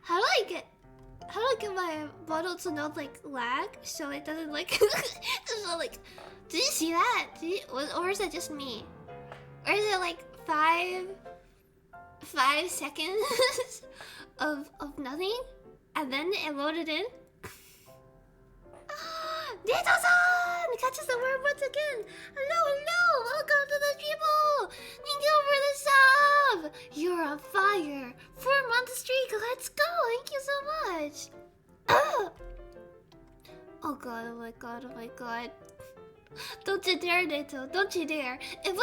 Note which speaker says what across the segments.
Speaker 1: How do I get my model to not like lag so it doesn't like so like did you see that? Or is it just me? Or is it like 5 seconds of nothing and then it loaded in? Neto-san catches the word once again. Hello, welcome to the people. Thank you for the sub. You're on fire. 4-month streak. Let's go. Thank you so much. Oh god, oh my god, oh my god. Don't you dare, Neto. Don't you dare. If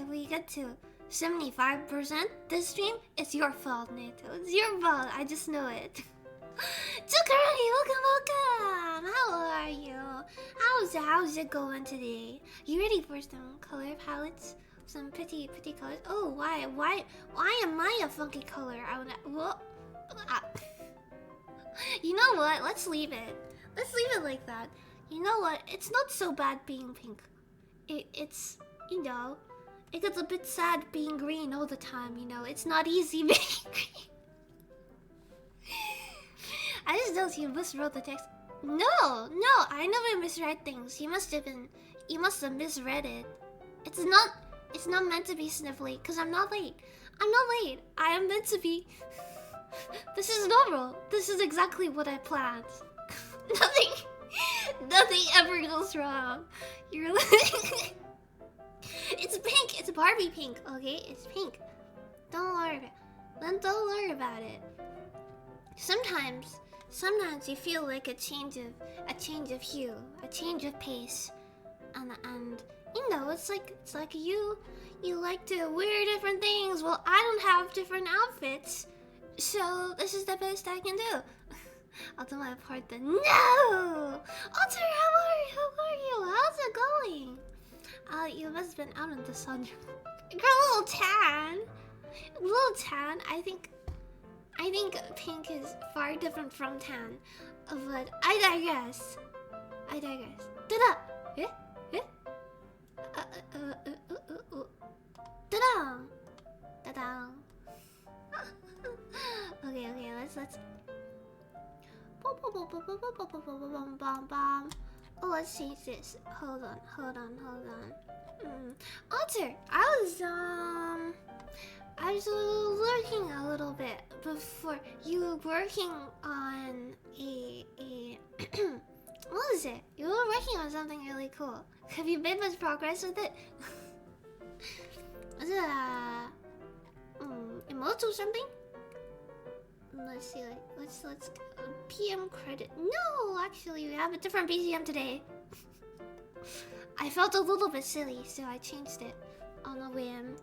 Speaker 1: we get to 75% this stream, it's your fault, Neto. It's your fault. I just know it. Tsukarani, welcome. How are you? How's it going today? You ready for some color palettes? Some pretty colors? Oh, why am I a funky color? You know what? Let's leave it. Let's leave it like that. You know what? It's not so bad being pink. It's, you know, it gets a bit sad being green all the time, you know. It's not easy being green. I just noticed you miswrote the text. No, I never misread things. You must have misread it. It's not meant to be sniffly, because I'm not late. I am meant to be. This is normal. This is exactly what I planned. Nothing ever goes wrong. You're like it's pink. It's Barbie pink, okay? It's pink. Don't worry about it. Sometimes you feel like a change of hue, a change of pace, and you know it's like you like to wear different things. Well, I don't have different outfits, so this is the best I can do. I'll do my part then. No, Otter, how are you? How's it going? You must have been out in the sun. You're a little tan. I think pink is far different from tan, but I digress. Da-da! Da-da! Da-da! Okay, let's... Oh, let's change this. Hold on. Otter, I was lurking a little bit before. You were working on a what is it? You were working on something really cool. Have you made much progress with it? Is it emotes or something? Let's see, let's PM credit. No, actually we have a different BGM today. I felt a little bit silly, so I changed it on a whim.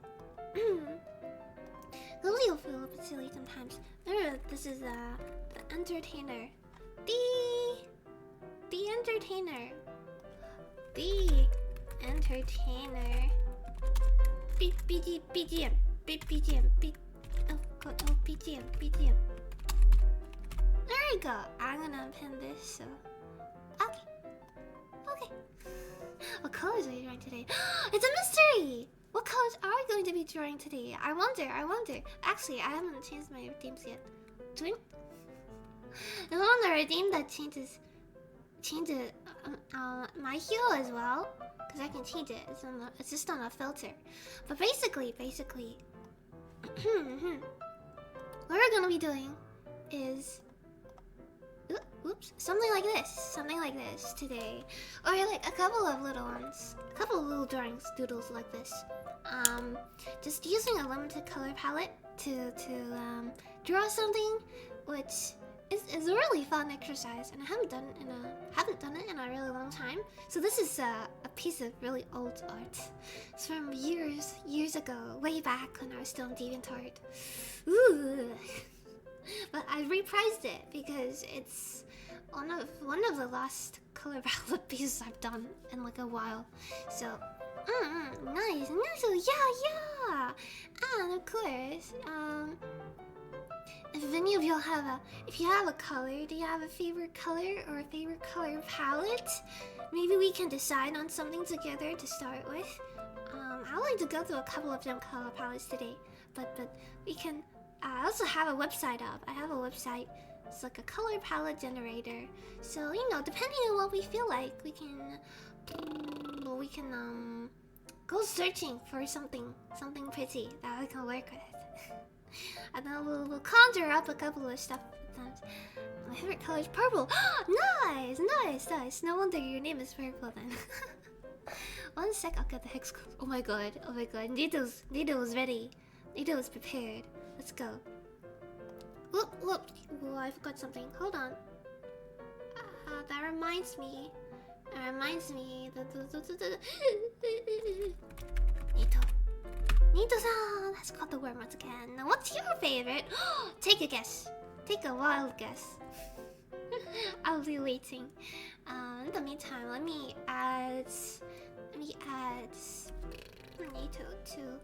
Speaker 1: You'll feel a bit silly sometimes. Remember, this is the entertainer. The entertainer. BGM. Oh god, oh BGM. There we go. I'm gonna pin this, so okay. What colors are you drawing today? It's a mystery! What colors are you going to be drawing today? I wonder. Actually, I haven't changed my themes yet. There's one on the redeem that changes my hue as well, because I can change it. It's just on a filter. But basically, what we're gonna be doing is something like this today, or like a couple of little ones, a couple of little doodles like this. Just using a limited color palette to draw something, which is a really fun exercise, and I haven't done it in a really long time. So this is a piece of really old art. It's from years ago, way back when I was still in DeviantArt. Ooh. But I repriced it because it's one of the last color palette pieces I've done in like a while. So, nice. So yeah. And of course, if any of y'all if you have a color, do you have a favorite color or a favorite color palette? Maybe we can decide on something together to start with. I like to go through a couple of them color palettes today, but we can. I also have a website up. I have a website. It's like a color palette generator. So depending on what we feel like, we can go searching for something pretty that we can work with. And then we'll conjure up a couple of stuff. My favorite color is purple. Nice. No wonder your name is purple then. 1 sec, I'll get the hex code. Oh my god. Nito was ready. Nito was prepared. Let's go. Whoop. Oh, I forgot something. Hold on. That reminds me. Nito-san! Let's call the worm once again. Now, what's your favorite? Take a guess. Take a wild guess. I'll be waiting. In the meantime, let me add Nito to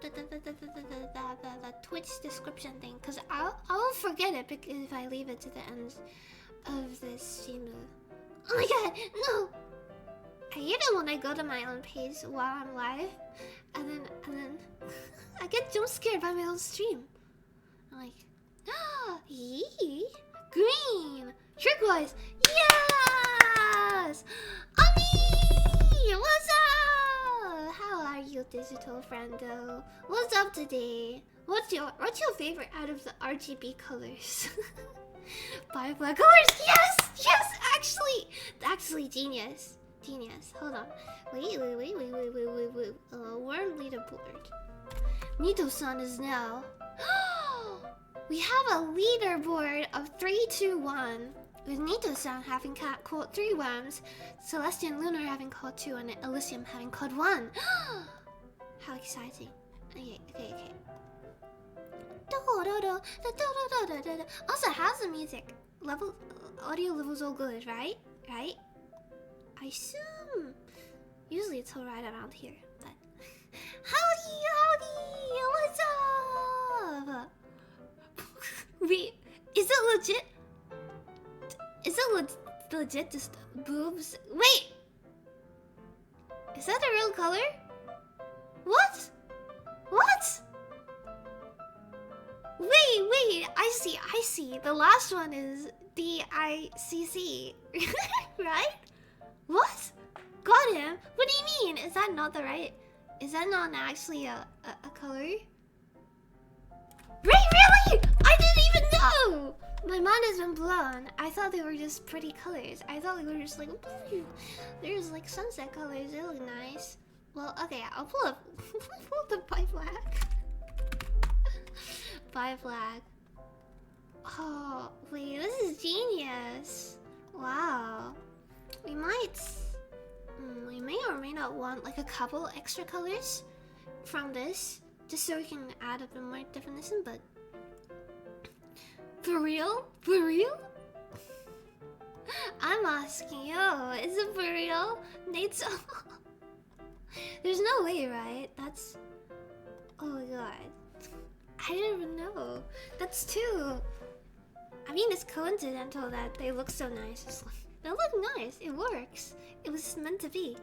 Speaker 1: the Twitch description thing, because I'll forget it if I leave it to the end of this stream. Oh my god, no! I hate it when I go to my own page while I'm live, and then I get jump scared by my own stream. I'm like, yee, green, turquoise, yes! Ami, what's up? How are you, digital friendo? What's up today? What's your favorite out of the RGB colors? Firefly colors, yes, actually, genius. Hold on. Wait. Worm leaderboard. Nito-san is now. We have a leaderboard of 3, 2, 1. With Nito-san having caught 3 worms, Celestia and Lunar having caught 2, and Elysium having caught 1. How exciting. Okay. Also, how's the music? Audio levels all good, right? I assume. Usually it's alright around here, but howdy! What's up? Wait, is it legit? Is it legit just boobs? Wait! Is that a real color? What? Wait, I see. The last one is DICC. Right? What? Got him? What do you mean? Is that not actually a color? Right, really? I didn't even know! My mind has been blown. I thought they were just pretty colors. I thought they were just like, there's like sunset colors. They look nice. Well, okay, I'll pull up the pie flag. Pie flag. Oh, wait, this is genius. Wow. We may or may not want like a couple extra colors from this, just so we can add a bit more definition, but for real? I'm asking you, is it for real? Nate's there's no way, right? That's, oh my god, I didn't even know. That's too, I mean, it's coincidental that they look so nice. It's like, they look nice. It works. It was meant to be.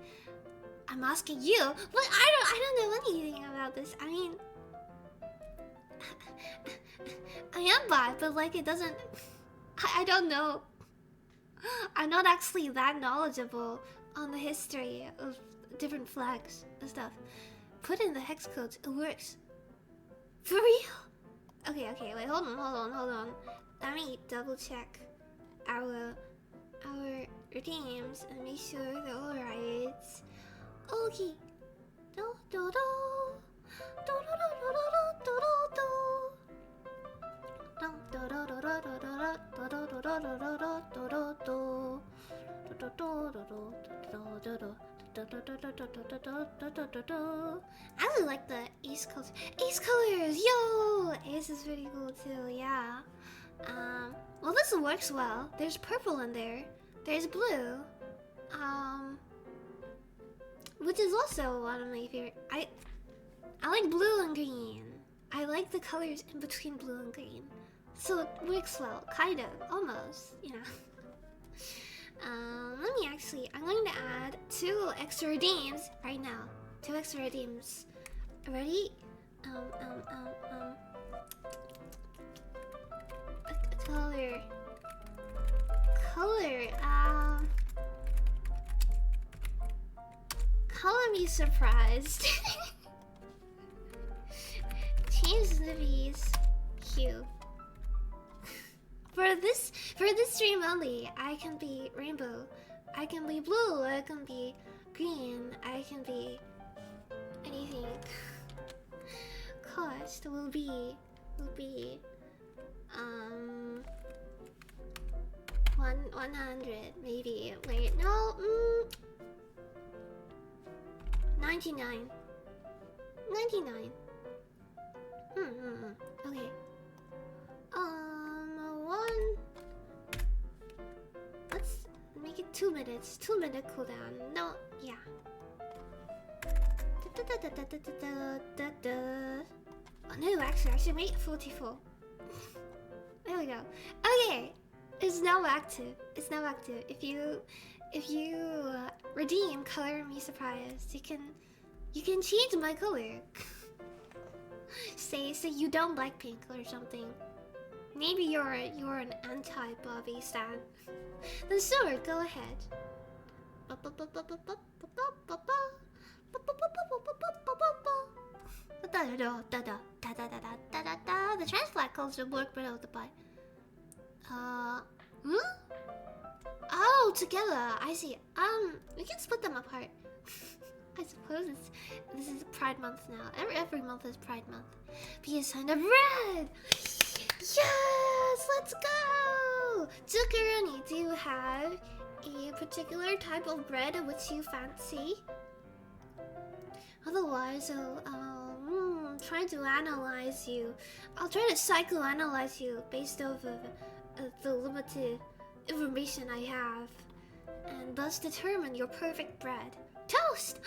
Speaker 1: I'm asking you, but I don't know anything about this. I mean, I am bi, but like it doesn't. I don't know. I'm not actually that knowledgeable on the history of different flags and stuff. Put in the hex codes. It works. For real? Okay. Wait. Hold on. Let me double check our teams and make sure they're alright. Okay. I really like the Ace colors. Ace colors, yo! Ace is pretty cool too, yeah. Well, this works well. There's purple in there. There's blue. Which is also one of my favorite. I like blue and green. I like the colors in between blue and green. So it works well, kind of, almost, you know. Let me actually, I'm going to add 2 extra redeems right now. 2 extra redeems. Ready? Color. Color me surprised. Change Snivi's hue. For this stream only, I can be rainbow, I can be blue, I can be green, I can be anything. Cost will be 100 maybe. Wait, no, 99. Okay. Let's make it 2 minutes. 2-minute cooldown. No, yeah. Oh no, actually, I should make it 44. There we go. Okay, it's now active. It's now active. If you redeem Color Me Surprised, you can change my color. Say you don't like pink or something. Maybe you're an anti-Bobby stan. Then sure, go ahead. The trans flag calls the work below the butt. Oh, together. I see. We can split them apart. I suppose this is Pride Month now. Every month is Pride Month. Be a sign of red. Yes, let's go. Zuccaroni, do you have a particular type of bread which you fancy? Otherwise, I'll try to analyze you. I'll try to psychoanalyze you based off of the limited information I have, and thus determine your perfect bread. Toast!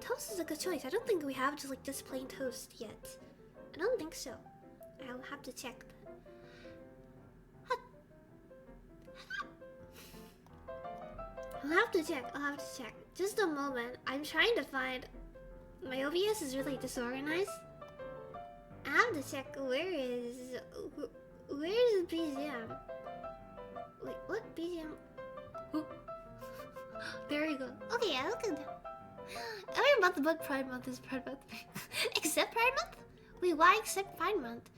Speaker 1: Toast is a good choice. I don't think we have just plain toast yet. I don't think so. I'll have to check. I'll have to check. Just a moment. I'm trying to find. My OBS is really disorganized. I have to check. Where is BGM? Wait, what BGM? Oh. There we go. Okay, yeah, look at that. Every month but Pride Month is Pride Month. Except Pride Month? Wait, why except Pride Month?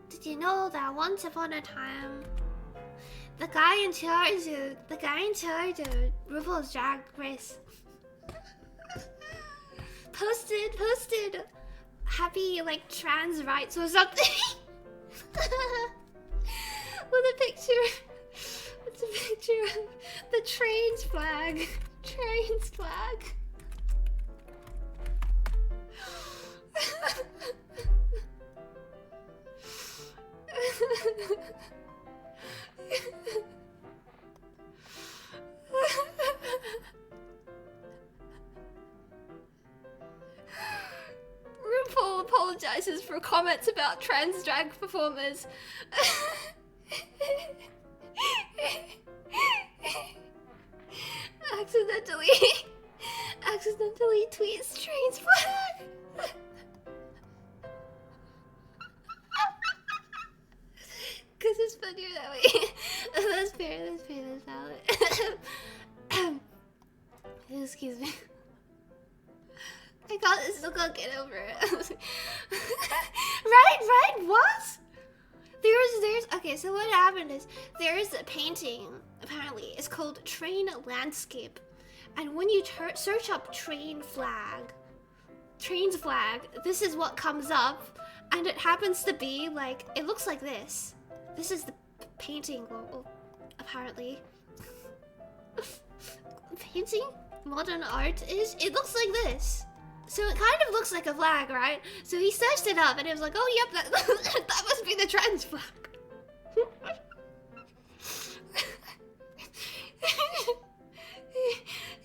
Speaker 1: Did you know that once upon a time, the guy in charge of RuPaul's Drag Race posted happy trans rights or something with a picture of the trains flag. RuPaul apologizes for comments about trans drag performers. accidentally tweets trains flag. Cause it's funnier that way. That's fair, that's valid. Excuse me. I still can't get over it. Right, what? There's okay, so what happened is there's a painting, apparently, it's called Train Landscape. And when you search up train's flag, this is what comes up, and it happens to be like, it looks like this. This is the painting, well, apparently. Painting? Modern art is? It looks like this. So it kind of looks like a flag, right? So he searched it up and it was like, oh yep, that must be the trans flag.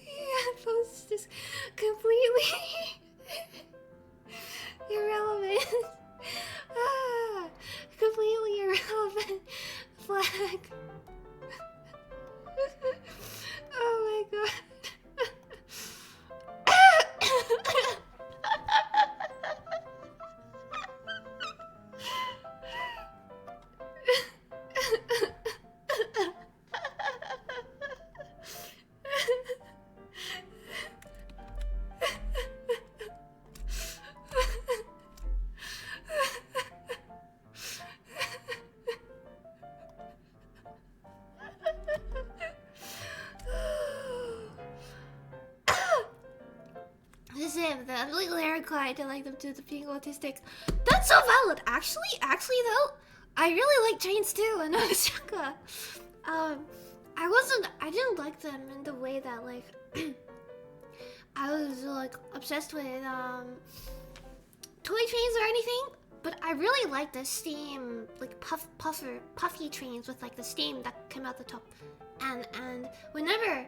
Speaker 1: Yeah, post just completely irrelevant. Completely irrelevant flag. Oh my god. The lyric line to like them to the being autistic. That's so valid. Actually though, I really like trains too when I was younger. I didn't like them in the way that like I was like obsessed with toy trains or anything. But I really like the steam, like puffy trains with like the steam that came out the top. And whenever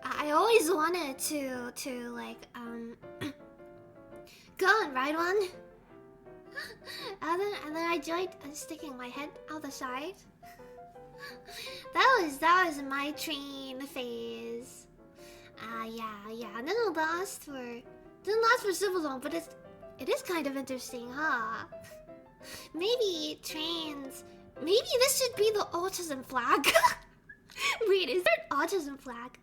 Speaker 1: I always wanted to like go and ride one. and then I enjoyed sticking my head out the side. that was my train phase. Yeah. And then it didn't last for super long, but it is kind of interesting, huh? Maybe trains. Maybe this should be the autism flag. Wait, is there an autism flag?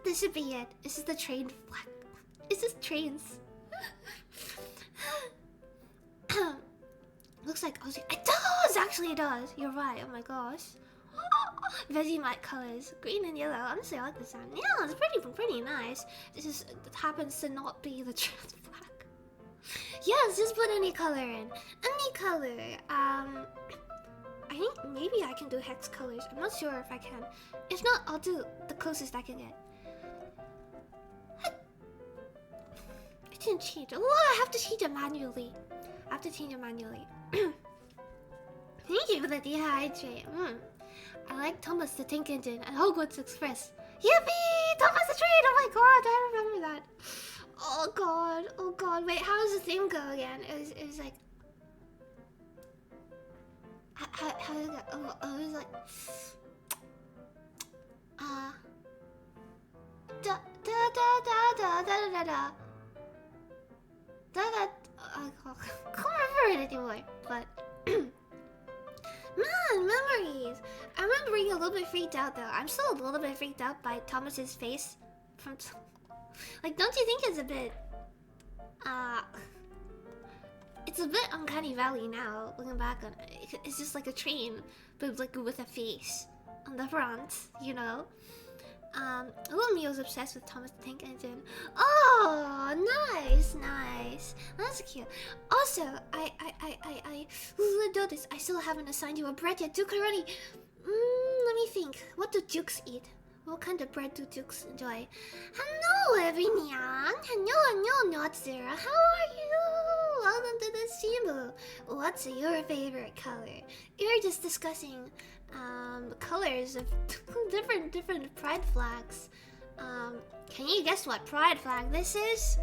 Speaker 1: This should be it. This is the train flag. It's just trains. Looks like it does! Actually, it does. You're right. Oh my gosh. Vegemite colors, green and yellow. Honestly, I like the sound. Yeah, it's pretty nice. It happens to not be the trans flag. Yes, just put any color in. Any color. I think maybe I can do hex colors. I'm not sure if I can. If not, I'll do the closest I can get. It didn't change. Oh, I have to change it manually. Thank you for the dehydrate. I like Thomas the Tank Engine and Hogwarts Express. Yippee! Thomas the Train! Oh my god, I remember that. Oh god. Wait, how does the theme go again? It was like... How did it go? Oh, it was like... Da da da da da da da da. I can't remember it anymore, but... Man, memories! I remember being a little bit freaked out though. I'm still a little bit freaked out by Thomas's face. Like, don't you think it's a bit... It's a bit uncanny valley now, looking back on it. It's just like a train, but like with a face on the front, you know? Little me was obsessed with Thomas the Tank Engine. Oh, nice. That's cute. Also, I noticed I still haven't assigned you a bread yet. Duke already. Let me think. What do Dukes eat? What kind of bread do Dukes enjoy? Hello, everyone. Hello, not Sarah. How are you? Welcome to the stream. What's your favorite color? You're just discussing colors of different pride flags. Can you guess what pride flag this is?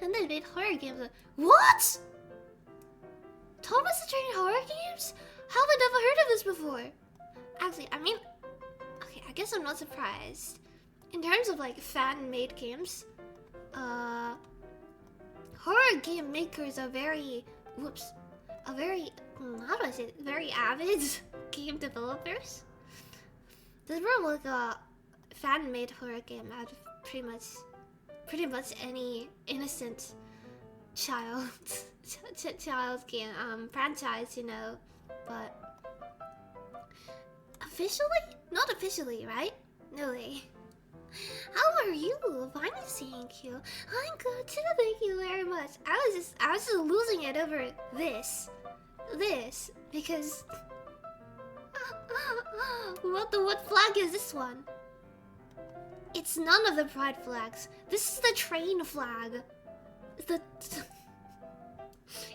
Speaker 1: And they made horror games. What? Thomas the Train horror games? How have I never heard of this before? Actually, I mean, okay, I guess I'm not surprised. In terms of like fan-made games, horror game makers are very how do I say it? Very avid game developers. There's probably like a fan-made horror game out of pretty much any innocent child's game franchise, you know. But Officially? Not officially, right? No way. How are you? I'm thank you. I'm good too, thank you very much. I was just losing it over this. Because what flag is this one? It's none of the pride flags. This is the train flag.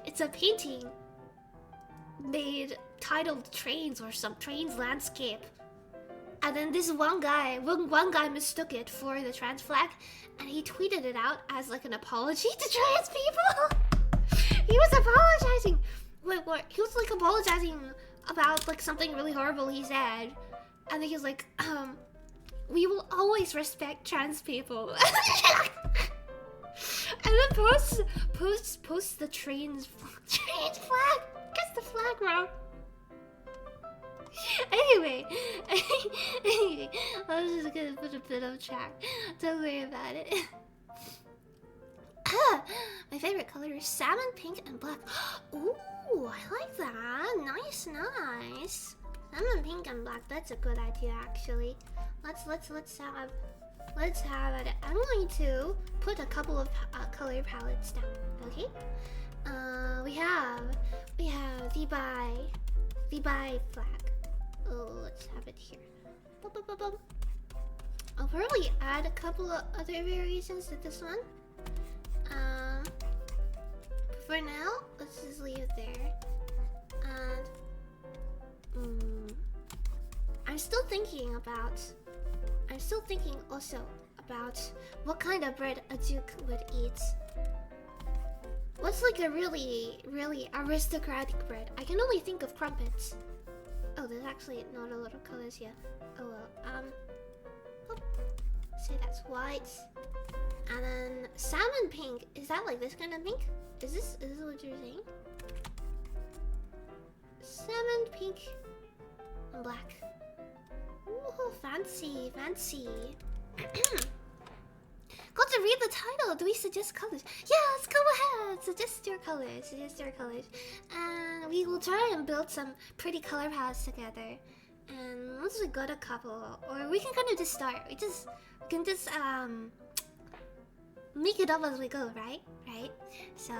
Speaker 1: It's a painting made titled Trains or some Trains Landscape. And then this one guy mistook it for the trans flag, and he tweeted it out as like an apology to trans people. He was apologizing. Wait, what? He was like apologizing about like something really horrible he said, and then he was like, we will always respect trans people. And then posts the trains flag. Guess the flag wrong. Anyway, I was just gonna put a bit of track. Don't worry about it. My favorite color is salmon, pink, and black. Ooh, I like that. Nice. Salmon, pink, and black. That's a good idea, actually. Let's have it. I'm going to put a couple of color palettes down. Okay. We have the buy flag. Oh, let's have it here. I'll probably add a couple of other variations to this one. For now, let's just leave it there. And I'm still thinking also about what kind of bread a duke would eat. What's like a really aristocratic bread? I can only think of crumpets. Oh, there's actually not a lot of colors here. Oh well. Say that's white. And then salmon pink. Is that like this kind of pink? Is this what you're saying? Salmon pink and black. Ooh, fancy. Got to read the title. Do we suggest colors? Yeah, let's go ahead. Suggest your colors. And we will try and build some pretty color palettes together. And once we got a couple, or we can kind of just start. We can just make it up as we go, right? So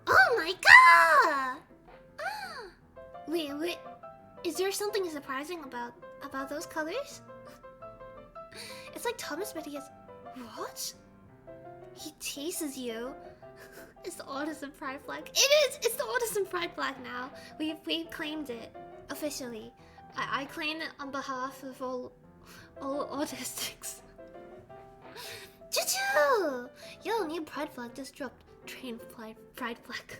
Speaker 1: oh my god! Wait. Is there something surprising about those colors? It's like Thomas, but he has... What? He chases you. It's the autism pride flag. It is! It's the autism pride flag now. We've claimed it. Officially. I claim it on behalf of all autistics. Choo-choo! Yo, new pride flag just dropped. Train pride flag.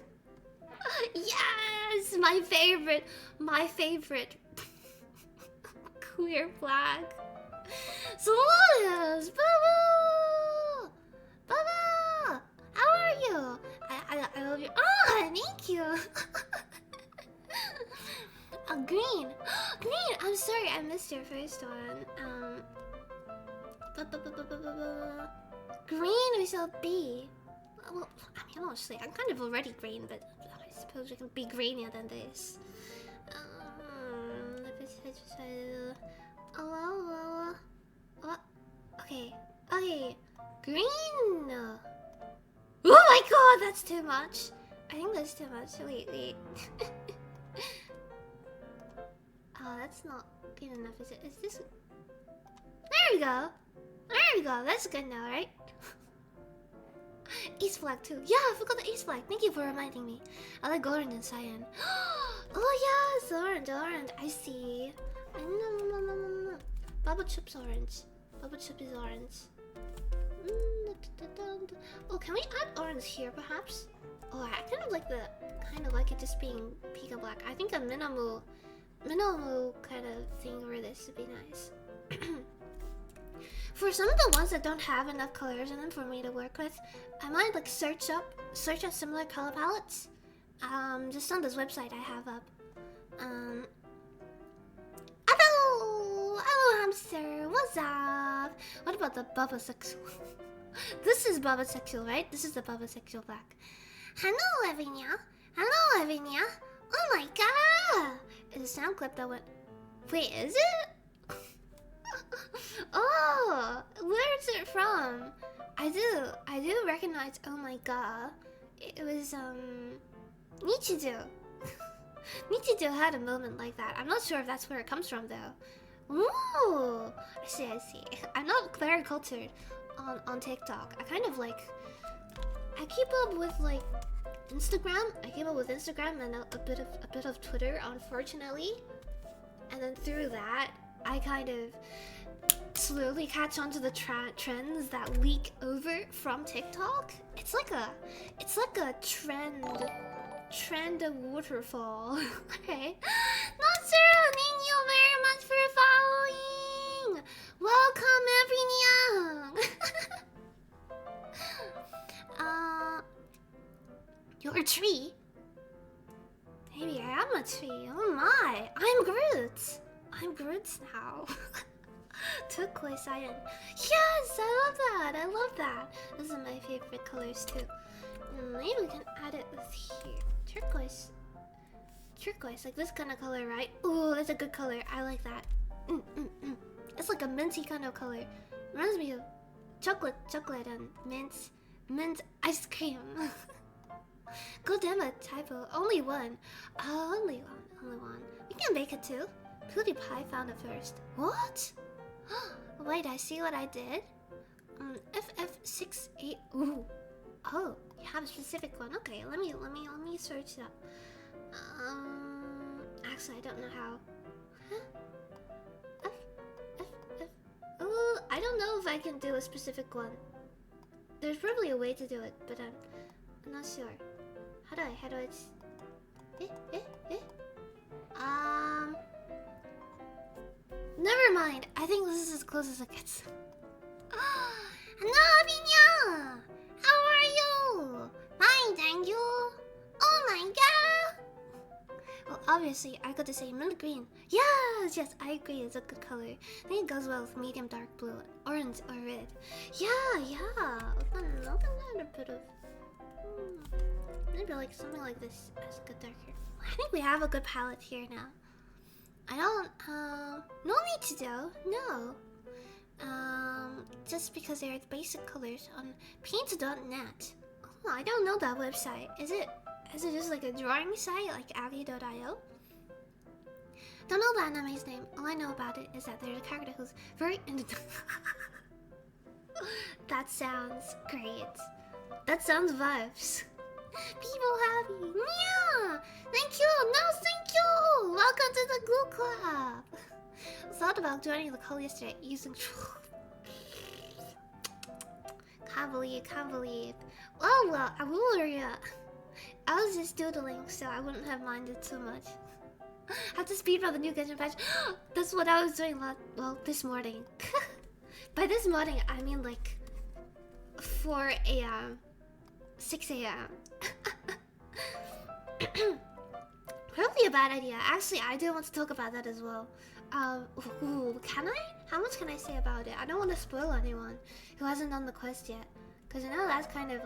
Speaker 1: Yes! My favorite queer flag. Solanus! Baba! How are you? I love you. Oh, thank you. Green! Green! I'm sorry, I missed your first one. Green we shall be. Well, I mean, honestly, I'm kind of already green, but I suppose we can be greenier than this. Okay. Green! Oh my god, that's too much. I think that's too much. Wait. Oh, that's not good enough, is it? Is this... There we go. That's good now, right? East flag too. Yeah, I forgot the East flag. Thank you for reminding me. I like orange and cyan. Oh yes, orange. I see. Bubble Chip's orange. Bubble Chip is orange. Oh, can we add orange here, perhaps? Oh, I kind of like it just being Pika black. I think a minimal kind of thing over this would be nice. For some of the ones that don't have enough colors in them for me to work with, I might like search up similar color palettes. Just on this website I have up. Hello hamster, what's up? What about the Bubba sexual? This is Bubba sexual, right? This is the Bubba sexual black. Hello Lavinia. Oh my god! is a sound clip that went. Wait, is it? Oh, where is it from? I do recognize. Oh my god, it was Nichido. Nichido had a moment like that. I'm not sure if that's where it comes from though. Ooh, I see. I'm not very cultured on TikTok. I kind of like. I keep up with like Instagram. I keep up with Instagram and a bit of Twitter, unfortunately. And then through that, I kind of slowly catch on to the trends that leak over from TikTok. It's like a trend waterfall. Okay. Natsuru, thank you very much for following. Welcome, everyone. You're a tree? Maybe I am a tree. Oh my. I'm Groot. I'm Groot now. Turquoise iron. Yes, I love that. Those are my favorite colors too. Maybe we can add it with here. Turquoise, like this kind of color, right? Ooh, that's a good color. I like that. It's like a minty kind of color. Reminds me of chocolate and mint ice cream. God damn it, typo. Only one. Only one. We can make it too. PewDiePie found it first. What? Wait, I see what I did. FF68. Ooh. Oh, you have a specific one. Okay, let me search that. Actually, I don't know how. Huh? F. Oh, I don't know if I can do a specific one. There's probably a way to do it, but I'm not sure. How do I? Never mind. I think this is as close as it gets. Novinya! How are you? Fine, thank you. Oh my god! Well, obviously, I got to say mint green. Yes, I agree. It's a good color. I think it goes well with medium dark blue, orange, or red. Yeah. Open a bit of. Maybe like something like this as good darker. I think we have a good palette here now. I don't, no need to do, no. Just because they're the basic colors on paint.net. Oh, I don't know that website. Is it just like a drawing site like Aggie.io? Don't know the anime's name. All I know about it is that there's a character who's very into. That sounds great. That sounds vibes. People happy. Yeah! Thank you! No, thank you! Welcome to the Glue Club! I thought about joining the call yesterday using. Can't believe. Well, I was just doodling, so I wouldn't have minded too much. Have to speed run the new genshin patch. That's what I was doing this morning. By this morning, I mean like 4 a.m. 6 a.m. Probably a bad idea. Actually, I do want to talk about that as well. Can I? How much can I say about it? I don't want to spoil anyone who hasn't done the quest yet, because I know that's kind of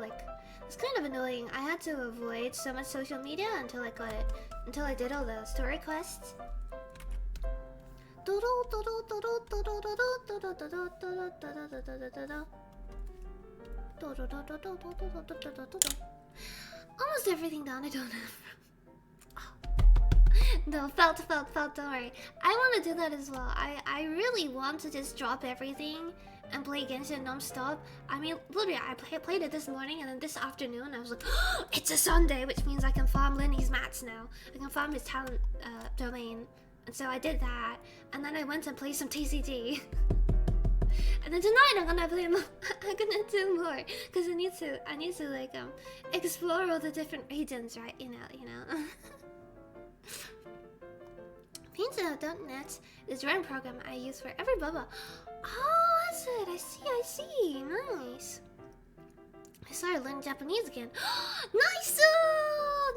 Speaker 1: annoying. I had to avoid so much social media until I got it, until I did all the story quests. Almost everything done. I don't know. No, felt, don't worry. I want to do that as well. I really want to just drop everything and play Genshin non-stop. I mean, literally, I played it this morning, and then this afternoon I was like, oh, it's a Sunday, which means I can farm Lenny's mats now. I can farm his talent domain. And so I did that, and then I went and played some TCG. And then tonight I'm gonna play more. I'm gonna do more, because I need to like explore all the different regions, right? You know. Paint.net is the drawing program I use for every bubba. Oh, that's it. I see. Nice. I started learning Japanese again. Nice! What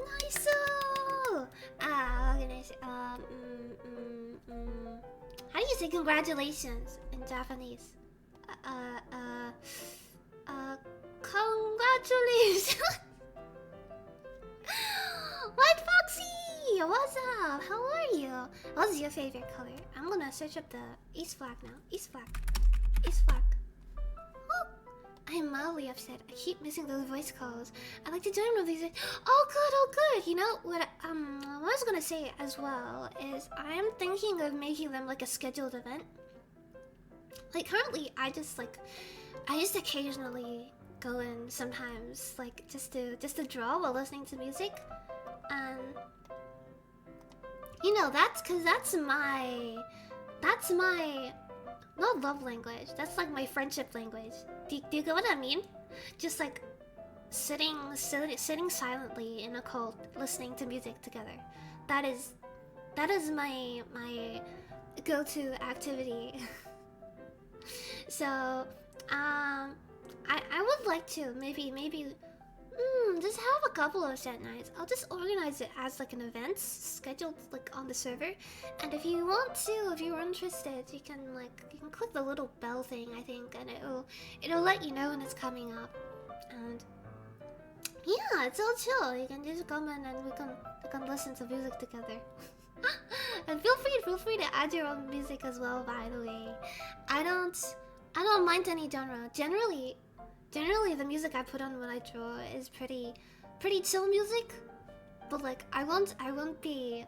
Speaker 1: can I say? How do you say congratulations in Japanese? Congratulations! White Foxy! Hey, what's up? How are you? What's your favorite color? I'm gonna search up the East flag now. East flag. East flag. Oh, I'm mildly upset. I keep missing those voice calls. I'd like to join one of these. Oh, good, oh, good. You know what? What I was gonna say as well is I am thinking of making them like a scheduled event. Like currently, I just occasionally go in sometimes, like just to draw while listening to music, and you know that's my not love language. That's like my friendship language. Do you get what I mean? Just like sitting silently in a cult, listening to music together. That is my go-to activity. So, I would like to maybe just have a couple of set nights. I'll just organize it as like an event scheduled like on the server. And if you want to, if you're interested, you can click the little bell thing, I think, and it'll let you know when it's coming up. And yeah, it's all chill. You can just come in and we can listen to music together. And feel free to add your own music as well, by the way. I don't mind any genre. Generally the music I put on when I draw is pretty chill music. But like I won't be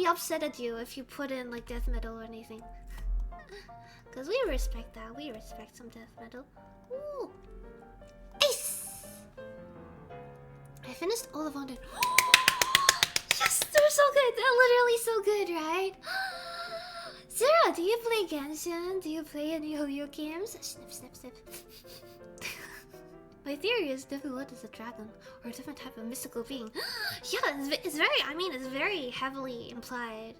Speaker 1: upset at you if you put in like death metal or anything. Cause we respect that. We respect some death metal. Ooh. Ace! I finished all of London. Yes, they're so good. They're literally so good, right? Sarah, do you play Genshin? Do you play any Yo-Yo games? Snip, snip, snip. My theory is Devilwood is a dragon or a different type of mystical being. Yeah, it's very heavily implied.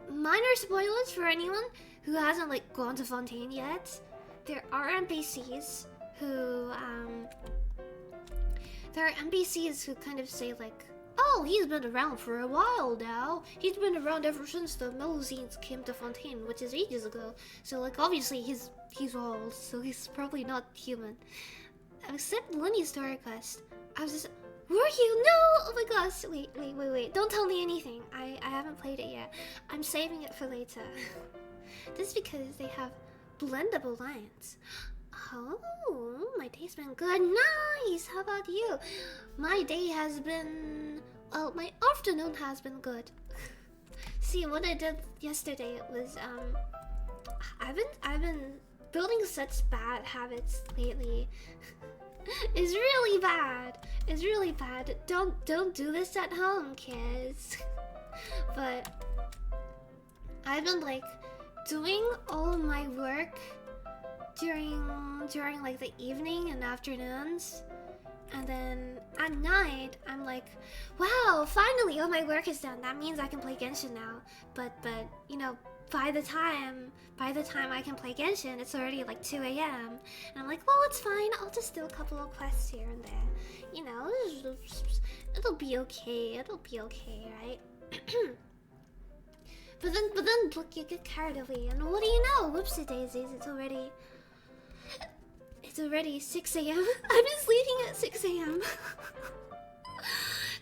Speaker 1: Minor spoilers for anyone who hasn't like gone to Fontaine yet. There are NPCs who kind of say like, oh, he's been around for a while now. He's been around ever since the Melusines came to Fontaine, which is ages ago. So like obviously he's old, so he's probably not human. Except Lenny's story quest. I was just, were you? No! Oh my gosh! Wait! Don't tell me anything. I haven't played it yet. I'm saving it for later. Just because they have blendable lines. Oh, my day's been good. Nice! How about you? My day has been... well, my afternoon has been good. See, what I did yesterday was, I've been building such bad habits lately. It's really bad. It's really bad. Don't do this at home, kids. But I've been, like, doing all of my work during like the evening and afternoons, and then at night I'm like, wow, finally all my work is done. That means I can play Genshin now. But you know, by the time I can play Genshin, it's already like 2 a.m. and I'm like, well, it's fine. I'll just do a couple of quests here and there. You know, it'll be okay. It'll be okay, right? But then look, you get carried away, and what do you know? Whoopsie daisies! It's already 6 a.m. I've been sleeping at 6 a.m.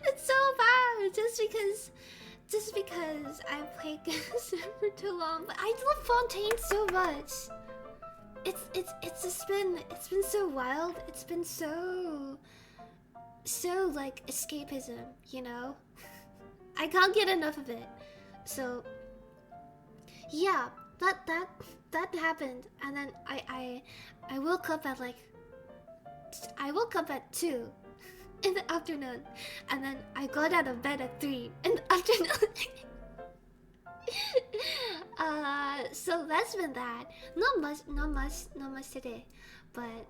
Speaker 1: It's so bad, just because I played Genshin for too long. But I love Fontaine so much. It's been so wild. It's been so like escapism, you know. I can't get enough of it. So yeah, that happened, and then I woke up at like 2 in the afternoon, and then I got out of bed at 3 in the afternoon. So that's been that. Not much today, but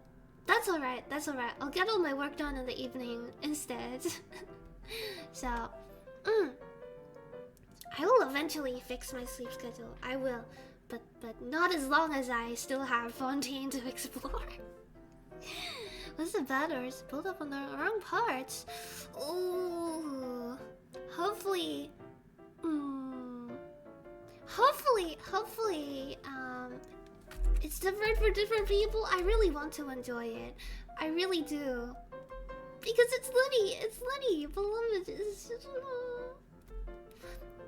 Speaker 1: that's alright. I'll get all my work done in the evening instead. So, I will eventually fix my sleep schedule. I will, but not as long as I still have Fontaine to explore. What's the batters? Build up on the wrong parts. Ooh, hopefully, it's different for different people. I really want to enjoy it. I really do. Because it's Lenny, beloved.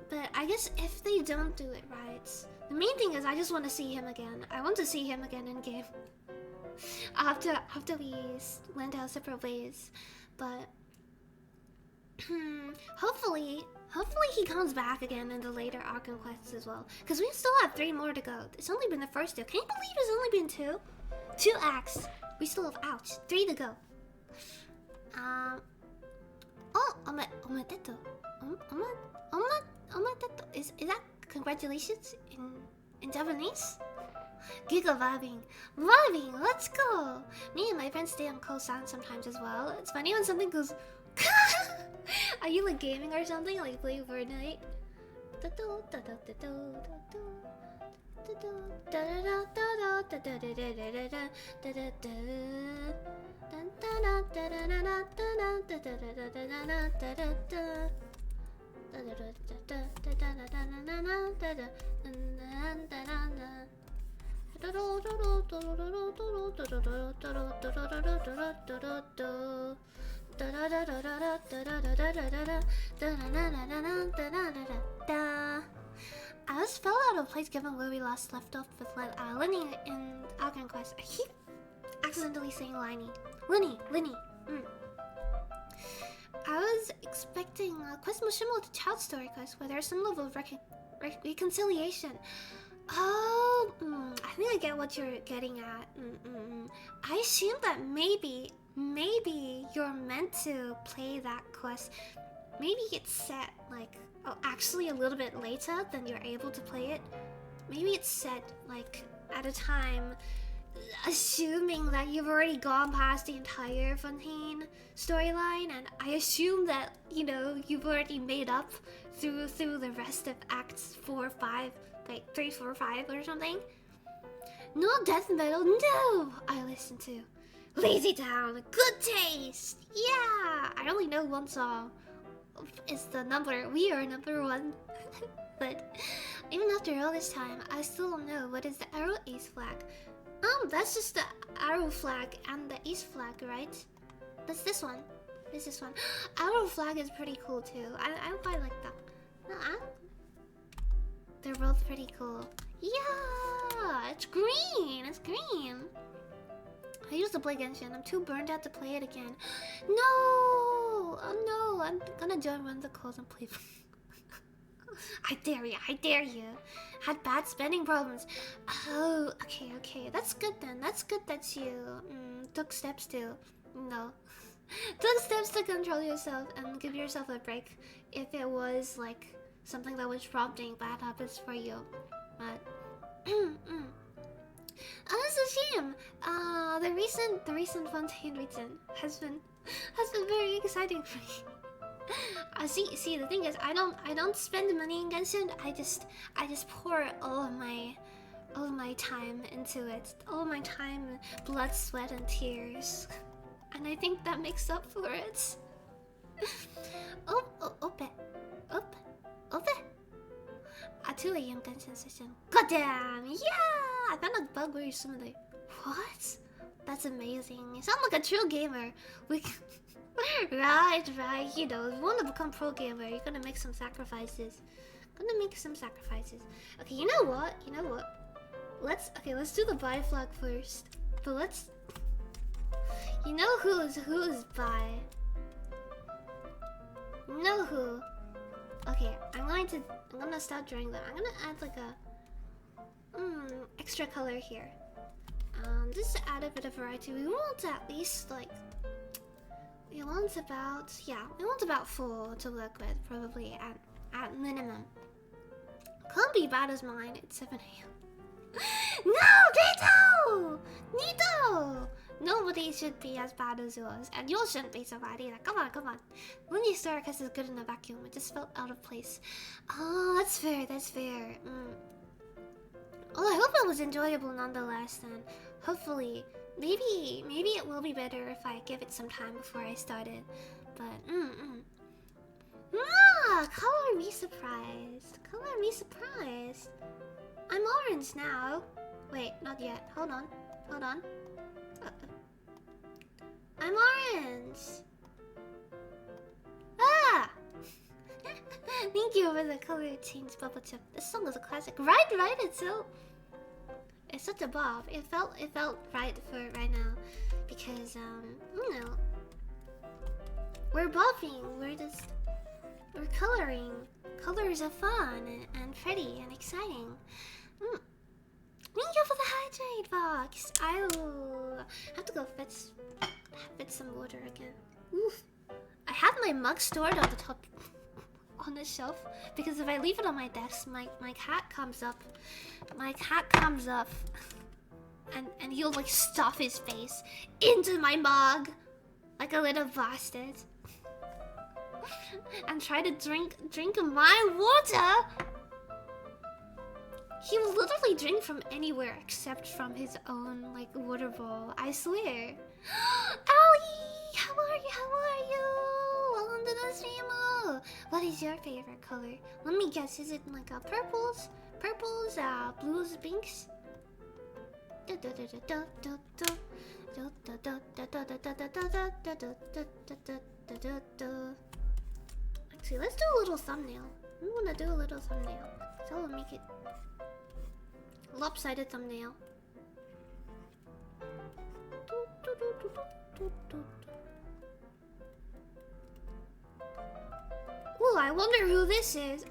Speaker 1: But I guess if they don't do it right, the main thing is I just want to see him again. I want to see him again in game. After we went our separate ways, but hopefully he comes back again in the later Arkham quests as well. Because we still have 3 more to go. It's only been the first 2. Can you believe it's only been 2? 2 acts. We still have 3 to go. Oh, omedeto. Omedeto. Is that congratulations in Japanese? Giga vibing, let's go! Me and my friends stay on co-sound sometimes as well. It's funny when something goes. Are you like gaming or something? Like playing Fortnite? I just fell out of place given where we last left off with Lenny in Algon Quest. I keep accidentally saying Lenny. I was expecting a quest more similar to Child Story Quest, where there's some level of reconciliation. Oh, I think I get what you're getting at. I assume that maybe you're meant to play that quest. Maybe it's set like actually a little bit later than you're able to play it. Maybe it's set like at a time, assuming that you've already gone past the entire Fontaine storyline, and I assume that you've already made up through the rest of acts 4, 5. Like 3, 4, 5 or something. No death metal, no! I listen to Lazy Town, good taste! Yeah! I only know one song. It's the We Are Number 1. But even after all this time, I still don't know what is the arrow ace flag. That's just the arrow flag and the ace flag, right? That's this one. Arrow flag is pretty cool too. I quite like that. No, they're both pretty cool. Yeah, it's green. I used to play Genshin. I'm too burned out to play it again. No! Oh no! I'm gonna join one of the calls and play. I dare you. Had bad spending problems. Oh, okay. That's good then. That's good that you took steps to control yourself and give yourself a break if it was like something that was prompting bad habits for you. But it's a shame. The recent Fontaine region has been very exciting for me. See, the thing is, I don't spend money in Genshin. I just pour all of my time into it. All of my time, blood, sweat, and tears. And I think that makes up for it. Ope. A 2 AM Genshin session. Goddamn! Yeah! I found a bug where you're similar. What? That's amazing. You sound like a true gamer. Right. You want to become pro gamer, you're gonna make some sacrifices. Okay, you know what? Let's do the buy flag first. But let's. You know who's by? You know who? Okay, I'm gonna stop drawing them. I'm gonna add like a extra color here. Just to add a bit of variety. We want at least like we want about 4 to work with, probably at minimum. Can't be bad as mine. It's 7 AM. No, Nito! Nobody should be as bad as yours, and yours shouldn't be so bad either. Come on. Lindy Starcus is good in a vacuum. It just felt out of place. Oh, that's fair. Oh, I hope it was enjoyable nonetheless. Then, hopefully, maybe it will be better if I give it some time before I start it. But color me surprised. I'm orange now. Wait, not yet. Hold on. I'm orange. Thank you for the color change, Bubble Chip. This song is a classic. Right, it's so... It's such a bob. It felt right for right now. Because, you know... We're bobbing. We're coloring. Colors are fun and pretty and exciting. Thank you for the hydrate box. I'll have to go fetch some water again. Oof. I have my mug stored on the top on the shelf because if I leave it on my desk, my cat comes up. My cat comes up and he'll like stuff his face into my mug like a little bastard. And try to drink my water. He will literally drink from anywhere except from his own like water bowl. I swear. Owie! How are you? Welcome to the stream. What is your favorite color? Let me guess. Is it like purples, blues, pinks? Actually, let's do a little thumbnail. We want to do a little thumbnail. So we'll make it lopsided thumbnail. Ooh, I wonder who this is.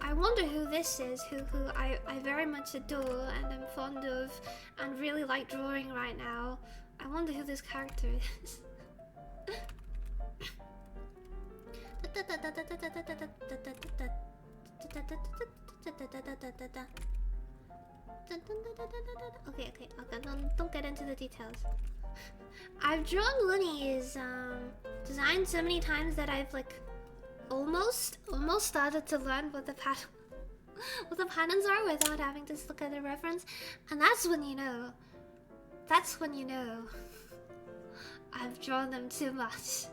Speaker 1: Who I very much adore and am fond of and really like drawing right now. I wonder who this character is. Okay, don't get into the details. I've drawn Looney's design so many times that I've like almost started to learn what the patterns are without having to look at the reference, and that's when you know. I've drawn them too much.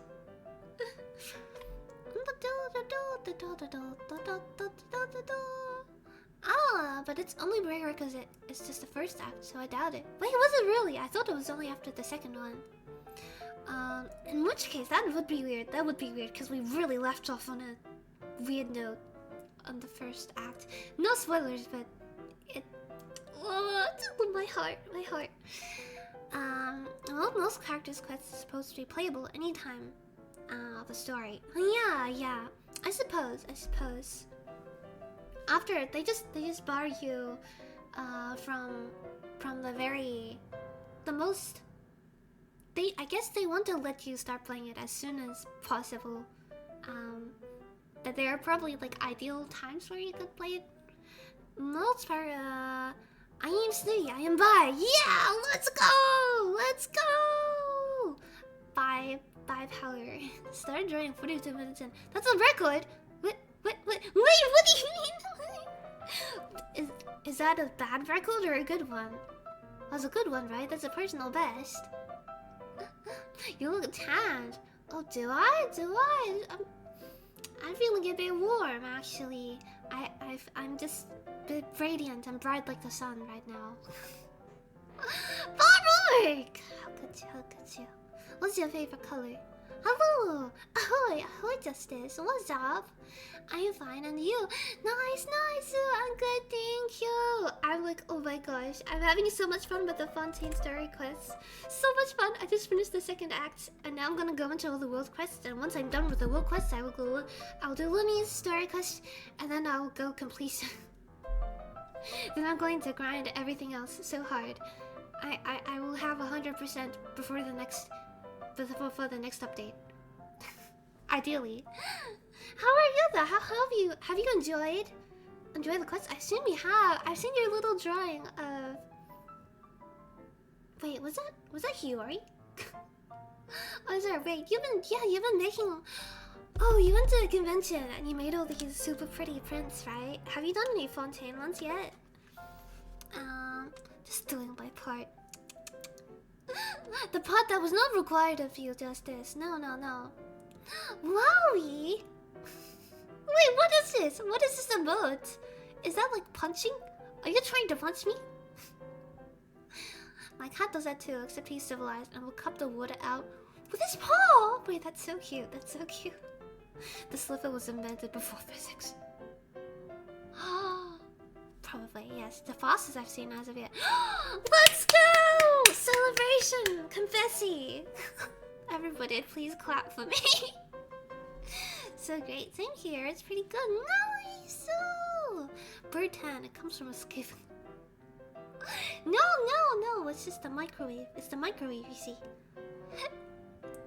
Speaker 1: Ah, but it's only prerequisite. It's just the first act, so I doubt it. Wait, was it really? I thought it was only after the second one. In which case, that would be weird. That would be weird, because we really left off on a weird note on the first act. No spoilers, but it... Oh, my heart. Well, most characters' quests are supposed to be playable anytime of the story. Yeah. I suppose. After they just bar you from the most. I guess they want to let you start playing it as soon as possible. But there are probably like ideal times where you could play it. Most part, I'm Snivi, I am by. Yeah, let's go. By power. Start drawing 42 minutes in. That's a record. Wait, what do you mean? Is that a bad record or a good one? That's a good one, right? That's a personal best. You look tanned. Oh, do I? I'm feeling a bit warm, actually. I'm just a bit radiant and bright like the sun right now. Barbark! How could you? What's your favorite color? Hello! Ahoy, Justice. What's up? I'm fine, and you? Nice. I'm good, thank you. I'm like, oh my gosh. I'm having so much fun with the Fontaine story quests. So much fun. I just finished the second act, and now I'm gonna go into all the world quests. And once I'm done with the world quests, I'll do Looney's story quest, and then I'll go completion. Then I'm going to grind everything else so hard. I will have 100% before the next update. Ideally. How are you though? How have you enjoyed the quest? I assume you have. I've seen your little drawing of... Wait, was that Hiyori? Oh, sorry, wait, you've been making... Oh, you went to a convention and you made all these super pretty prints, right? Have you done any Fontaine ones yet? Just doing my part. The part that was not required of you, Justice. No. Wowie! Wait, what is this? What is this emote? Is that like punching? Are you trying to punch me? My cat does that too, except he's civilized and will cup the water out with his paw! Wait, that's so cute. The slipper was invented before physics. yes, the fastest I've seen as of yet. Let's go! Celebration! Confetti! Everybody, please clap for me. So great. Same here. It's pretty good. Nice! Oh! Bird tan. It comes from a skiff. No! It's just the microwave. It's the microwave, you see.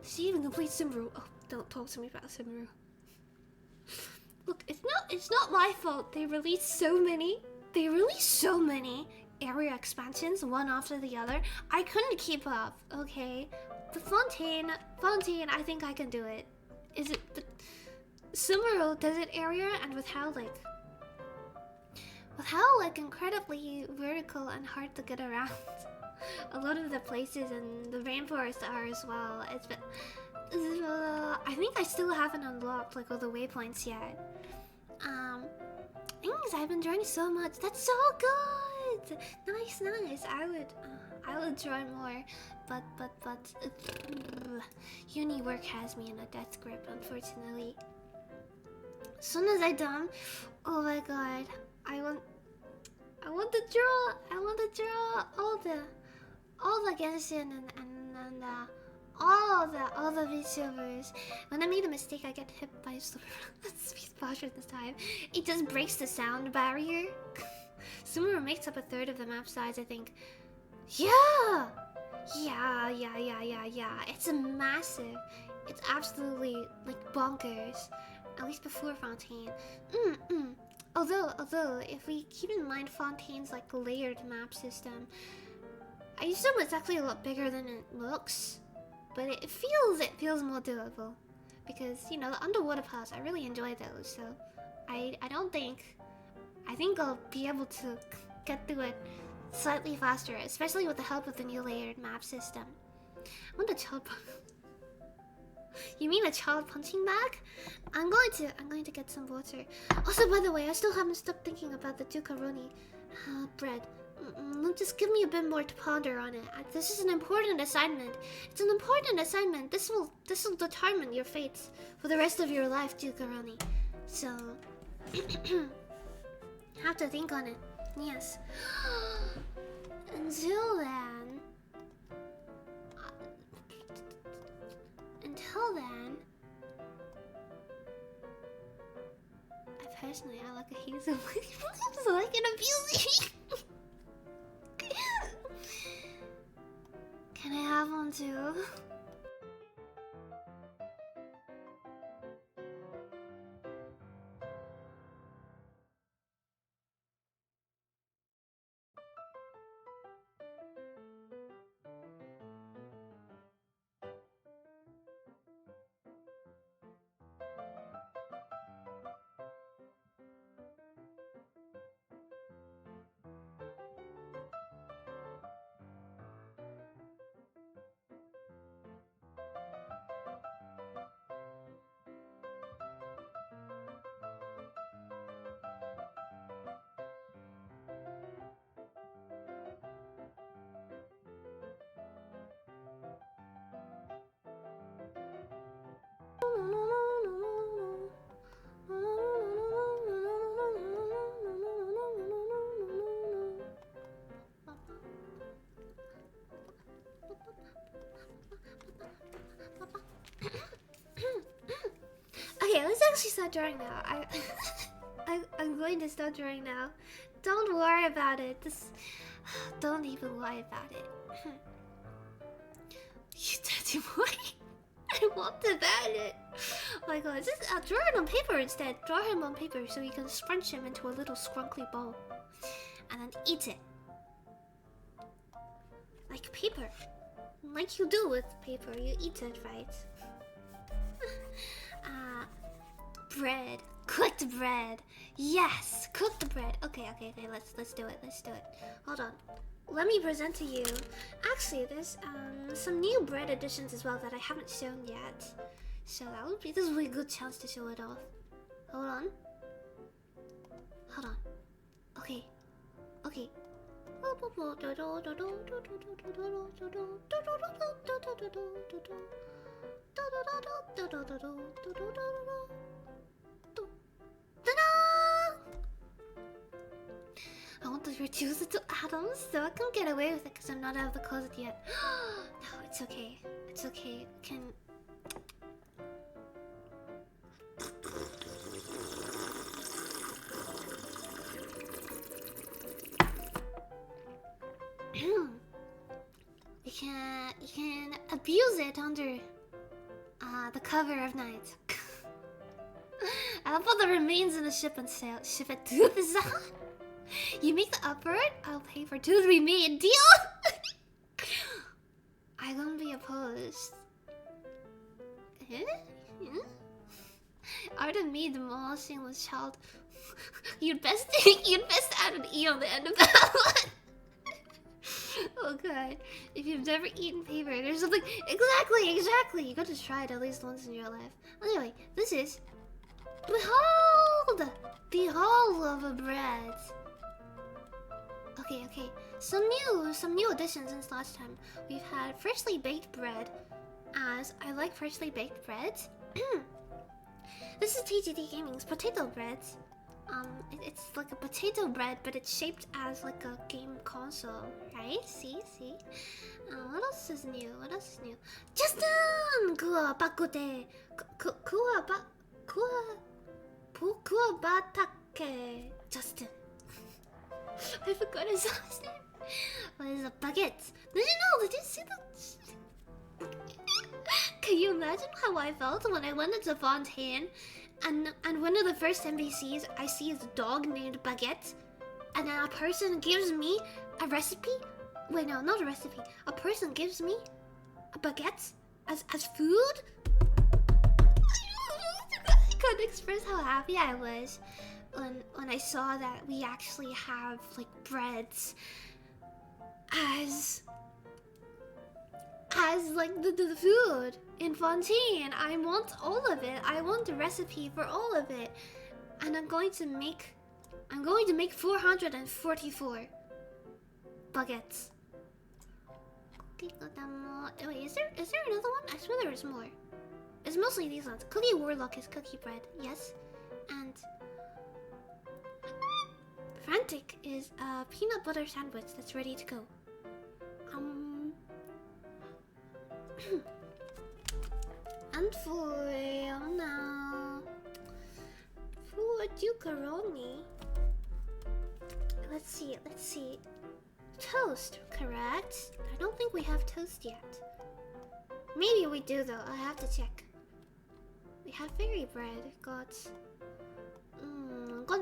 Speaker 1: She even complete Sumeru. Oh, don't talk to me about Sumeru. Look, it's not my fault. They released so many area expansions, one after the other. I couldn't keep up, okay? The Fontaine, I think I can do it. Is it the Sumeru Desert area, and with how incredibly vertical and hard to get around. A lot of the places in the rainforest are as well. It's been, I think I still haven't unlocked like all the waypoints yet. Things I've been enjoying so much. That's so good. Nice. I would try more, but uni work has me in a death grip, unfortunately. As soon as I'm done, oh my god, I want to draw all the genshin and all the vtubers. When I make a mistake, I get hit by a speed posture this time. It just breaks the sound barrier. Sumeru makes up a third of the map size, I think. Yeah. It's a massive. It's absolutely like bonkers. At least before Fontaine. Although, if we keep in mind Fontaine's like layered map system, I assume it's actually a lot bigger than it looks. But it feels more doable. Because, you know, the underwater parts, I really enjoy those, so I think I'll be able to get through it slightly faster, especially with the help of the new layered map system. I want a child You mean a child punching bag? I'm going to get some water. Also, by the way, I still haven't stopped thinking about the dukaroni bread. Just give me a bit more to ponder on it. This is an important assignment. It's an important assignment. This will determine your fates for the rest of your life, dukaroni. So, have to think on it. Yes. Until then, I like a hazel. So I can abuse it. Can I have one too? Okay, let's actually start drawing now. I'm going to start drawing now. Don't worry about it. Don't even worry about it. You dirty boy. I want to ban it. Oh my god, just draw it on paper instead. Draw him on paper so you can scrunch him into a little scrunkly ball. And then eat it. Like paper. Like you do with paper. You eat it, right? Bread. Cooked bread. Yes, cooked bread. Okay, let's do it. Hold on. Let me present to you. Actually, there's some new bread additions as well that I haven't shown yet. So this will be a good chance to show it off. Hold on. Okay. I want the reduce it to atoms so I can get away with it because I'm not out of the closet yet. No, it's okay. It's okay. Can. You can abuse it under the cover of night. I'll put the remains in the ship and ship it to the sun. You make the upward, I'll pay for 2 remain. Deal? I won't be opposed. Art of me demolishing the child. You'd best add an E on the end of that one. Oh god. If you've never eaten paper, there's something. Exactly. You gotta try it at least once in your life. Anyway, this is. Behold! Behold of a bread. Okay. Some new additions since last time. We've had freshly baked bread, as I like freshly baked bread. This is TGT Gaming's potato bread. It's like a potato bread, but it's shaped as like a game console, right? See? What else is new? Justin! Kua bakute. Kua batake. Justin. I forgot his last name. What is a baguette? Did you see the... Can you imagine how I felt when I went into Fontaine and one of the first NPCs I see is a dog named Baguette, and then a person gives me a recipe? Wait, no, not a recipe. A person gives me a baguette as food? I couldn't express how happy I was when I saw that we actually have like breads as like the food in Fontaine. I want all of it. I want the recipe for all of it, and I'm going to make 444 baguettes. Wait, is there another one? I swear there is more. It's mostly these ones. Cookie Warlock is cookie bread, yes, and Frantic is a peanut butter sandwich that's ready to go. And for Ducaroni, let's see. Toast, correct? I don't think we have toast yet. Maybe we do though. I have to check. We have fairy bread. Got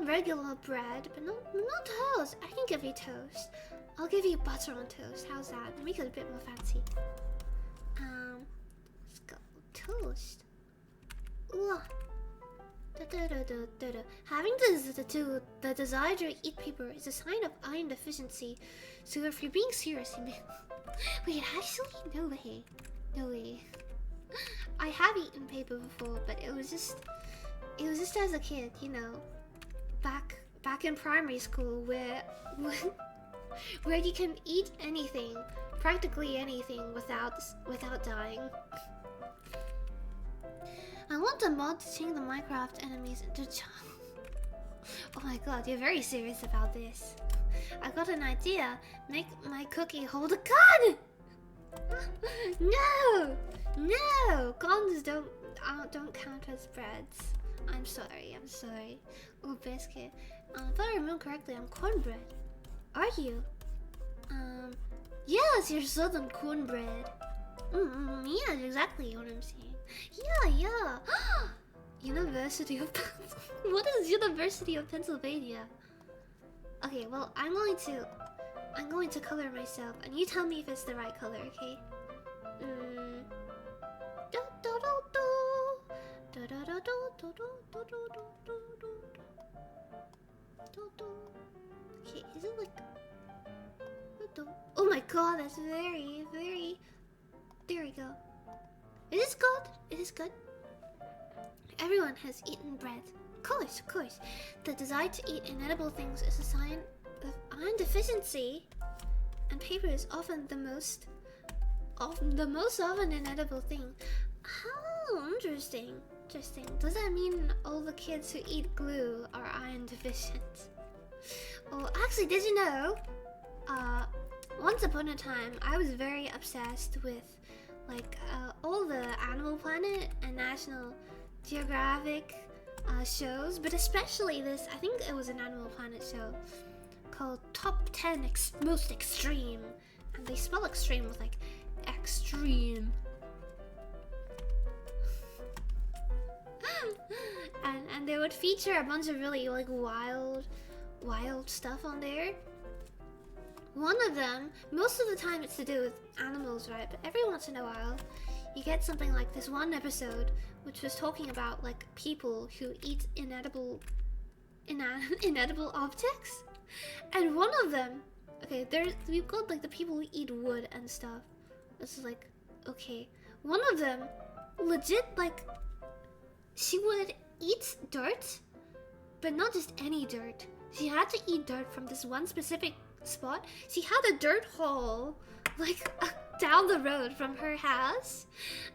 Speaker 1: regular bread, but not toast. I can give you toast. I'll give you butter on toast. How's that? Make it a bit more fancy. Let's go toast. Ooh. Having the desire to eat paper is a sign of iron deficiency. So if you're being serious, you may... Wait, actually, no way. I have eaten paper before, but it was just as a kid, you know, back in primary school where you can eat anything, practically anything, without dying. I want a mod to change the Minecraft enemies into Oh my god, you're very serious about this. I got an idea. Make my cookie hold a gun! No! Guns don't count as breads. I'm sorry. Oh, biscuit. If I remember correctly, I'm cornbread. Are you? Yes, you're southern cornbread. Yeah, exactly what I'm saying. Yeah. University of What is University of Pennsylvania? Okay, well, I'm going to color myself, and you tell me if it's the right color, okay? Okay, is it like... Oh my god, that's very... There we go. Is this good? Everyone has eaten bread. Of course. The desire to eat inedible things is a sign of iron deficiency, and paper is often the most often inedible thing. How interesting. Does that mean all the kids who eat glue are iron deficient? Oh, actually, did you know? Once upon a time, I was very obsessed with like all the Animal Planet and National Geographic shows, but especially this. I think it was an Animal Planet show called Top 10 Most Extreme, and they spell extreme with like extreme. and they would feature a bunch of really like wild stuff on there. One of them, most of the time it's to do with animals, right? But every once in a while, you get something like this one episode, which was talking about like people who eat inedible objects. And one of them, okay, we've got like the people who eat wood and stuff. This is like, okay. One of them, legit, like, she would eat dirt, but not just any dirt. She had to eat dirt from this one specific spot. She had a dirt hole like down the road from her house,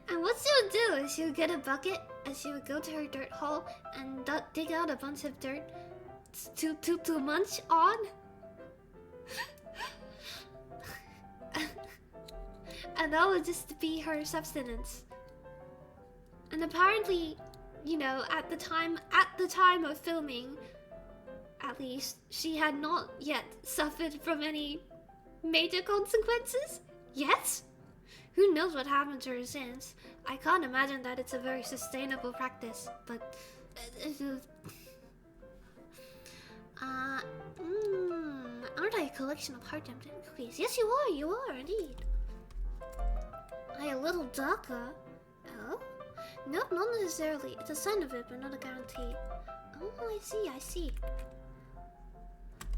Speaker 1: and what she would do is she would get a bucket and she would go to her dirt hole and dig out a bunch of dirt to munch on. And that would just be her subsistence. And apparently, you know, at the time of filming, at least, she had not yet suffered from any major consequences. Yet? Who knows what happened to her since? I can't imagine that it's a very sustainable practice, but... aren't I a collection of hard tempted cookies? Yes, you are, indeed. Are you a little darker? Oh? Nope, not necessarily. It's a sign of it, but not a guarantee. Oh, I see.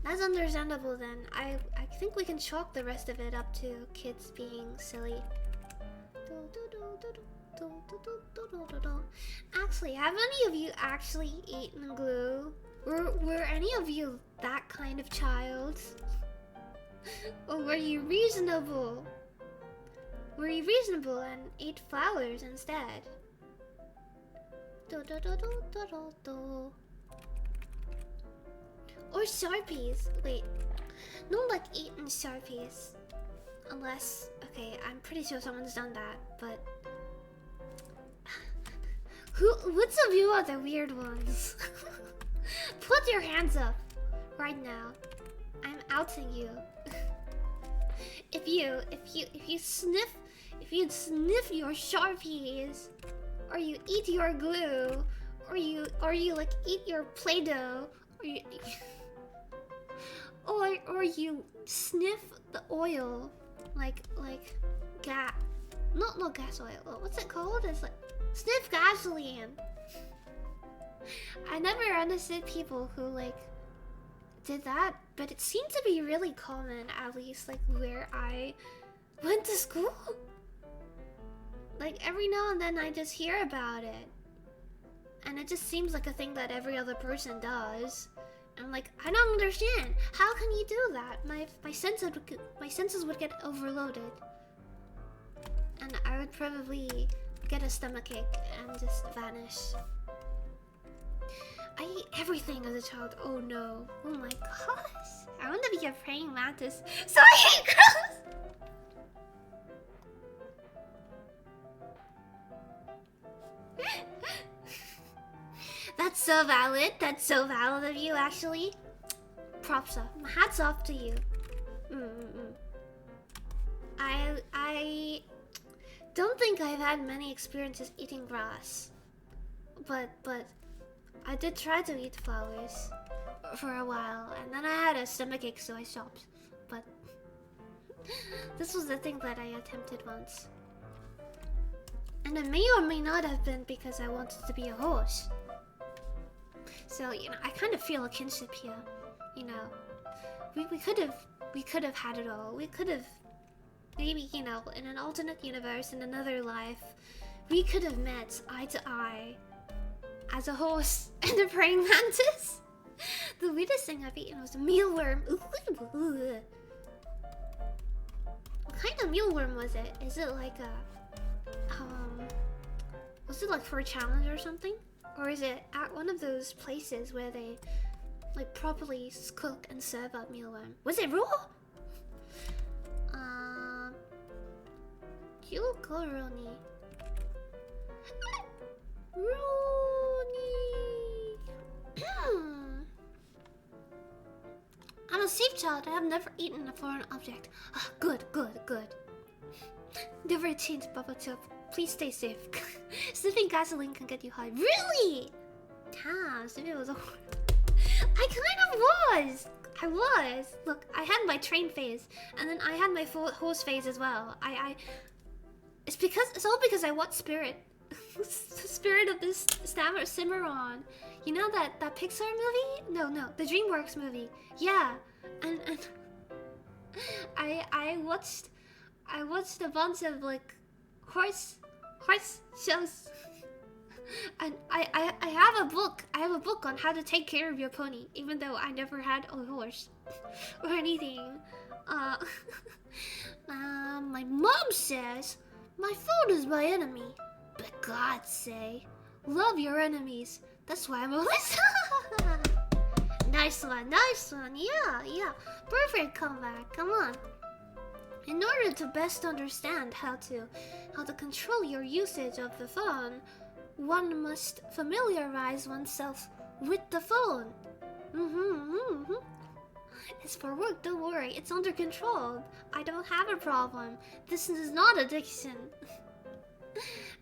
Speaker 1: That's understandable then. I think we can chalk the rest of it up to kids being silly. Actually, have any of you actually eaten glue? Were any of you that kind of child? Or were you reasonable? Were you reasonable and ate flowers instead? Or Sharpies. Wait. No, like eaten Sharpies. Unless, okay, I'm pretty sure someone's done that, but... Which of you are the weird ones? Put your hands up right now. I'm outing you. If you sniff your Sharpies, or you eat your glue, or you like eat your Play-Doh, or you sniff the oil, like gas, not gas oil. What's it called? It's like sniff gasoline. I never understood people who like did that, but it seemed to be really common, at least like where I went to school. Like every now and then I just hear about it, and it just seems like a thing that every other person does. I'm like, I don't understand. How can you do that? My senses would get overloaded, and I would probably get a stomachache and just vanish. I ate everything as a child. Oh no. Oh my gosh. I want to be a praying mantis. Sorry, gross. That's so valid. That's so valid of you, actually. Props up. Hats off to you. I don't think I've had many experiences eating grass, but I did try to eat flowers for a while, and then I had a stomachache, so I stopped. But this was the thing that I attempted once, and it may or may not have been because I wanted to be a horse. So, you know, I kind of feel a kinship here. You know, we could have had it all. We could have, maybe, you know, in an alternate universe, in another life, we could have met eye to eye as a horse and a praying mantis. The weirdest thing I've eaten was a mealworm. What kind of mealworm was it? Is it like a, was it like for a challenge or something? Or is it at one of those places where they like properly cook and serve a mealworm. Was it raw? Kyukoroni. Roni. I'm a safe child. I have never eaten a foreign object. Ah, good. Never change Bubba Chip. Please stay safe. Sniffing gasoline can get you high. Really? Damn, Sniffy was a... I kind of was. I was. Look, I had my train phase, and then I had my horse phase as well. It's all because I watched Spirit. Spirit of this Cimarron. You know that Pixar movie? No, the DreamWorks movie. Yeah, and I watched a bunch of like horse shows. And I have a book. I have a book on how to take care of your pony, even though I never had a horse or anything. My mom says my food is my enemy, but God say, love your enemies. That's why I'm always. Nice one. Yeah. Perfect comeback. Come on. In order to best understand how to control your usage of the phone, one must familiarize oneself with the phone. It's for work, don't worry. It's under control. I don't have a problem. This is not addiction.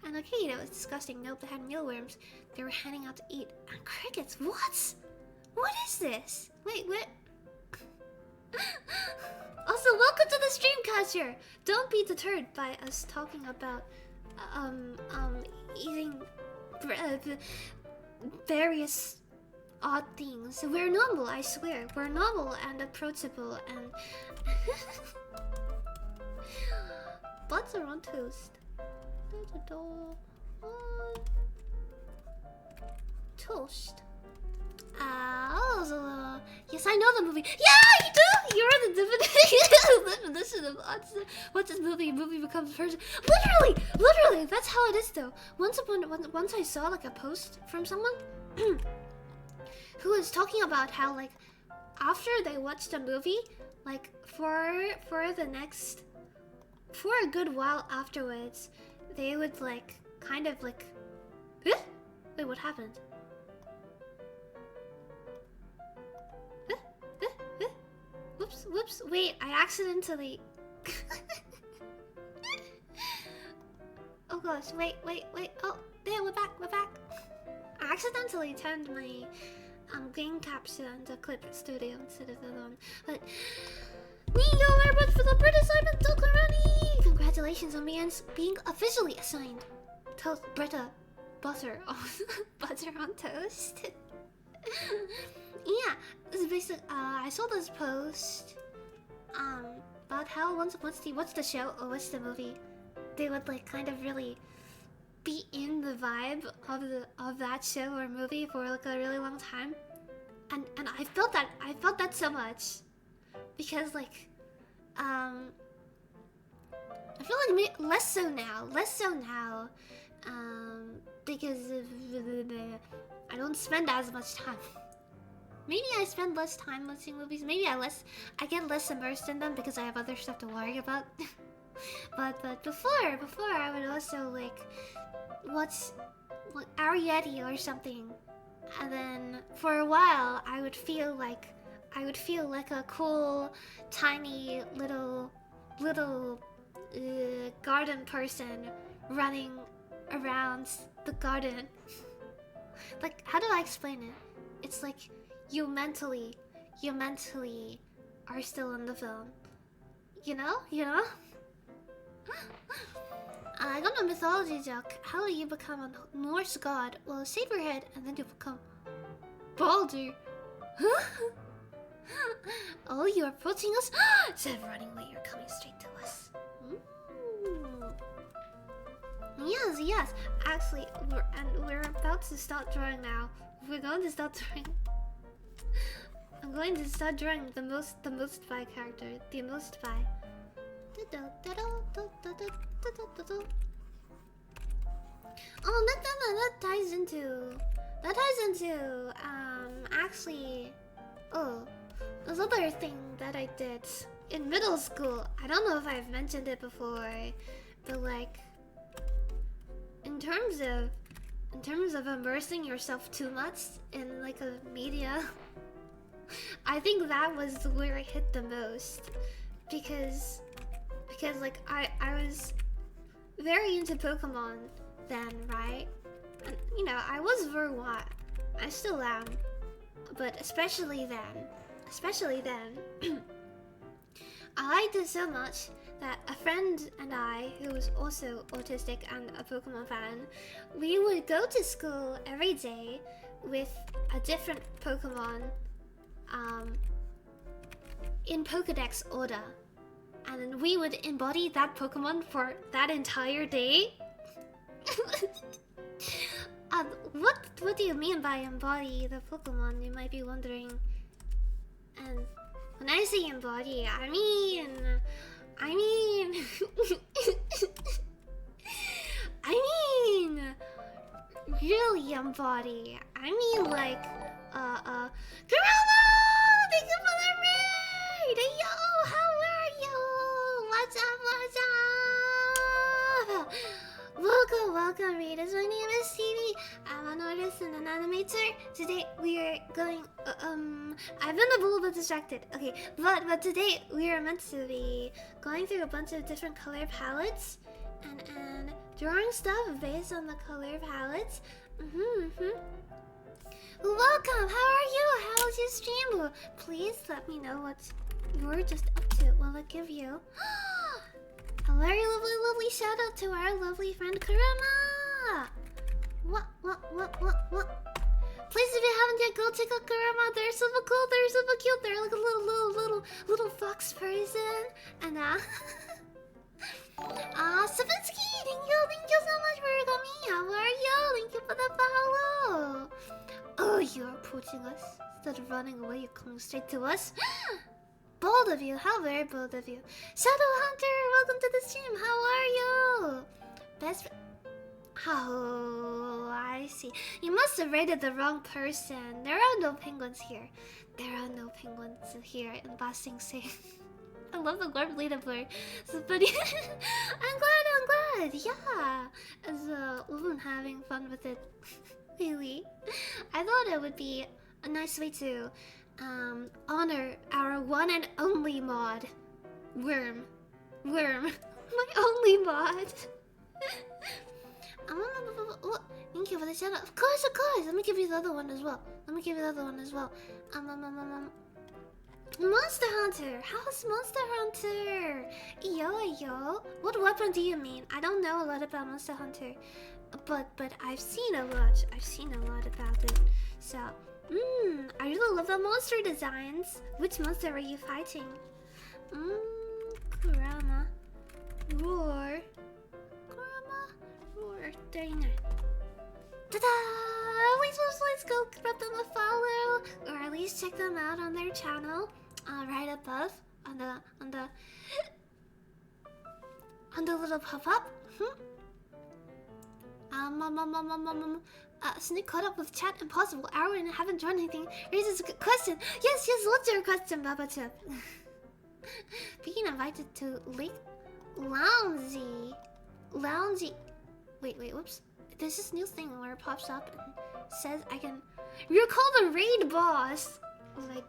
Speaker 1: And okay, that was disgusting. Nope, they had mealworms. They were handing out to eat. And crickets, what? What is this? Wait, what? Also, welcome to the stream, Catcher. Don't be deterred by us talking about eating various odd things. We're normal, I swear. We're normal and approachable and butter on toast. Toast. Yes, I know the movie. Yeah, you do. You're the definition of what's this movie? Movie becomes person. Literally. That's how it is, though. Once I saw like a post from someone who was talking about how like after they watched a movie, like for a good while afterwards, they would like kind of like, wait, what happened? Whoops, wait, I accidentally... Oh gosh, wait, oh, there, we're back. I accidentally turned my game capture into Clip Studio instead of the one, but... Thank you very much for the British Simon Tokarani! Congratulations on being officially assigned Toast Bretta Butter on Toast. Yeah, it's basically, I saw this post about how what's the show or what's the movie, they would like kind of really be in the vibe of that show or movie for like a really long time, and I felt that so much because like I feel like less so now because I don't spend as much time. Maybe I spend less time watching movies. Maybe I get less immersed in them because I have other stuff to worry about. but before I would also like watch Arietti or something, and then for a while I would feel like a cool, tiny little garden person running around the garden. Like, how do I explain it? It's like you mentally are still in the film. You know? I got a mythology joke. How do you become a Norse god? Well, shave your head and then you become Baldur. Oh, you're approaching us? Instead of running away, you're coming straight to us. Yes. Actually, we're about to start drawing now. We're going to start drawing. I'm going to start drawing the most bi character. The most bi. Oh, that ties into actually this other thing that I did in middle school. I don't know if I've mentioned it before, but like, in terms of immersing yourself too much in like a media, I think that was where it hit the most, because like I was very into Pokemon then, right? And, you know, I was very what? I still am, but especially then, I liked it so much that a friend and I, who was also autistic and a Pokemon fan, we would go to school every day with a different Pokemon in Pokedex order. And then we would embody that Pokemon for that entire day. What do you mean by embody the Pokemon, you might be wondering. And when I say embody, I mean really embody. I mean like Kurama! Thank you for the raid! Hey yo, how are you? What's up? Welcome readers. My name is Snivi. I'm an artist and an animator. Today we are going I've been a little bit distracted. Okay, but today we are meant to be going through a bunch of different color palettes and drawing stuff based on the color palettes. Welcome, how are you? How's your stream? Please let me know what you're just up to while I give you a very lovely shout out to our lovely friend Kurama! What? Please, if you haven't yet, go check out Kurama. They're super cool, they're super cute. They're like a little fox person. And Sabinsky, thank you so much for coming. How are you? Thank you for the follow. Oh, you're approaching us. Instead of running away, you're coming straight to us. Bold of you, how very bold of you. Shadow Hunter, welcome to the stream. How are you? Best. Oh, I see. You must have rated the wrong person. There are no penguins here. There are no penguins here in Basing Sing. I love the Lord Leader blur. So funny. I'm glad. Yeah. As we've been having fun with it. Really. I thought it would be a nice way to honor our one and only mod. Worm. My only mod. Thank you for the shout out. Of course. Let me give you the other one as well. Monster Hunter. How's Monster Hunter? Yo. What weapon do you mean? I don't know a lot about Monster Hunter, but I've seen a lot. About it. So, I really love the monster designs. Which monster are you fighting? Kurama. Roar. 39. Ta-da! Let's go give them a follow, or at least check them out on their channel, right above on the little pop-up. Snick caught up with chat. Impossible. Hour and I haven't drawn anything. Raises a good question. Yes. What's your question, Baba Chip? Being invited to Lake Loungy. Wait, whoops. There's this new thing where it pops up and says I can... You're called a raid boss! Oh my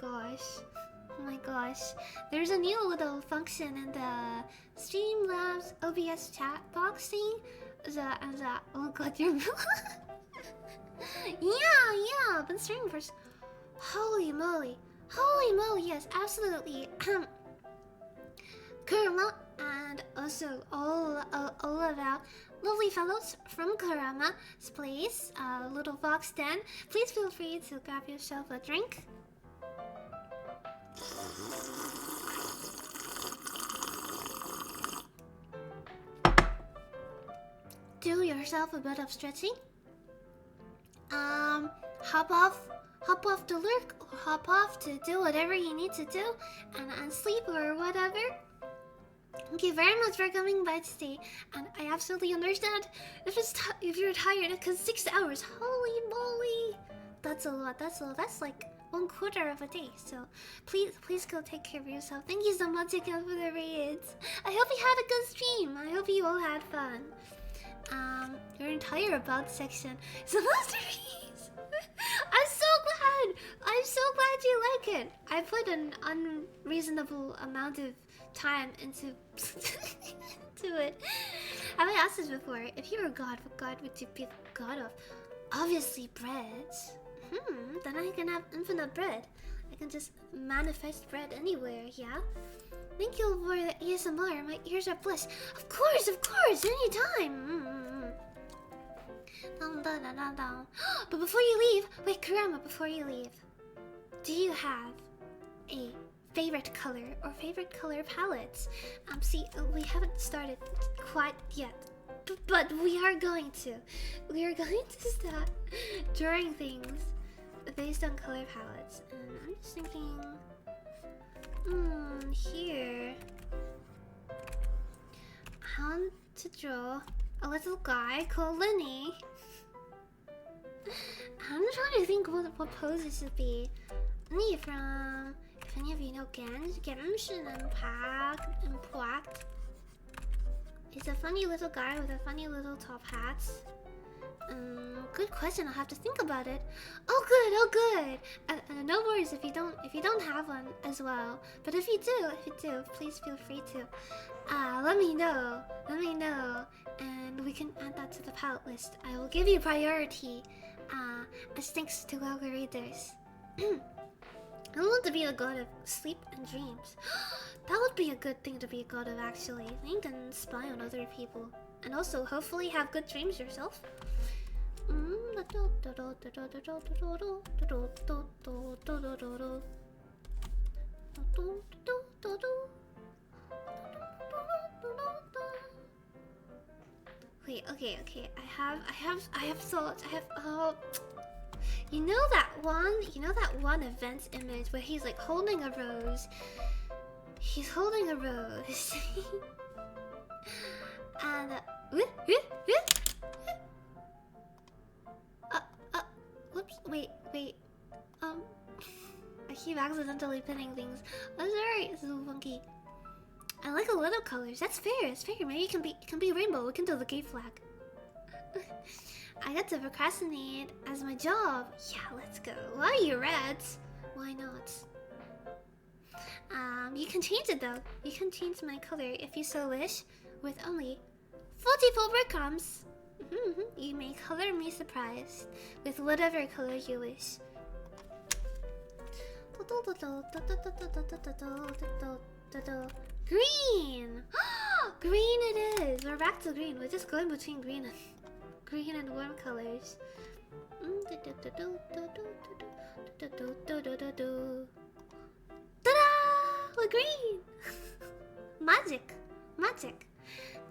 Speaker 1: gosh. There's a new little function in the Streamlabs OBS chat box thing. Oh god, you're... yeah, I've been streaming for... Holy moly, yes, absolutely. Kurama, and also all of our lovely fellows from Kurama's place, Little Fox Den. Please feel free to grab yourself a drink. Do yourself a bit of stretching. Hop off to lurk, or hop off to do whatever you need to do, and sleep or whatever. Thank you very much for coming by today, and I absolutely understand if you're tired, because 6 hours, holy moly, that's a lot. That's like 1/4 of a day. So please go take care of yourself. Thank you so much again for the raids. I hope you had a good stream. I hope you all had fun. Your entire about section is a masterpiece. I'm so glad you like it. I put an unreasonable amount of time into to it. Have I asked this before? If you were God, what God would you be the god of? Obviously bread. Then I can have infinite bread. I can just manifest bread anywhere, yeah? Thank you for the ASMR. My ears are blessed. Of course, anytime. But before you leave, wait, Kurama, before you leave, do you have a favorite color or favorite color palettes? See, we haven't started quite yet, but we are going to. We are going to start drawing things based on color palettes. And I'm just thinking, here, I want to draw a little guy called Lenny. I'm trying to think what pose it should be. Lenny from, if any of you know Genshin Impact. He's a funny little guy with a funny little top hat. Good question. I'll have to think about it. Oh good. No worries if you don't have one as well. But if you do, please feel free to. Let me know, and we can add that to the palette list. I will give you priority, as thanks to our readers. I want to be the god of sleep and dreams. That would be a good thing to be a god of, actually. Then you can spy on other people, and also hopefully have good dreams yourself. Wait, okay. I have thoughts. You know that one event image where he's like holding a rose. He's holding a rose. And whoops, wait. I keep accidentally pinning things. That's alright, it's so funky. I like a lot of colors. That's fair. Maybe it can be rainbow. We can do the gay flag. I get to procrastinate as my job. Yeah, let's go. Why are you red? Why not? You can change it though. You can change my color if you so wish, with only 44 breadcrumbs. You may color me surprised with whatever color you wish. Green! Green it is! We're back to green. We're just going between green and warm colors. Ta-da! We're green! Magic!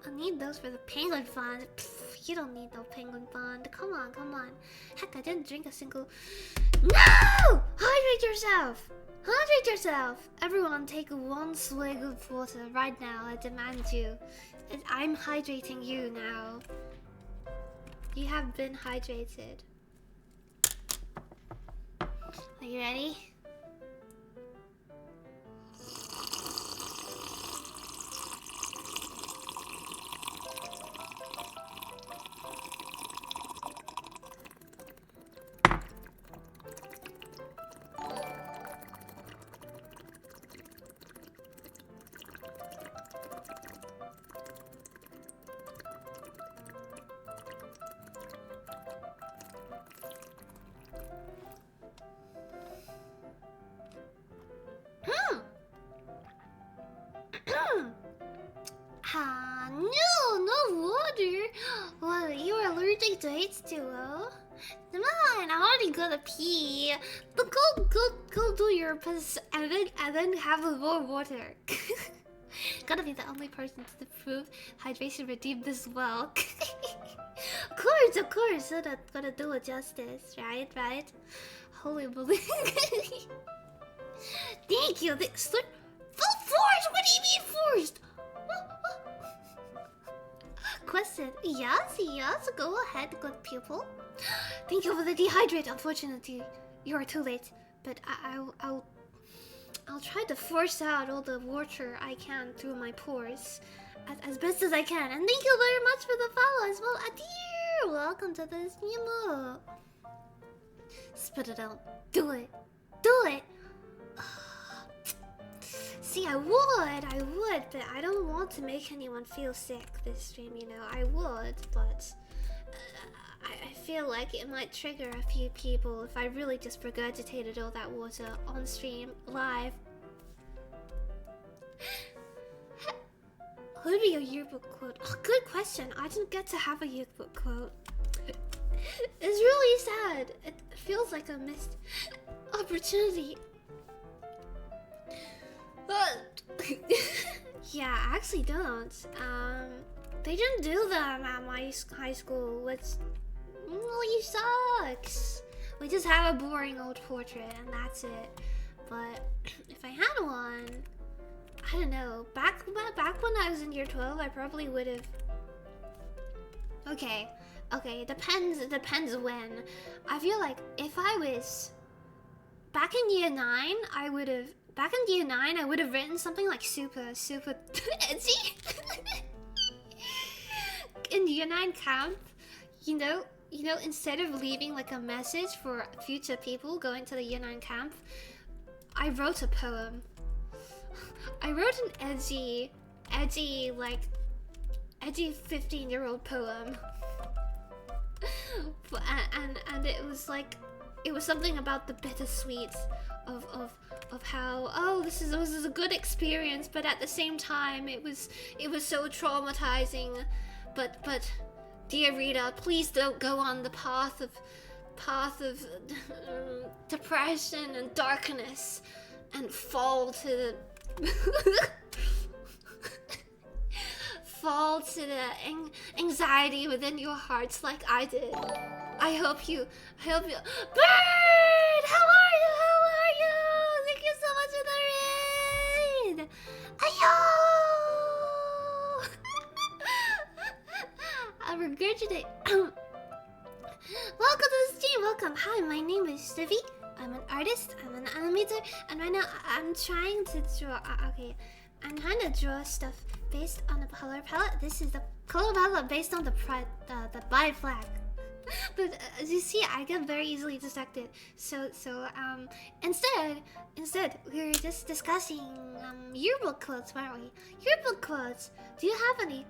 Speaker 1: I'll need those for the penguin fund. Pfft, you don't need no penguin fund. Come on. Heck, I didn't drink a single... No! Hydrate yourself! Everyone take one swig of water right now. I demand you. I'm hydrating you now. You have been hydrated. Are you ready? No water. What? You're allergic to H2O? Come on, I already gotta pee. But go do your piss and then have more water. Gotta be the only person to prove hydration redeemed this well. Of course. So that's gonna do it justice, right? Holy moly. Thank you. Full force? What do you mean forced? Question. Yes, go ahead, good pupil. Thank you for the dehydrate. Unfortunately, you are too late. but I'll try to force out all the water I can through my pores as best as I can. And thank you very much for the follow as well. Adir! Welcome to the stream. Spit it out. Do it. Do it! See, I would, but I don't want to make anyone feel sick this stream, you know. I would, but I feel like it might trigger a few people if I really just regurgitated all that water on stream, live. What would be a yearbook quote? Oh, good question. I didn't get to have a yearbook quote. It's really sad. It feels like a missed opportunity. But yeah, I actually don't. They didn't do them at my high school, which really sucks. We just have a boring old portrait and that's it. But if I had one, I don't know. Back when I was in year 12, I probably would have. Okay, it depends when. I feel like if I was back in year 9, I would have. Back in year 9, I would have written something like super edgy. In year 9 camp, you know, instead of leaving like a message for future people going to the year 9 camp, I wrote a poem. I wrote an edgy 15-year-old poem. And it was like, it was something about the bittersweet of how, oh, this is a good experience, but at the same time it was so traumatizing. But dear reader, please don't go on the path of depression and darkness and fall to the anxiety within your hearts like I did. I hope you Bird! How are you? Thank you so much for the raid! Ayo! I regurgitate. Welcome to the stream, welcome. Hi, my name is Snivi. I'm an artist, I'm an animator, and right now I'm trying to draw, I'm trying to draw stuff based on a color palette. This is the color palette based on the pride flag. But as you see, I get very easily distracted. So instead, we were just discussing yearbook quotes, weren't we? Yearbook quotes. Do you have any?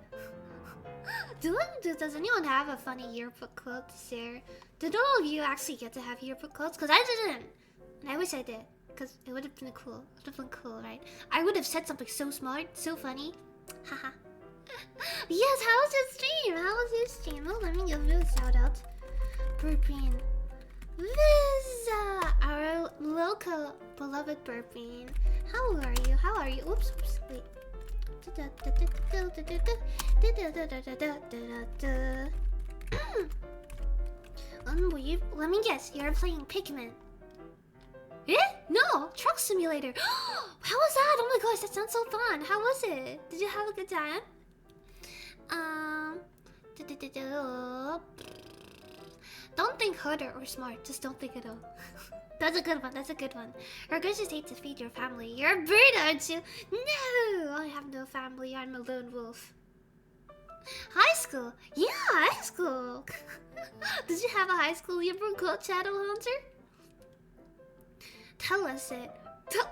Speaker 1: Does anyone have a funny yearbook quote to share? Did all of you actually get to have yearbook quotes? Because I didn't, and I wish I did. Because it would have been cool. It would have been cool, right? I would have said something so smart, so funny. Haha. Yes, how was your stream? How was your stream? Oh, let me give you a shout out. Burpeen. Viza! Our local beloved Burpeen. How are you? How are you? Oops, wait. Let me guess, you're playing Pikmin. Eh? No! Truck Simulator! How was that? Oh my gosh, that sounds so fun! How was it? Did you have a good time? Don't think harder or smart, just don't think at all. That's a good one, that's a good one. Regurgitate to feed your family. You're a bird, aren't you? No! I have no family, I'm a lone wolf. High school? Yeah, high school! Did you have a high school yearbook quote, Shadow Hunter? Tell us it.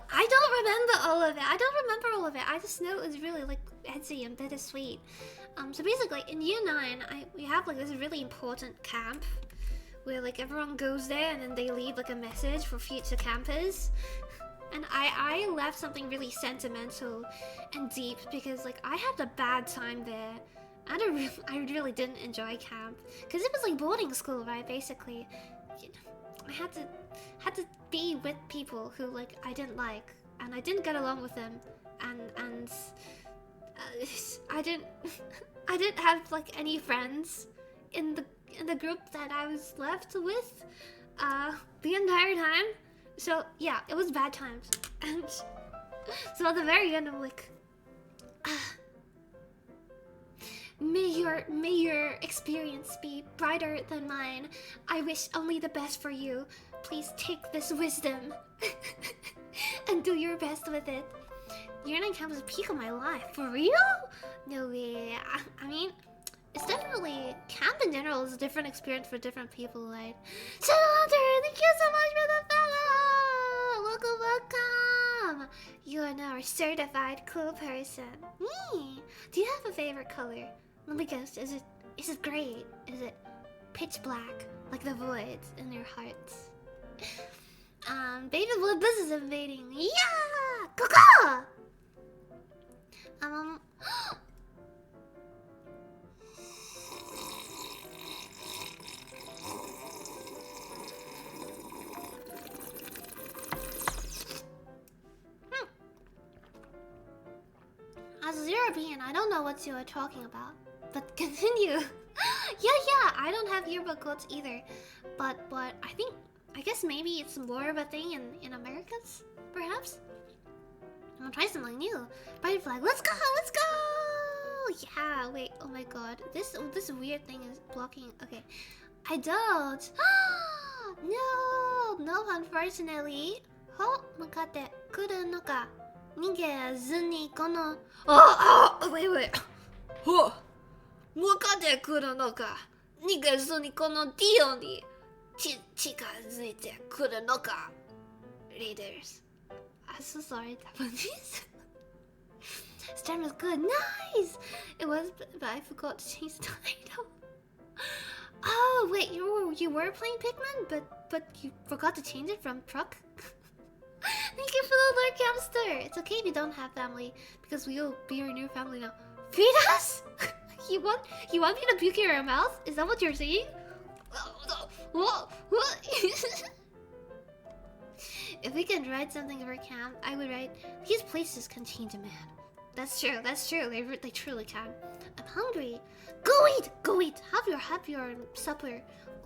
Speaker 1: I don't remember all of it. I just know it was really like edgy and bittersweet. So basically in year 9, we have like this really important camp where like everyone goes there and then they leave like a message for future campers. And I left something really sentimental and deep because like I had a bad time there. I really didn't enjoy camp because it was like boarding school, right? Basically, I had to be with people who like I didn't like, and I didn't get along with them, and I didn't have like any friends in the group that I was left with the entire time. So yeah, it was bad times. And so at the very end, I'm like, May your experience be brighter than mine. I wish only the best for you. Please take this wisdom and do your best with it. Year 9 camp was the peak of my life. For real? No way. I mean, it's definitely... Camp in general is a different experience for different people, right? Shadow Hunter, thank you so much for the follow! Welcome, welcome! You are now a certified cool person. Do you have a favorite color? Let me guess, is it gray? Is it pitch black? Like the voids in your hearts? Baby Blood Buzz is invading. Yeah! Coco! As a European, I don't know what you are talking about. But continue. Yeah, I don't have yearbook quotes either. But I guess maybe it's more of a thing in Americas, perhaps? I'm gonna try something new. Pride flag, let's go! Yeah, wait, oh my god. This weird thing is blocking. Okay. I don't. No, unfortunately. Makate, kuru no ka? Nigezu ni kono... wait. 向かってくるのか逃げずにこのディオに近づいてくるのか Readers. I'm so sorry, Japanese. Stream was good. Nice! It was, but I forgot to change the title. Oh, wait, you were playing Pikmin, but you forgot to change it from truck? Thank you for the lurk, hamster. It's okay if you don't have family, because we will be your new family now. Feed us? You want me to puke in your mouth? Is that what you're saying? What? If we could write something for camp, I would write, these places can change a man. That's true. They truly can. I'm hungry. Go eat. Have your supper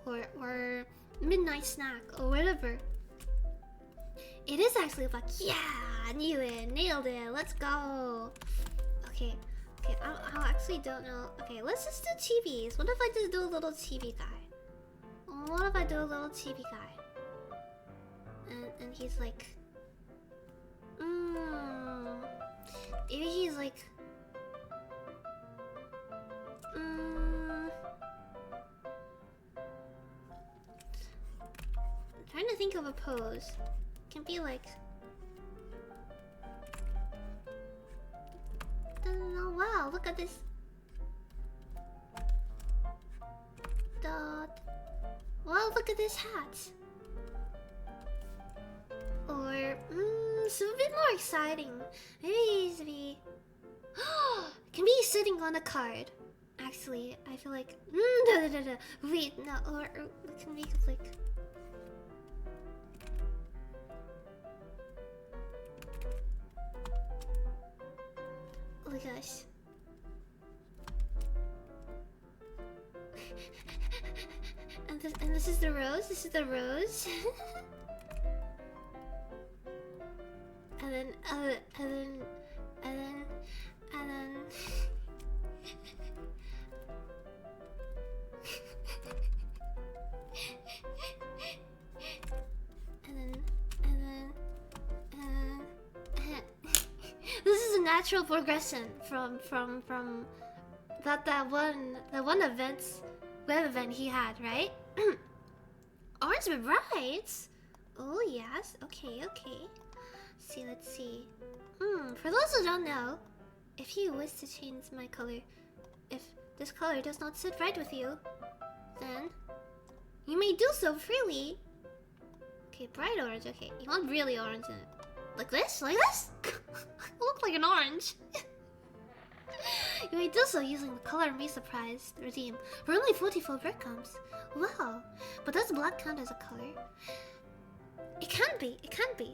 Speaker 1: or midnight snack or whatever. It is actually like, yeah, I knew it, nailed it. Let's go. Okay, I actually don't know. Okay, let's just do chibis. What if I just do a little chibi guy? And he's like, maybe he's like, I'm trying to think of a pose. Can be like, oh wow, look at this. Wow, look at this hat. Or some a bit more exciting. Maybe he's be can be sitting on a card. Actually, I feel like wait, no, or it can make like, oh my gosh. and this is the rose. and then this is a natural progression from that one web event he had, right? Orange with brights. Oh yes, okay. Let's see. For those who don't know, if you wish to change my color, if this color does not sit right with you, then you may do so freely. Okay, bright orange. Okay, you want really orange in it. Like this? I look like an orange. You may do so using the color me surprise redeem for only 44 breadcrumbs. Wow, but does black count as a color? It can be.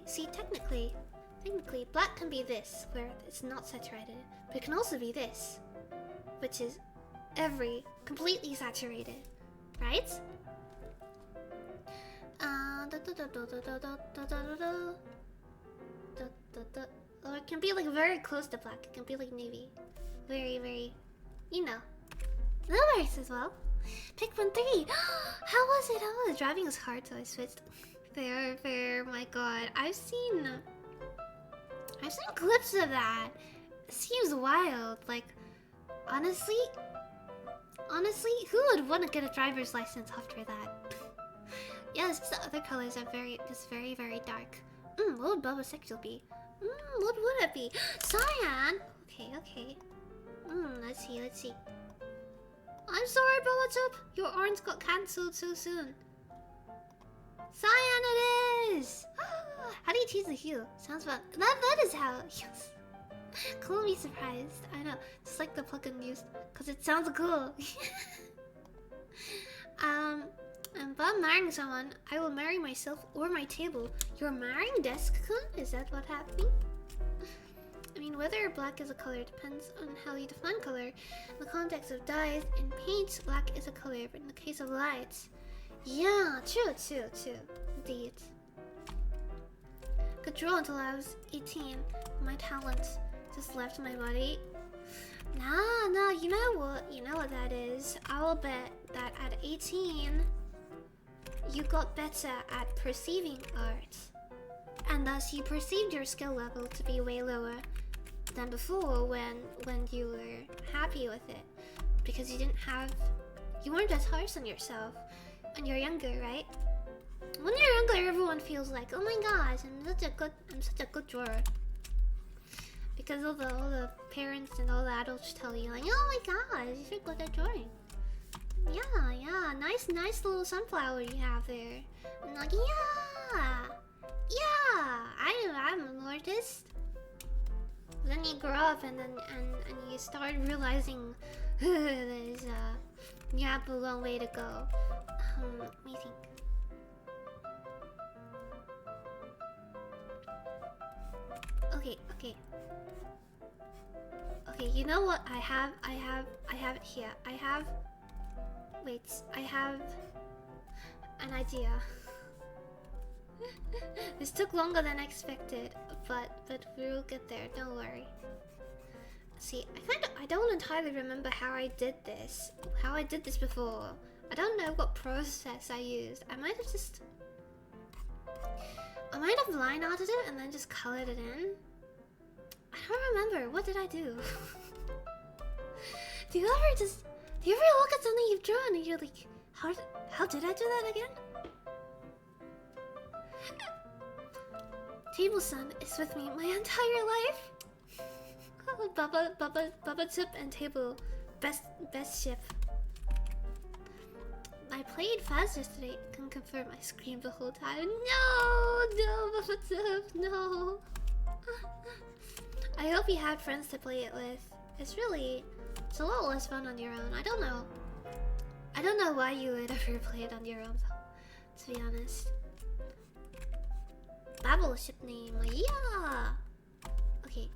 Speaker 1: See, technically, black can be this, where it's not saturated, but it can also be this, which is completely saturated, right? Or it can be like very close to black. It can be like navy, very, you know, That works as well. Pikmin 3. How was it? How was it? Driving was hard, so I switched. Fair. My God, I've seen clips of that. It seems wild. Like, honestly, who would want to get a driver's license after that? Yes, the other colors are very dark. What would Bubba sexual be? What would it be? Cyan. Okay. Let's see. I'm sorry, Bubba. Your orange got cancelled so soon. Cyan it is! How do you choose the hue? Sounds fun. That is how it feels. Cool, be surprised. I know. Just like the plugin used. Because it sounds cool. If I'm marrying someone, I will marry myself or my table. You're marrying Desk-kun? Is that what's happening? I mean, whether black is a color depends on how you define color. In the context of dyes and paints, black is a color, but in the case of lights... Yeah, true. Indeed. Could draw until I was 18. My talent just left my body. Nah, you know what that is. I'll bet that at 18, you got better at perceiving art. And thus you perceived your skill level to be way lower than before when you were happy with it. Because you weren't as harsh on yourself when you're younger, right? When you're younger, everyone feels like, oh my gosh, I'm such a good drawer. Because all the parents and all the adults tell you like, oh my gosh, you're good at drawing. Yeah, nice little sunflower you have there. I'm like, yeah, I'm an artist. Then you grow up and you start realizing you have a long way to go. Let me think. Okay, you know what? I have it here. I have an idea. This took longer than expected, but we'll get there, don't worry. See, I don't entirely remember how I did this before. I don't know what process I used. I might have line arted it and then just colored it in. I don't remember. What did I do? Do you ever look at something you've drawn and you're like, how did I do that again? Table Sun is with me my entire life. Bubba Tip and Table, best ship. I played fast yesterday. Can confirm I screamed the whole time. No, Bubba Tip, no. I hope you had friends to play it with. It's a lot less fun on your own. I don't know why you would ever play it on your own, to be honest. Babble ship name, yeah. Okay.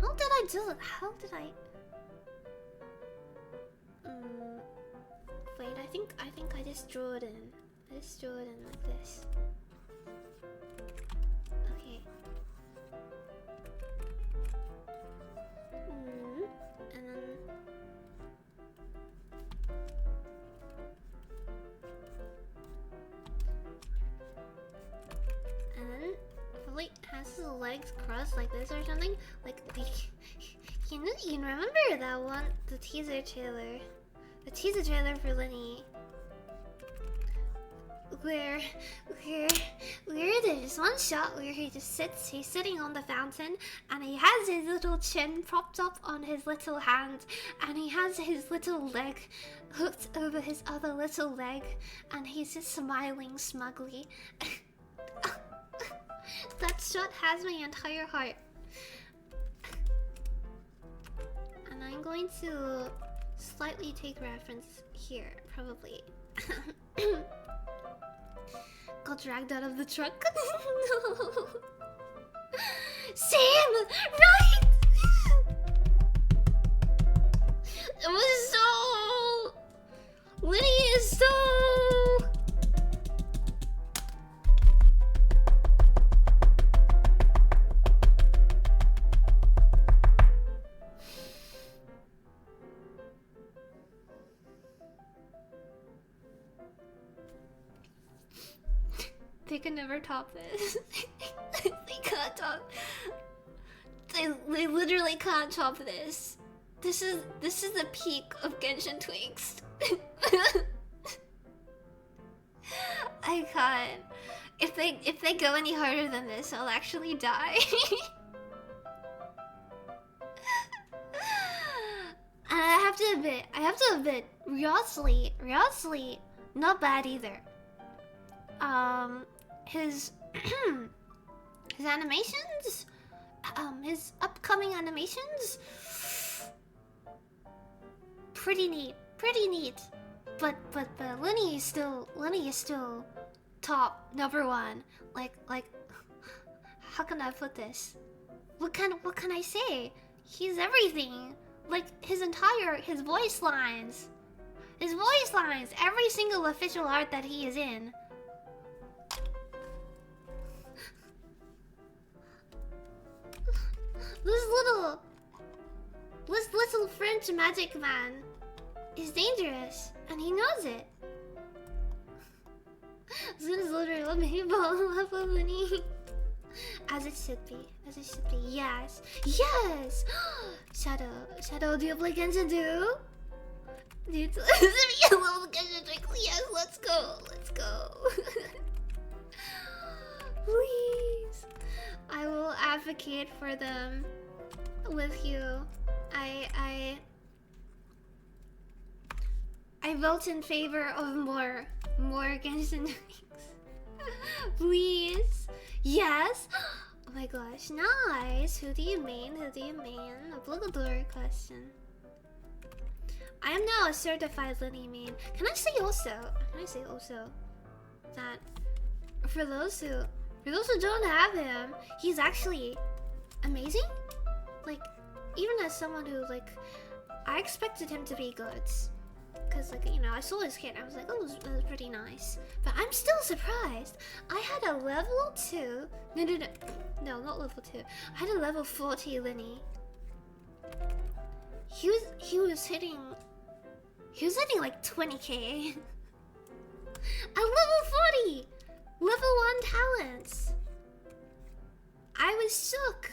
Speaker 1: How did I do it? Wait, I think I just drew it in. I just drew it in like this. Okay. And then probably has his legs crossed like this or something. Like you remember that one, the teaser trailer for Lenny, where there's one shot where he just sits, he's sitting on the fountain, and he has his little chin propped up on his little hand, and he has his little leg hooked over his other little leg, and he's just smiling smugly. That shot has my entire heart. And I'm going to slightly take reference here, probably. Got dragged out of the truck. No. Sam! Right! It was so... Winnie is so... top this. They can't top. They literally can't top this. This is the peak of Genshin Twinks. I can't. If they go any harder than this, I'll actually die. And I have to admit, Ryotsuli, not bad either. His his animations, his upcoming animations, pretty neat. But Lenny is still top number one. Like, how can I put this? What can I say? He's everything. Like his voice lines, every single official art that he is in. This little French magic man is dangerous, and he knows it. As soon as literally let me ball Lenny. As it should be. Yes. Shadow, do you play Genshin too? Do you love Genshin Twinks? Yes, let's go. Please. I will advocate for them with you. I vote in favor of more Genshin Twinks. Please. Yes. Oh my gosh, nice. Who do you mean? Obligatory question. I am now a certified Lenny main. Can I say also that for those who don't have him, he's actually amazing. Like, even as someone who I expected him to be good. Because, I saw his kit and I was like, oh, that was pretty nice. But I'm still surprised. I had a level 2... No, not level 2. I had a level 40 Lenny. He was hitting like 20k. At level 40! Level 1 talents! I was shook.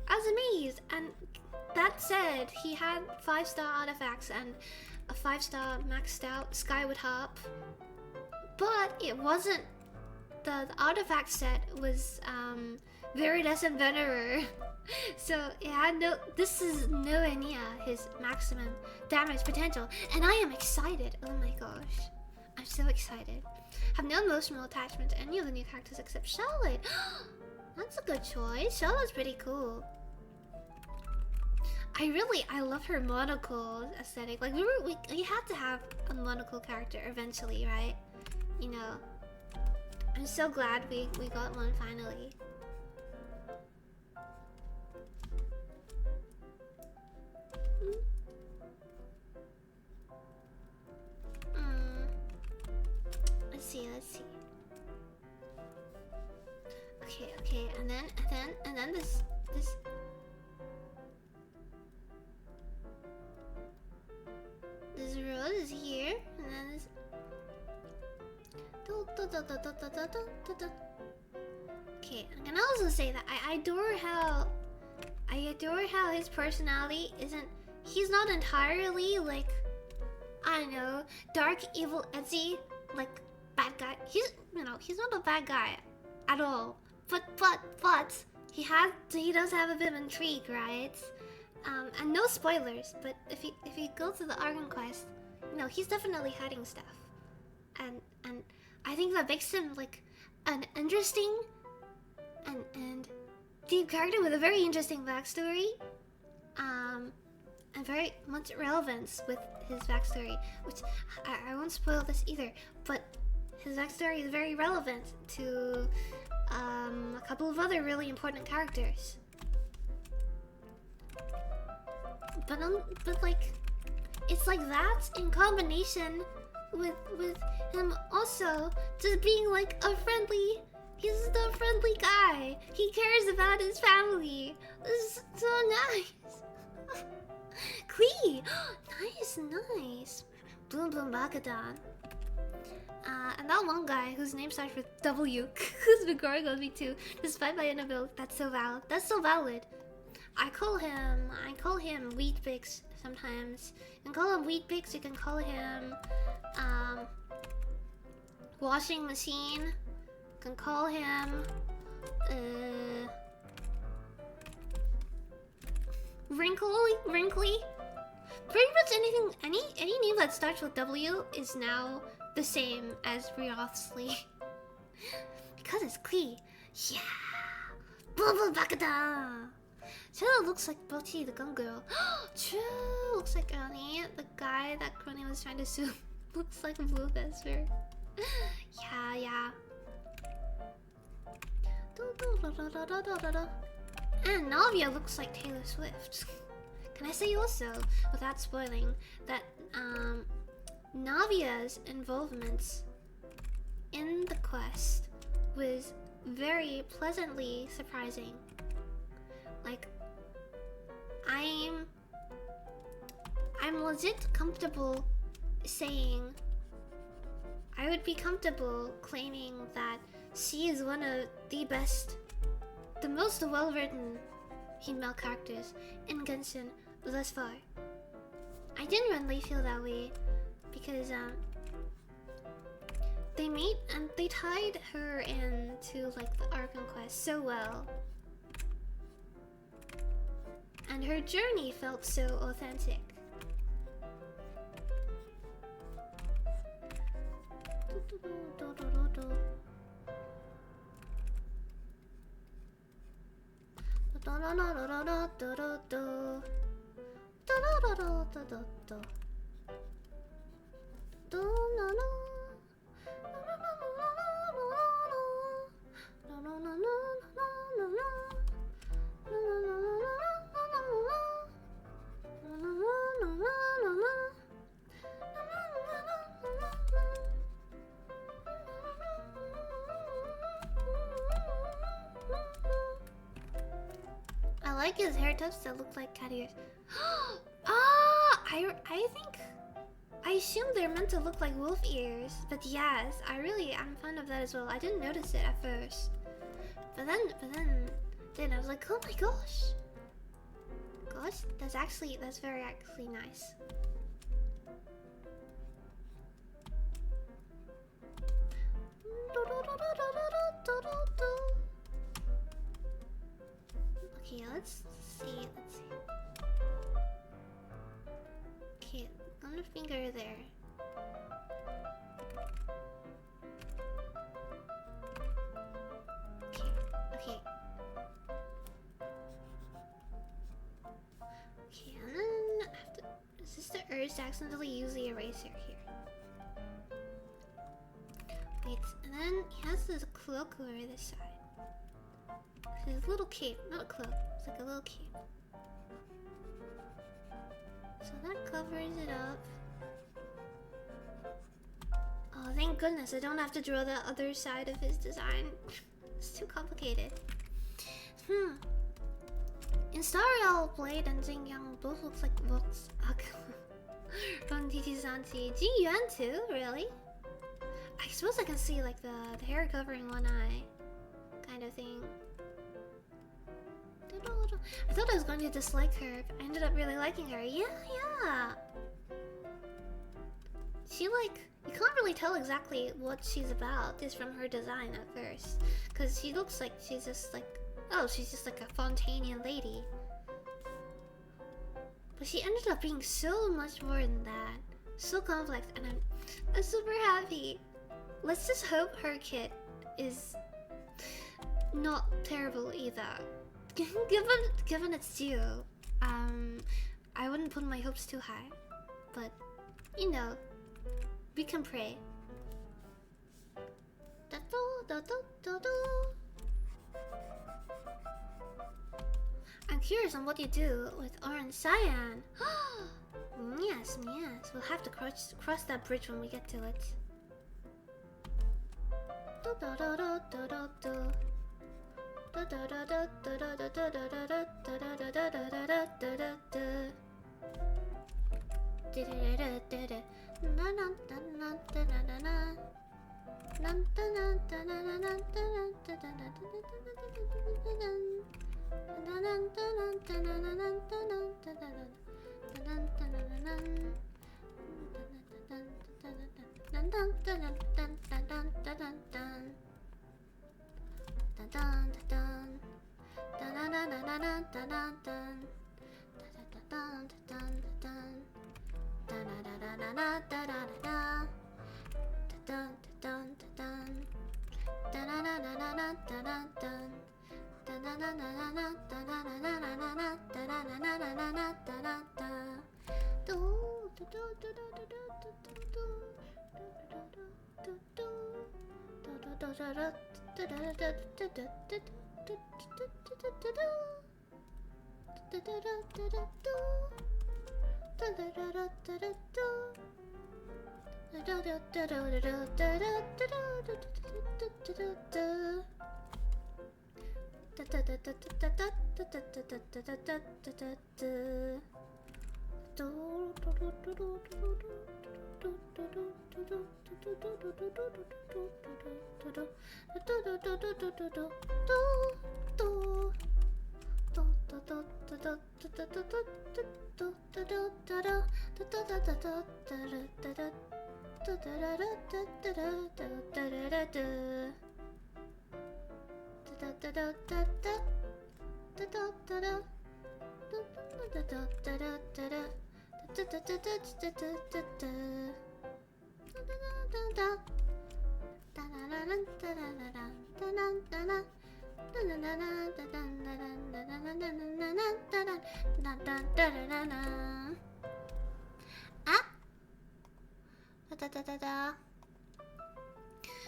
Speaker 1: I was amazed. And that said, he had 5-star artifacts and a 5-star maxed out Skyward Harp, but it wasn't. The artifact set was Viridescent Venerer, so it had no. This is nowhere near his maximum damage potential, and I am excited. Oh my gosh, I'm so excited. Have no emotional attachment to any of the new characters except Charlotte. That's a good choice. Charlotte's pretty cool. I love her monocle aesthetic. Like we had to have a monocle character eventually, right? I'm so glad we got one finally. Let's see. Okay, and then this. This road is here, and then this. Okay, I'm gonna also say that I adore how his personality isn't. He's not entirely like, I don't know, dark, evil, edgy, like bad guy. He's not a bad guy at all. But he does have a bit of intrigue, right? And no spoilers, but if you go to the Argon quest, he's definitely hiding stuff, and I think that makes him like an interesting and deep character with a very interesting backstory, and very much relevance with his backstory, which I won't spoil this either, but his backstory is very relevant to a couple of other really important characters. But like, it's like that in combination with him also just being like he's just a friendly guy. He cares about his family. This is so nice. Klee, nice. Bloom Bakadon. And that one guy whose name starts with W, who's been growing on me too, despite my inability. That's so valid. That's so valid. I call him Wheat Bix sometimes. You can call him Wheat Bix. You can call him washing machine. You can call him wrinkly. Pretty much anything, any name that starts with W is now the same as Riothsley. Because it's Klee. Yeah. Bubble Bakada. Chilla looks like Bochi, the gun girl. True. Looks like Annie, the guy that Crony was trying to sue. Looks like Blue Vesper. Yeah. And Navia looks like Taylor Swift. Can I say also, without spoiling, that Navia's involvement in the quest was very pleasantly surprising. Like, I'm legit comfortable saying, I would be comfortable claiming that she is one of the best, the most well-written female characters in Genshin thus far. I genuinely feel that way because they made and they tied her into like the Arkham quest so well, and her journey felt so authentic. I like his hair tips that look like cat ears. I think I assumed they're meant to look like wolf ears, but yes, I'm fond of that as well. I didn't notice it at first, but then I was like, oh my gosh, that's very actually nice. Okay, let's see. Okay, on the finger there. Okay, and then I have to. Is this the urge to accidentally use the eraser here? Wait, and then he has this cloak over this side. His little cape, not a cloak, it's like a little cape. So that covers it up. Oh, thank goodness I don't have to draw the other side of his design. It's too complicated. In Stariel, Blade and Jing Yang both looks like Vox from Titi-Santi. Ji Yuan too? Really? I suppose I can see like the hair covering one eye kind of thing. I thought I was going to dislike her, but I ended up really liking her. Yeah. She like, you can't really tell exactly what she's about just from her design at first, because she looks like she's just like, oh, she's just like a Fontanian lady. But she ended up being so much more than that, so complex, and I'm super happy. Let's just hope her kit is not terrible either. Given its due, I wouldn't put my hopes too high, but you know, we can pray. I'm curious on what you do with Orange Cyan. Yes, we'll have to cross that bridge when we get to it.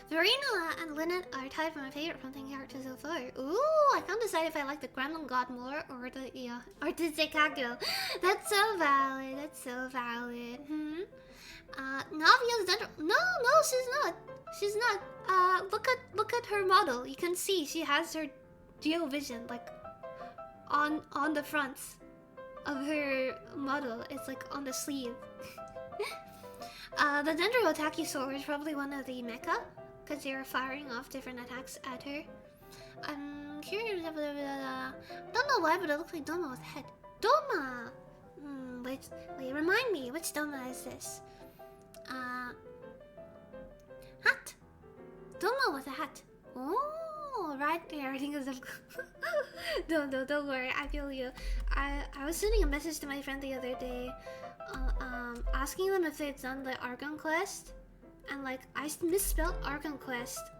Speaker 1: Verena and Lynette are tied for my favorite fronting character so far. Ooh, I can't decide if I like the Gremlin God more or the artistic Kagyo. That's so valid. That's so valid. Navia's done. No, she's not. She's not. Look at her model. You can see she has her geo vision like on the front of her model. It's like on the sleeve. The Dendro Takisaur is probably one of the mecha, because they were firing off different attacks at her. I'm curious. I don't know why, but it looks like Doma with a head. Doma! Wait, remind me, which Doma is this? Hat! Doma with a hat. Oh, right there, I think it's a... Don't worry, I feel you. I was sending a message to my friend the other day, asking them if they'd done the Argon quest, and like I misspelled Argon quest.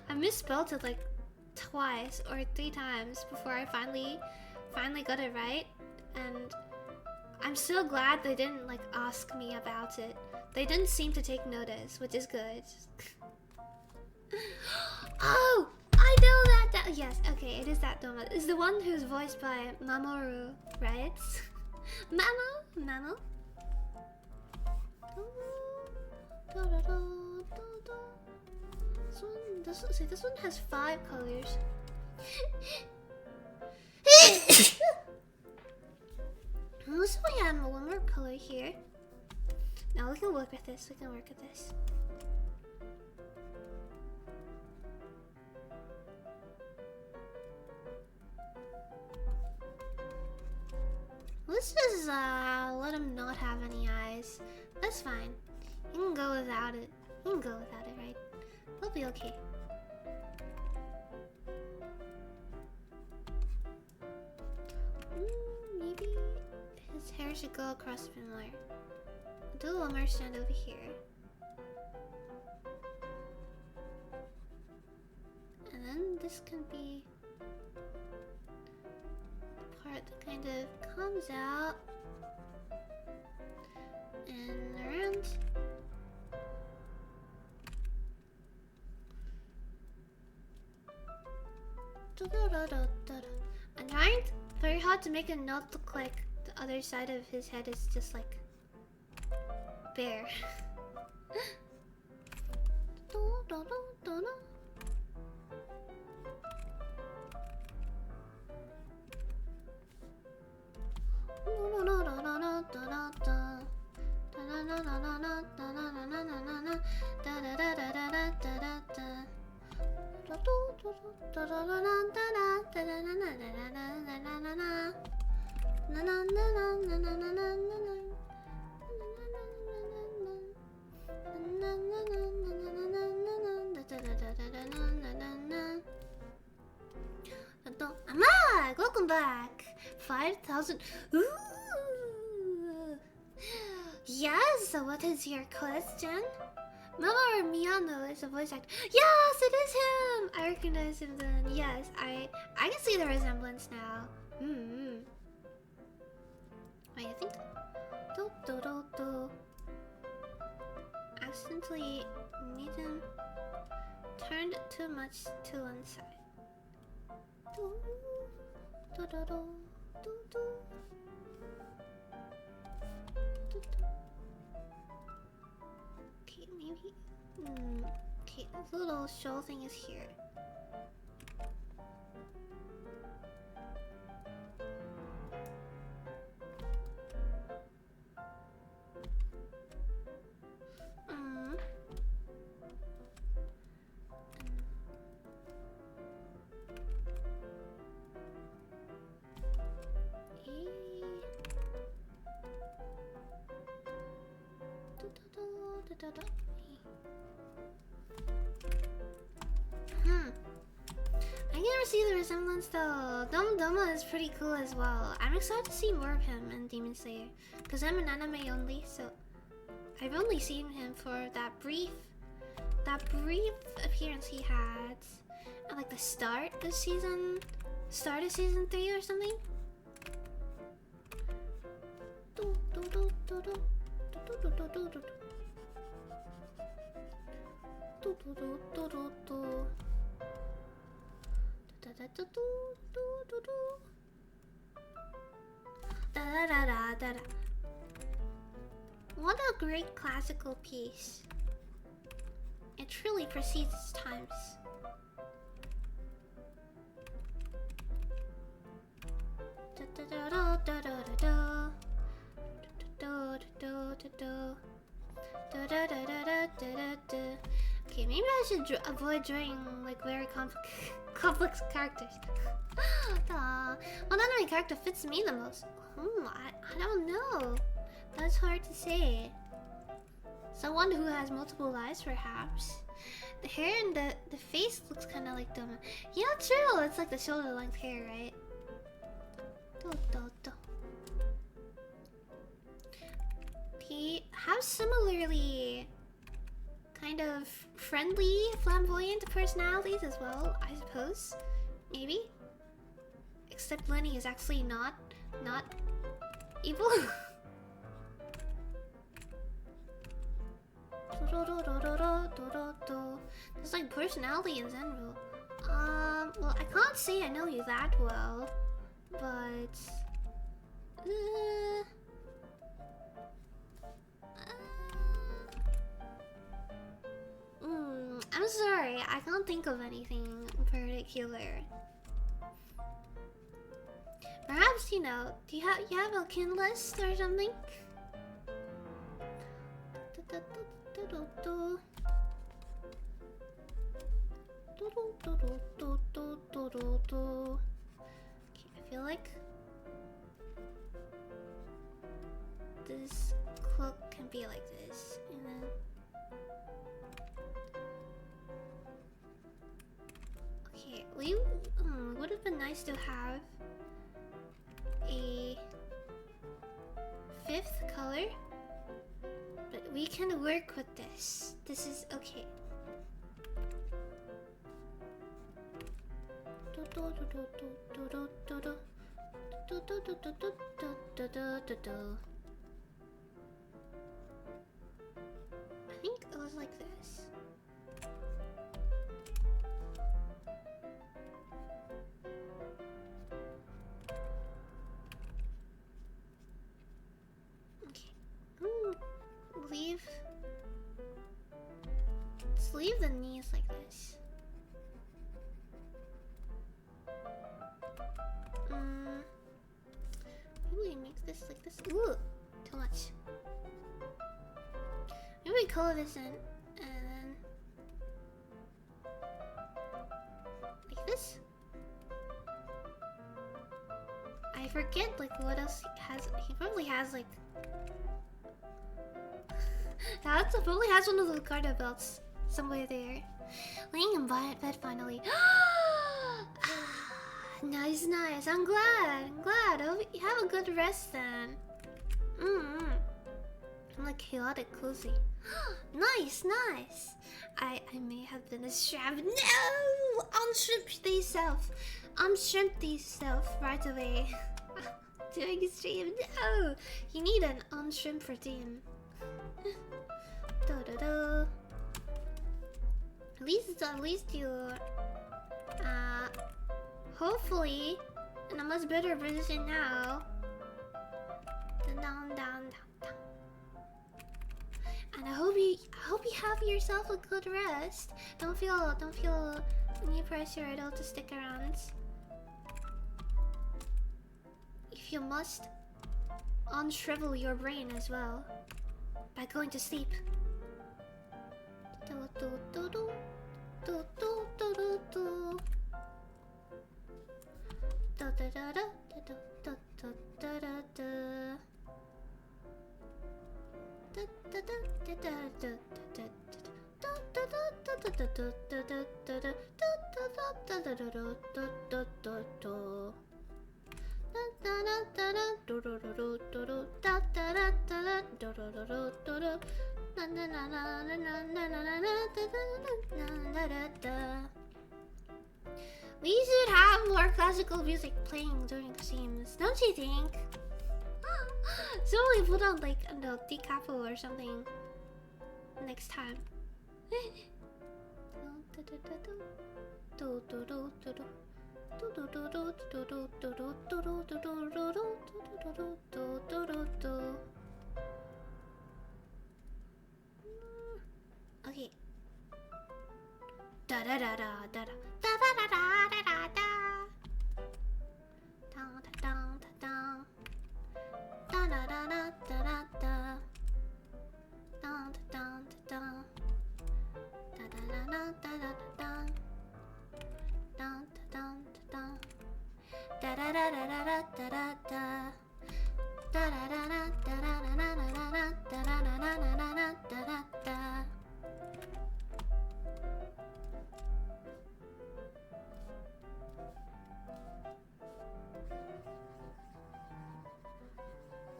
Speaker 1: I misspelled it like twice or 3 times before I finally got it right, and I'm so glad they didn't like ask me about it. They didn't seem to take notice, which is good. Oh, I know that. Yes, okay, it is that Doma. It's the one who's voiced by Mamoru, right? Mamo. This one has 5 colors. Looks like I have one more color here. Now we can work with this. Let's just let him not have any eyes. That's fine. You can go without it. Right? He'll be okay. Maybe his hair should go across a bit more. Do a little more stand over here. And then this can be the part that kind of comes out and around. I'm trying very hard to make it not look like the other side of his head is just like bare. I'm back! Welcome back! 5,000. Ooh! Yes, so what is your question? Mamoru Miyano is a voice actor. Yes, it is him! I recognize him then. Yes, I can see the resemblance now. Wait, I think... Accidentally made him turned too much to one side. Okay, maybe. Okay, this little show thing is here. I never see the resemblance though. Doma is pretty cool as well. I'm excited to see more of him in Demon Slayer, because I'm an anime only, so I've only seen him for that brief appearance he had at like the start of season 3 or something. What a great classical piece. It truly precedes its times. Okay, maybe I should avoid drawing like very complex characters. What anime character fits me the most? I don't know. That's hard to say. Someone who has multiple eyes, perhaps. The hair and the face looks kind of like Doma. Yeah, true. It's like the shoulder-length hair, right? He has similarly kind of friendly, flamboyant personalities as well, I suppose. Maybe. Except Lenny is actually not evil. There's like personality in general. Well, I can't say I know you that well, but I'm sorry, I can't think of anything particular. Perhaps, you know, do you have a kin list or something? Okay, I feel like this cloak can be like this, and then okay, would have been nice to have a 5th color, but we can work with this. This is okay. I think it was like this. Let's leave the knees like this. Maybe we make this like this. Ooh, too much. Maybe we color this in and then like this. forget like what else he has. He probably has like. That's probably has one of those garter belts somewhere there. Laying in bed finally. Nice, nice. I'm glad. I hope you have a good rest then. I'm like chaotic cozy. Nice, nice. I may have been a shrimp. No! Unshrimp thyself. Unshrimp thyself right away. Doing a stream. No! You need an unshrimp routine. Do. At least you hopefully in a much better position now. Down. And I hope you have yourself a good rest. Don't feel any pressure at all to stick around. If you must, unshrivel your brain as well by going to sleep. We should have more classical music playing during streams, don't you think? So we put on like a decapo or something next time. Okay. Da da da da da da da da da da da da. Down down down. Da da da da da da da. Down down down. Da da da da da da da. Down down down. Da da da da da da da da. Da da da da da da da da da da da da da.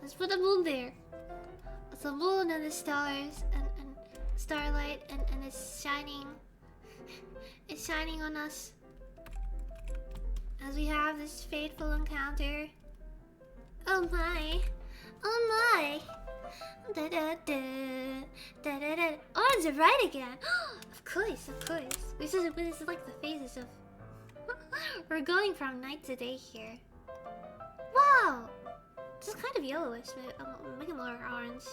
Speaker 1: Let's put the moon there. It's the moon and the stars and starlight and it's shining. It's shining on us as we have this fateful encounter. Oh my. Oh my. Da da da da da da. Oh, it's right again. Of course, of course. This is like the phases of. We're going from night to day here. Wow. This is kind of yellowish, but I'm making more orange.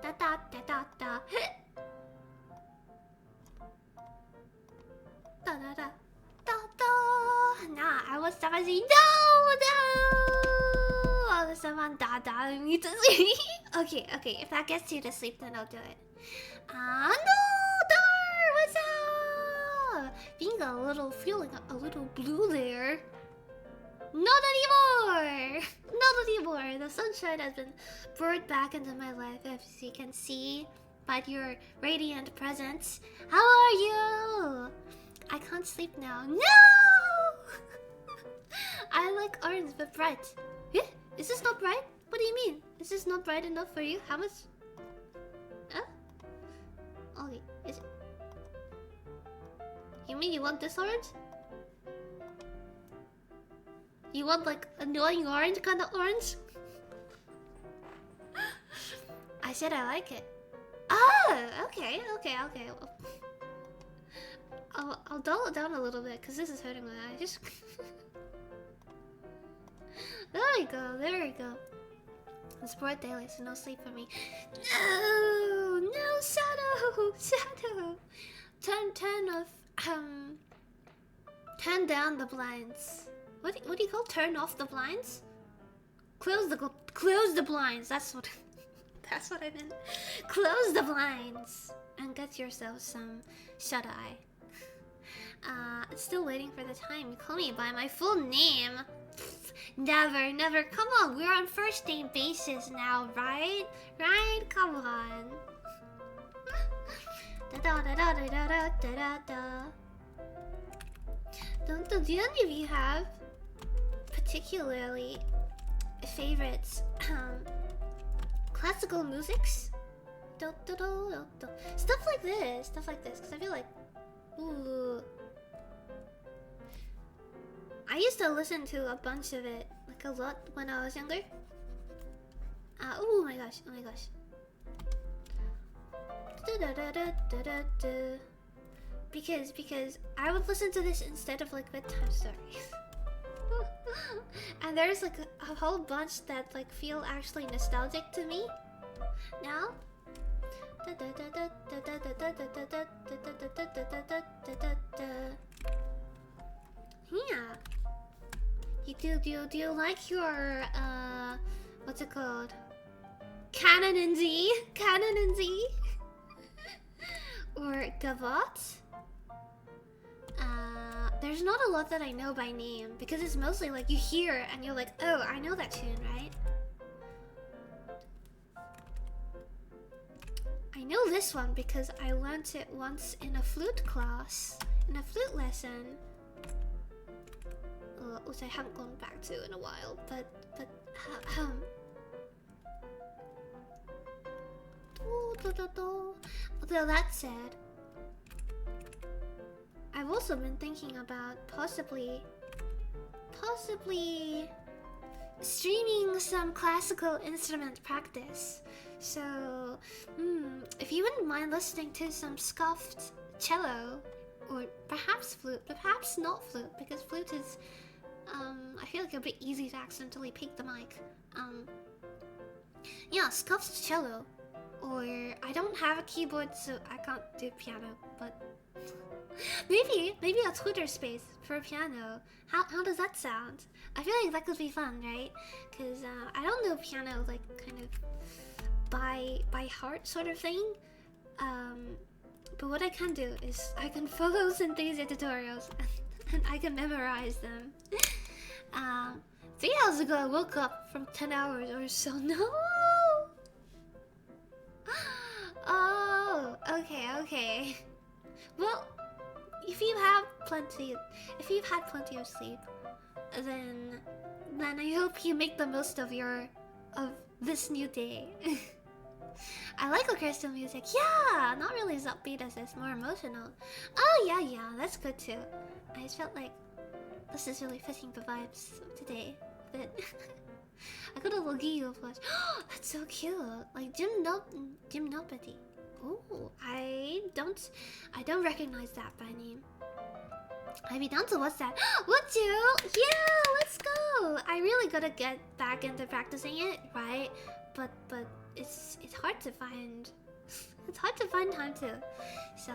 Speaker 1: Da da da da da. Da da da da da. Nah, I was saying no. All the stuff on da da. I need to sleep. Okay. If that gets you to sleep, then I'll do it. No, Dar, what's up? Feeling a little blue there. Not anymore! Not anymore! The sunshine has been brought back into my life, as you can see by your radiant presence. How are you? I can't sleep now. No! I like orange, but bright. Yeah? Is this not bright? What do you mean? Is this not bright enough for you? How much? Huh? Okay, is it? You mean you want this orange? You want like annoying orange kind of orange? I said I like it. Oh, okay. I'll dull it down a little bit because this is hurting my eyes. There we go. It's broad daylight, so no sleep for me. No, shadow. Turn down the blinds. What do you call turn off the blinds? Close the blinds. That's what I meant. Close the blinds and get yourself some shut eye. Still waiting for the time. You call me by my full name. Never, never. Come on, we're on first name basis now, right? Right? Come on. Da da da da da da da da da. Do any of you have particularly favorites classical musics? Stuff like this, because I feel like, ooh. I used to listen to a bunch of it, like a lot when I was younger. Oh my gosh, oh my gosh. Because I would listen to this instead of like bedtime stories. And there's like a whole bunch that like feel actually nostalgic to me now. Yeah. Do you like your what's it called? Canon and Z? Canon and Z? Or Gavot? There's not a lot that I know by name because it's mostly like you hear and you're like, oh, I know that tune, right? I know this one because I learned it once in a flute class, in a flute lesson. Which I haven't gone back to in a while, but although that said, I've also been thinking about possibly streaming some classical instrument practice. So, if you wouldn't mind listening to some scuffed cello, or perhaps flute, but perhaps not flute, because flute is, I feel like a bit easy to accidentally pick the mic. Yeah, scuffed cello, or I don't have a keyboard, so I can't do piano, but maybe a Twitter space for a piano. How does that sound? I feel like that could be fun, right? Because I don't know piano like kind of by heart sort of thing. But what I can do is I can follow Synthesia tutorials and I can memorize them. 3 hours ago I woke up from 10 hours or so. No! Oh, okay. Well, if you've had plenty of sleep, then I hope you make the most of this new day. I like orchestral music. Yeah, not really as upbeat as this, more emotional. Oh yeah, that's good too. I just felt like this is really fitting the vibes of today. But I got a Logio plush. That's so cute. Like gymnopathy. Oh, I don't recognize that by name. I'd be down to what's that? Would you? Yeah, let's go. I really gotta get back into practicing it, right? But it's hard to find. It's hard to find time to. So,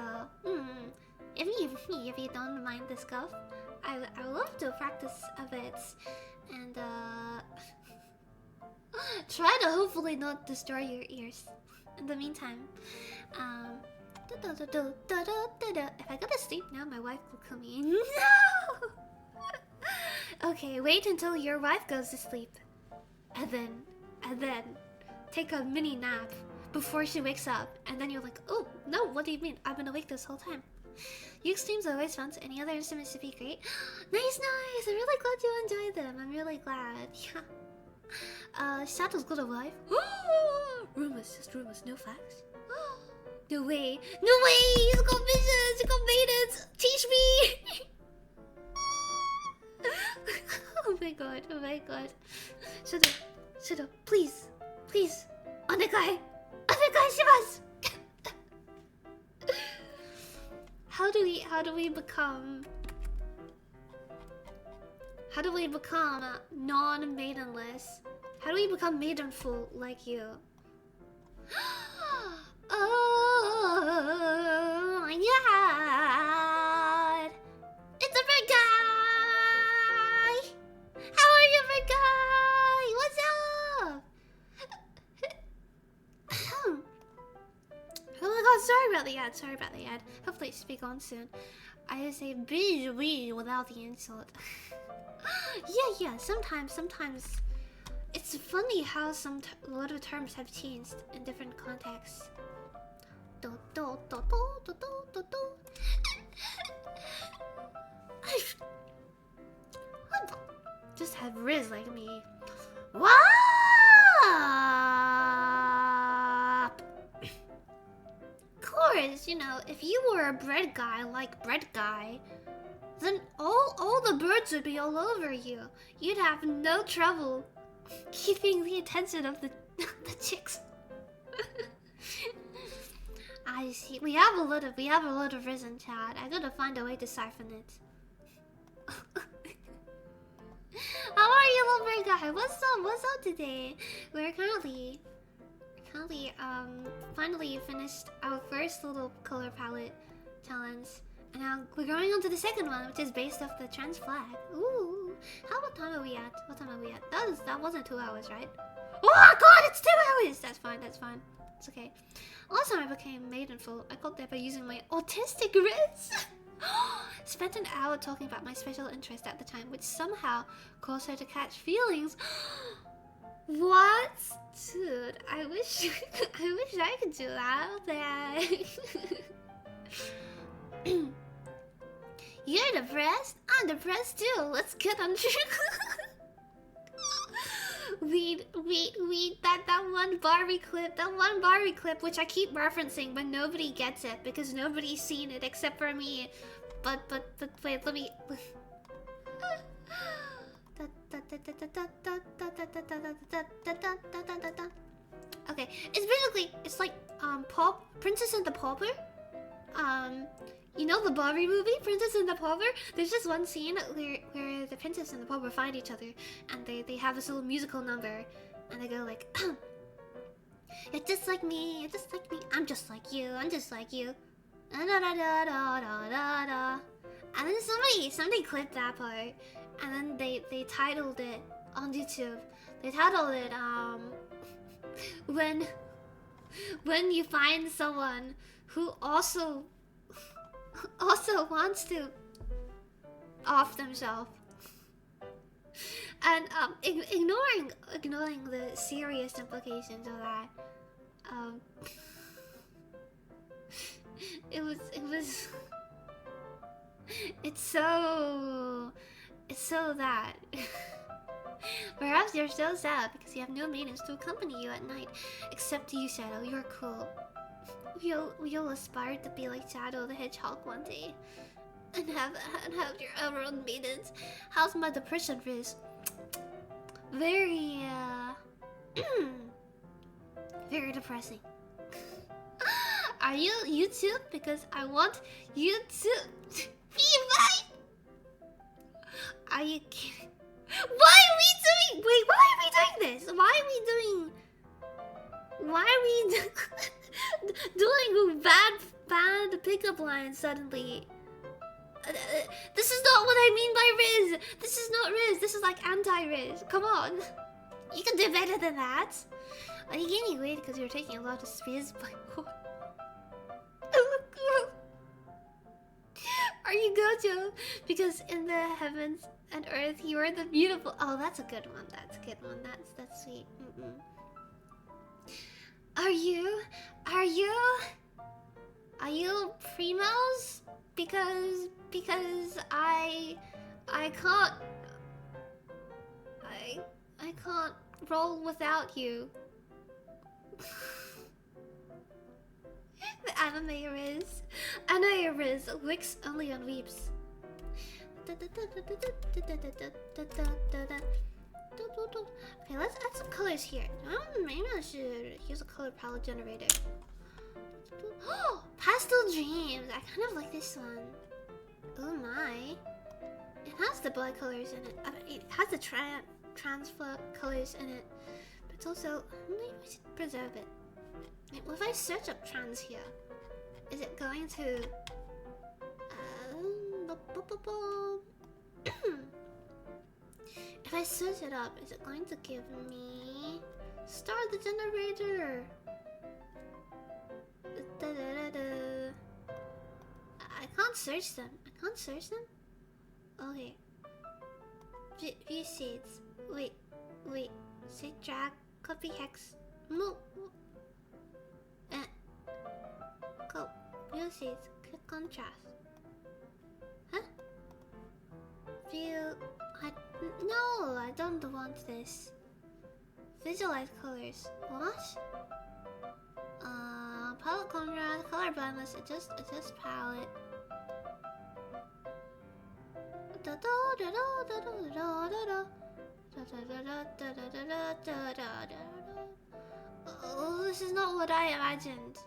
Speaker 1: if you don't mind the scuff, I would love to practice a bit and try to hopefully not destroy your ears. In the meantime, if I go to sleep now, my wife will come in. No! Okay, wait until your wife goes to sleep, and then take a mini nap before she wakes up, and then you're like, oh no, what do you mean? I've been awake this whole time. Uke streams are always fun, so any other instruments would be great. Nice. I'm really glad you enjoyed them. I'm really glad. Yeah. Shadow's got a wife. Rumors, just rumors, no facts. No way! He's got visions! He's got maidens! Teach me! Oh my god. Shut up, please. Onegai shimasu! How do we become non-maidenless? How do we become maidenful like you? Oh my god! It's a red guy! How are you, red guy? What's up? Oh my god, sorry about the ad. Sorry about the ad. Hopefully it's be gone soon. I just say Bgm without the insult. Yeah. Sometimes. It's funny how a lot of terms have changed in different contexts. Just have Riz like me. What? Of course, you know, if you were a bread guy like bread guy, then all the birds would be all over you. You'd have no trouble keeping the attention of the chicks. I see. We have a lot of Riz in chat. I gotta find a way to siphon it. How are you, little bird guy? What's up today? We're currently finally finished our first little color palette challenge, and now we're going on to the second one, which is based off the trans flag. Ooh, what time are we at? That wasn't 2 hours, right? Oh god, it's 2 hours. That's fine. It's okay. Last time I became maidenful, I got there by using my autistic Riz. Spent an hour talking about my special interest at the time, which somehow caused her to catch feelings. What? Dude, I wish I could do that. You're depressed? I'm depressed too. Let's get on track. Wait, that one Barbie clip, which I keep referencing, but nobody gets it because nobody's seen it except for me. But wait, let me. Okay, it's like Princess and the Pauper. You know the Barbie movie, Princess and the Pauper? There's just one scene where the princess and the pauper find each other, and they have this little musical number, and they go like, "You're just like me, you're just like me. I'm just like you, I'm just like you." Da da da da da da da. And then somebody clipped that part, and then they titled it on YouTube. They titled it when you find someone who also wants to off themselves, and ignoring the serious implications of that. It's so that perhaps you're so sad because you have no maidens to accompany you at night, except you, Shadow. You're cool. We'll aspire to be like Shadow the Hedgehog one day, and have your own maidens. How's my depression, Riz? Very very depressing. Are you too? Because I want you to be mine. Are you kidding? Why are we doing? Wait, why are we doing this? Why are we doing bad pickup lines suddenly? This is not what I mean by Riz. This is not Riz. This is like anti-Riz. Come on, you can do better than that. Are you gaining weight because you're taking a lot of space? Are you Gojo? Because in the heavens and earth you are the beautiful. Oh, that's a good one. That's a good one. That's sweet. Are you primos? Because I can't roll without you. The anime Riz. Anime Riz. Wicks only on weeps. Okay, let's add some colors here. Maybe I should use a color palette generator. Oh, Pastel Dreams. I kind of like this one. Oh my. It has the blood colors in it. It has the trans colors in it. But it's also... maybe we should preserve it. Well, if I search up trans here, is it going to... if I search it up, is it going to give me... start the generator? search them. I can't search them? Okay. View seeds. Wait. Say drag. Copy hex. Move. Go. View seeds. Click contrast. Huh? View. No, I don't want this. Visualize colors. What? Palette contrast, color blindness, adjust palette. Oh, this is not what I imagined.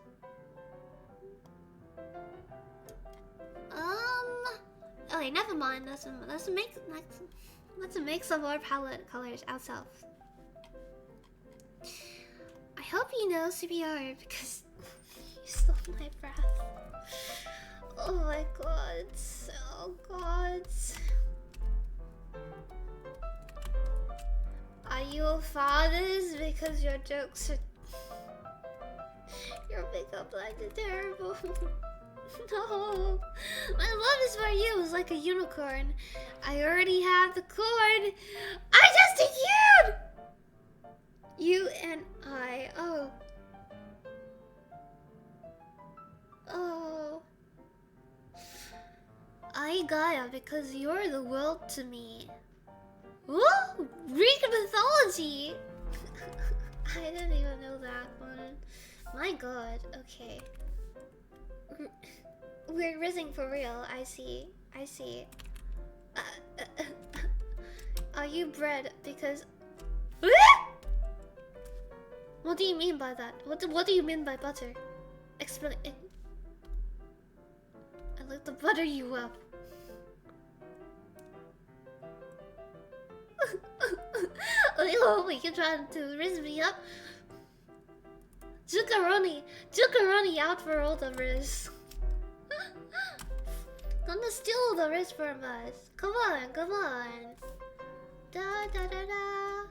Speaker 1: Okay, never mind. Let's make some more palette colors ourselves. I hope you know CPR because you stole my breath. Oh my god. Oh god. Are you fathers? Because your jokes are... Your pickup lines are terrible. No. My love is for you. It's like a unicorn. I already have the cord. I just secured! You and I. Oh. Oh. I Gaia because you're the world to me. Woo! Greek mythology! I didn't even know that one. My god, okay. We're rizzing for real, I see. Are you bread? Because... What do you mean by that? What do you mean by butter? Explain it. I like to butter you up. Oh, we can try to rizz me up. Zuccaroni out for all the rizz. Gonna steal the rizz from us. Come on. Da da da da.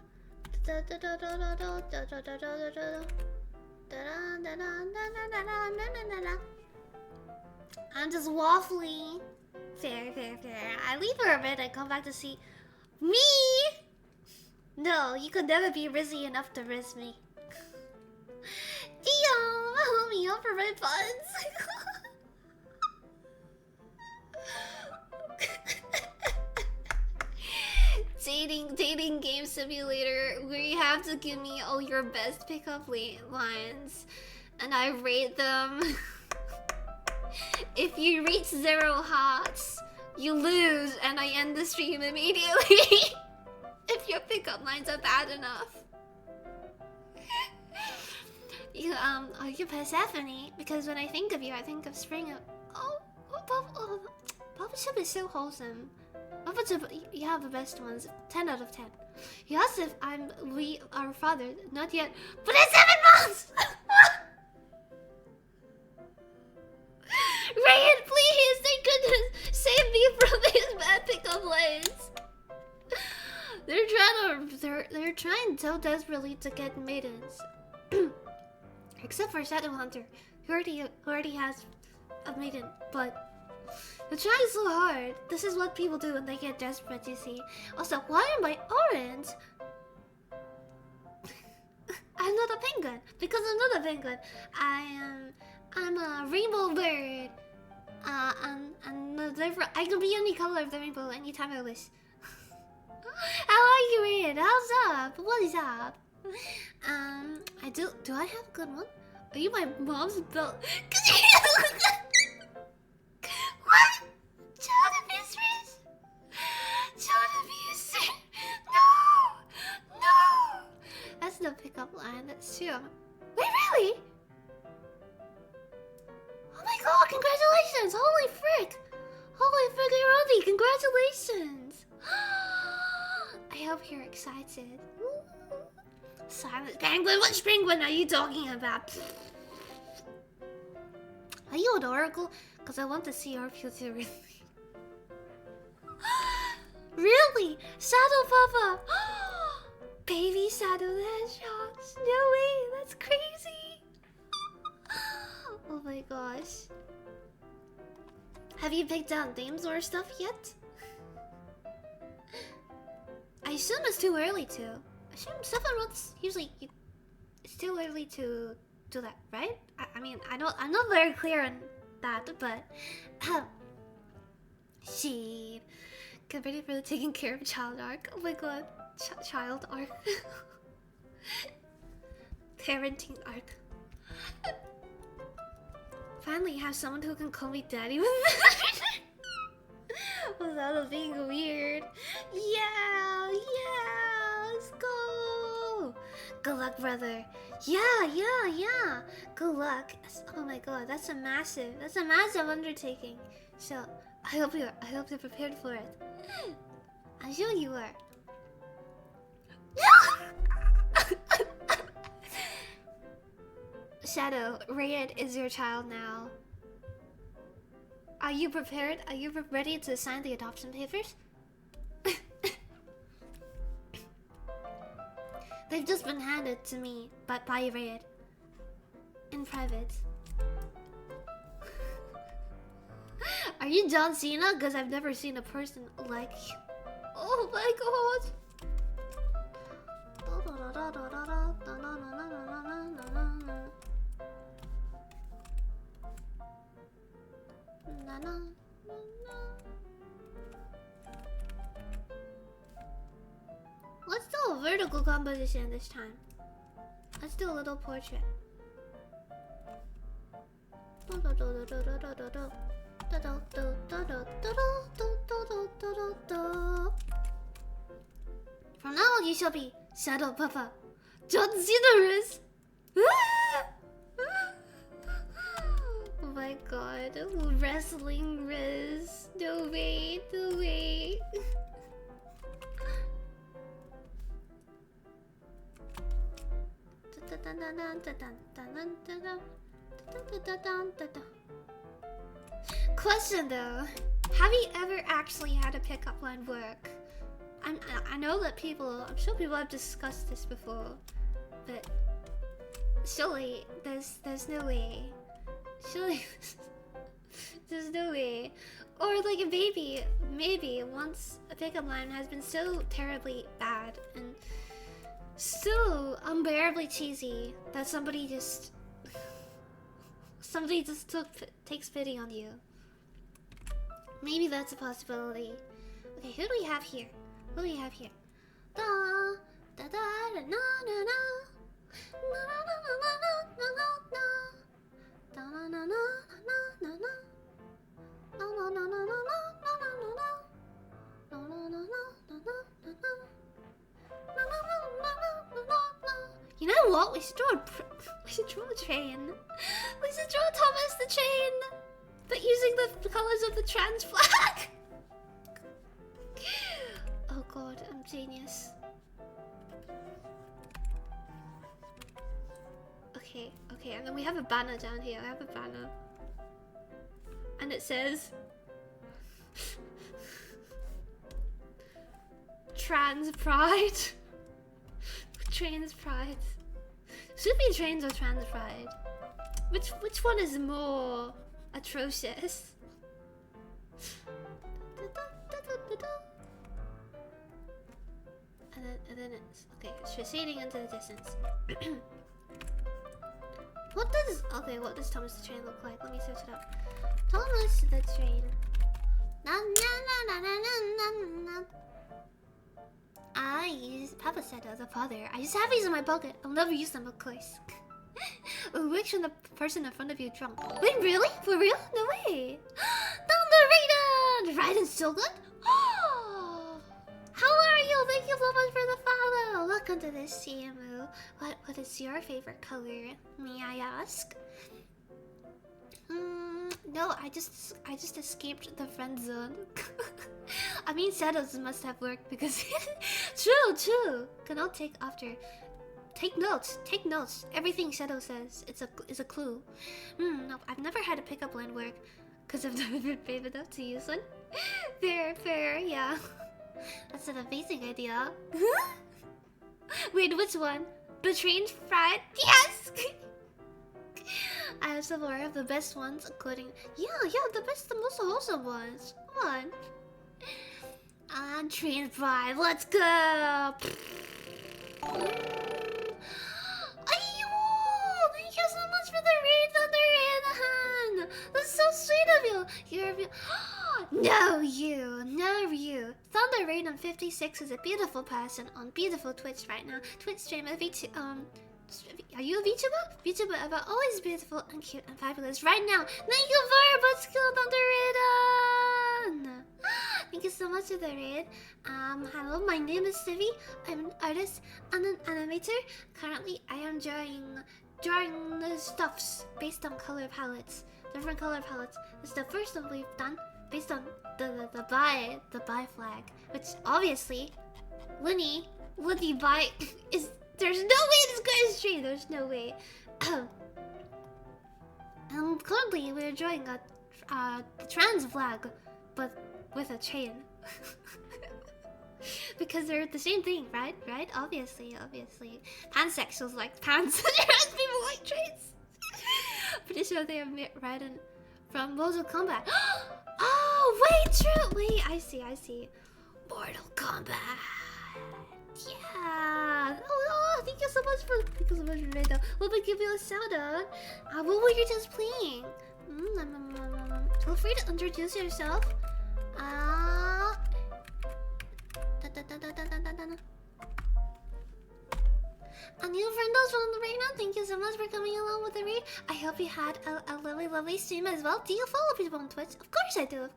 Speaker 1: Da da da da da da da da da da da da. I'm just waffling. Fair. I leave for a bit and come back to see me. No, you could never be rizzy enough to rizz me. Damn, help me out for my buns. Dating game simulator where you have to give me all your best pickup lines and I rate them. If you reach 0 hearts, you lose and I end the stream immediately. If your pickup lines are bad enough. Are you Persephone? Because when I think of you, I think of spring. Papa Chip is so wholesome. Papa Chip, you have the best ones. 10 out of 10. You asked if we are fathered. Not yet. But it's 7 months! Ryan, please! Thank goodness! Save me from these bad pickup lines! They're trying so desperately to get maidens. Except for Shadowhunter, who already has a maiden, but they're trying so hard. This is what people do when they get desperate, you see. Also, why am I orange? I'm not a penguin, because I'm not a penguin. I'm a rainbow bird. And therefore I can be any color of the rainbow anytime I wish. How are you, Ian? How's up? What is up? Do I have a good one? Are you my mom's belt? What? Child abusers? Child abuser? No! That's no pickup line, that's true. Wait, really? Oh my god, congratulations! Holy frick! Holy frickaroni, congratulations! I hope you're excited. Silent penguin? Which penguin are you talking about? Are you an oracle? Because I want to see our future really. Really? Shadow Papa! Baby Shadow the Hedgehog! No way! That's crazy! Oh my gosh. Have you picked out names or stuff yet? I assume it's too early to. I assume 7 months usually it's too early to do that, right? I mean, I'm not very clear on that, but she get ready for the taking care of child arc. Oh my god, child arc, parenting arc. Finally, have someone who can call me daddy without it being weird. Yeah, let's go. Good luck, brother. Yeah. Good luck. Oh my god, that's a massive undertaking. So I hope you're prepared for it. I'm sure you are. Shadow, Rayed is your child now. Are you prepared? Are you ready to sign the adoption papers? They've just been handed to me by Rayed. In private. Are you John Cena? Because I've never seen a person like you. Oh my god! Let's do a vertical composition this time. Let's do a little portrait. From now on, you shall be Shadow Papa John Cena. Oh my god, wrestling Riz. No way. Question though, have you ever actually had a pickup line work? I know that I'm sure people have discussed this before, but surely there's no way. Surely there's no way. Or like maybe once a pickup line has been so terribly bad and so unbearably cheesy that somebody just takes pity on you. Maybe that's a possibility. Okay, who do we have here? Da da da da na na na. Na na na na na na na. Da na na na na na na. Na na na na na na na na na. Na na na na na na na. You know what? We should draw a train. We should draw Thomas the Train, but using the colors of the trans flag. Oh god, I'm genius. Okay, and then we have a banner down here. I have a banner. And it says Trans Pride. Trans Pride. Should be Trains or Trans Pride. Which one is more atrocious? And then it's okay, it's receding into the distance. What does Thomas the Train look like? Let me search it up. Thomas the Train. I use Papa said as a father. I just have these in my pocket. I'll never use them, of course. Which when the person in front of you drunk. Wait, really? For real? No way. Thunder Raiden! Raiden's so good? How are you? Thank you so much for the follow. Welcome to this CMO. What is your favorite color? May I ask? No, I just escaped the friend zone. I mean, shadows must have worked because true. Cannot take after. Take notes. Everything Shadow says is a clue. No, I've never had a pickup line work because I've never been brave enough to use one. Fair, yeah. That's an amazing idea. Wait, which one? The Train Fried? Yes! I have several of the best ones, according. Yeah, the best, the most wholesome ones. Come on. Train Pride, let's go! Ayo! Thank you so much for the raid, Thunder. That's so sweet of you. You're no, you. Thunder Raid on 56 is a beautiful person on beautiful Twitch right now. Twitch streamer, are you a VTuber? VTuber ever always beautiful and cute and fabulous right now. Thank you very much, Thunder Raiden. Thank you so much for the raid. Hello, my name is Snivi. I'm an artist and an animator. Currently, I am drawing the stuffs based on color palettes, different color palettes. This is the first one we've done based on the bi flag, which obviously, Winnie bi is. There's no way this guy is straight. There's no way. Currently we're drawing the trans flag, but with a chain. Because they're the same thing, right? Right? Obviously. Pansexuals like pants. Trans people like trains. Pretty sure they are riding from Mortal Kombat. Oh, wait, true. Wait, I see. Mortal Kombat. Yeah. Oh, thank you so much for that. Let me give you a shout out. What were you just playing? Feel free to introduce yourself. And you friendos from the raid, thank you so much for coming along with the raid. I hope you had a lovely stream as well. Do you follow people on Twitch? Of course I do.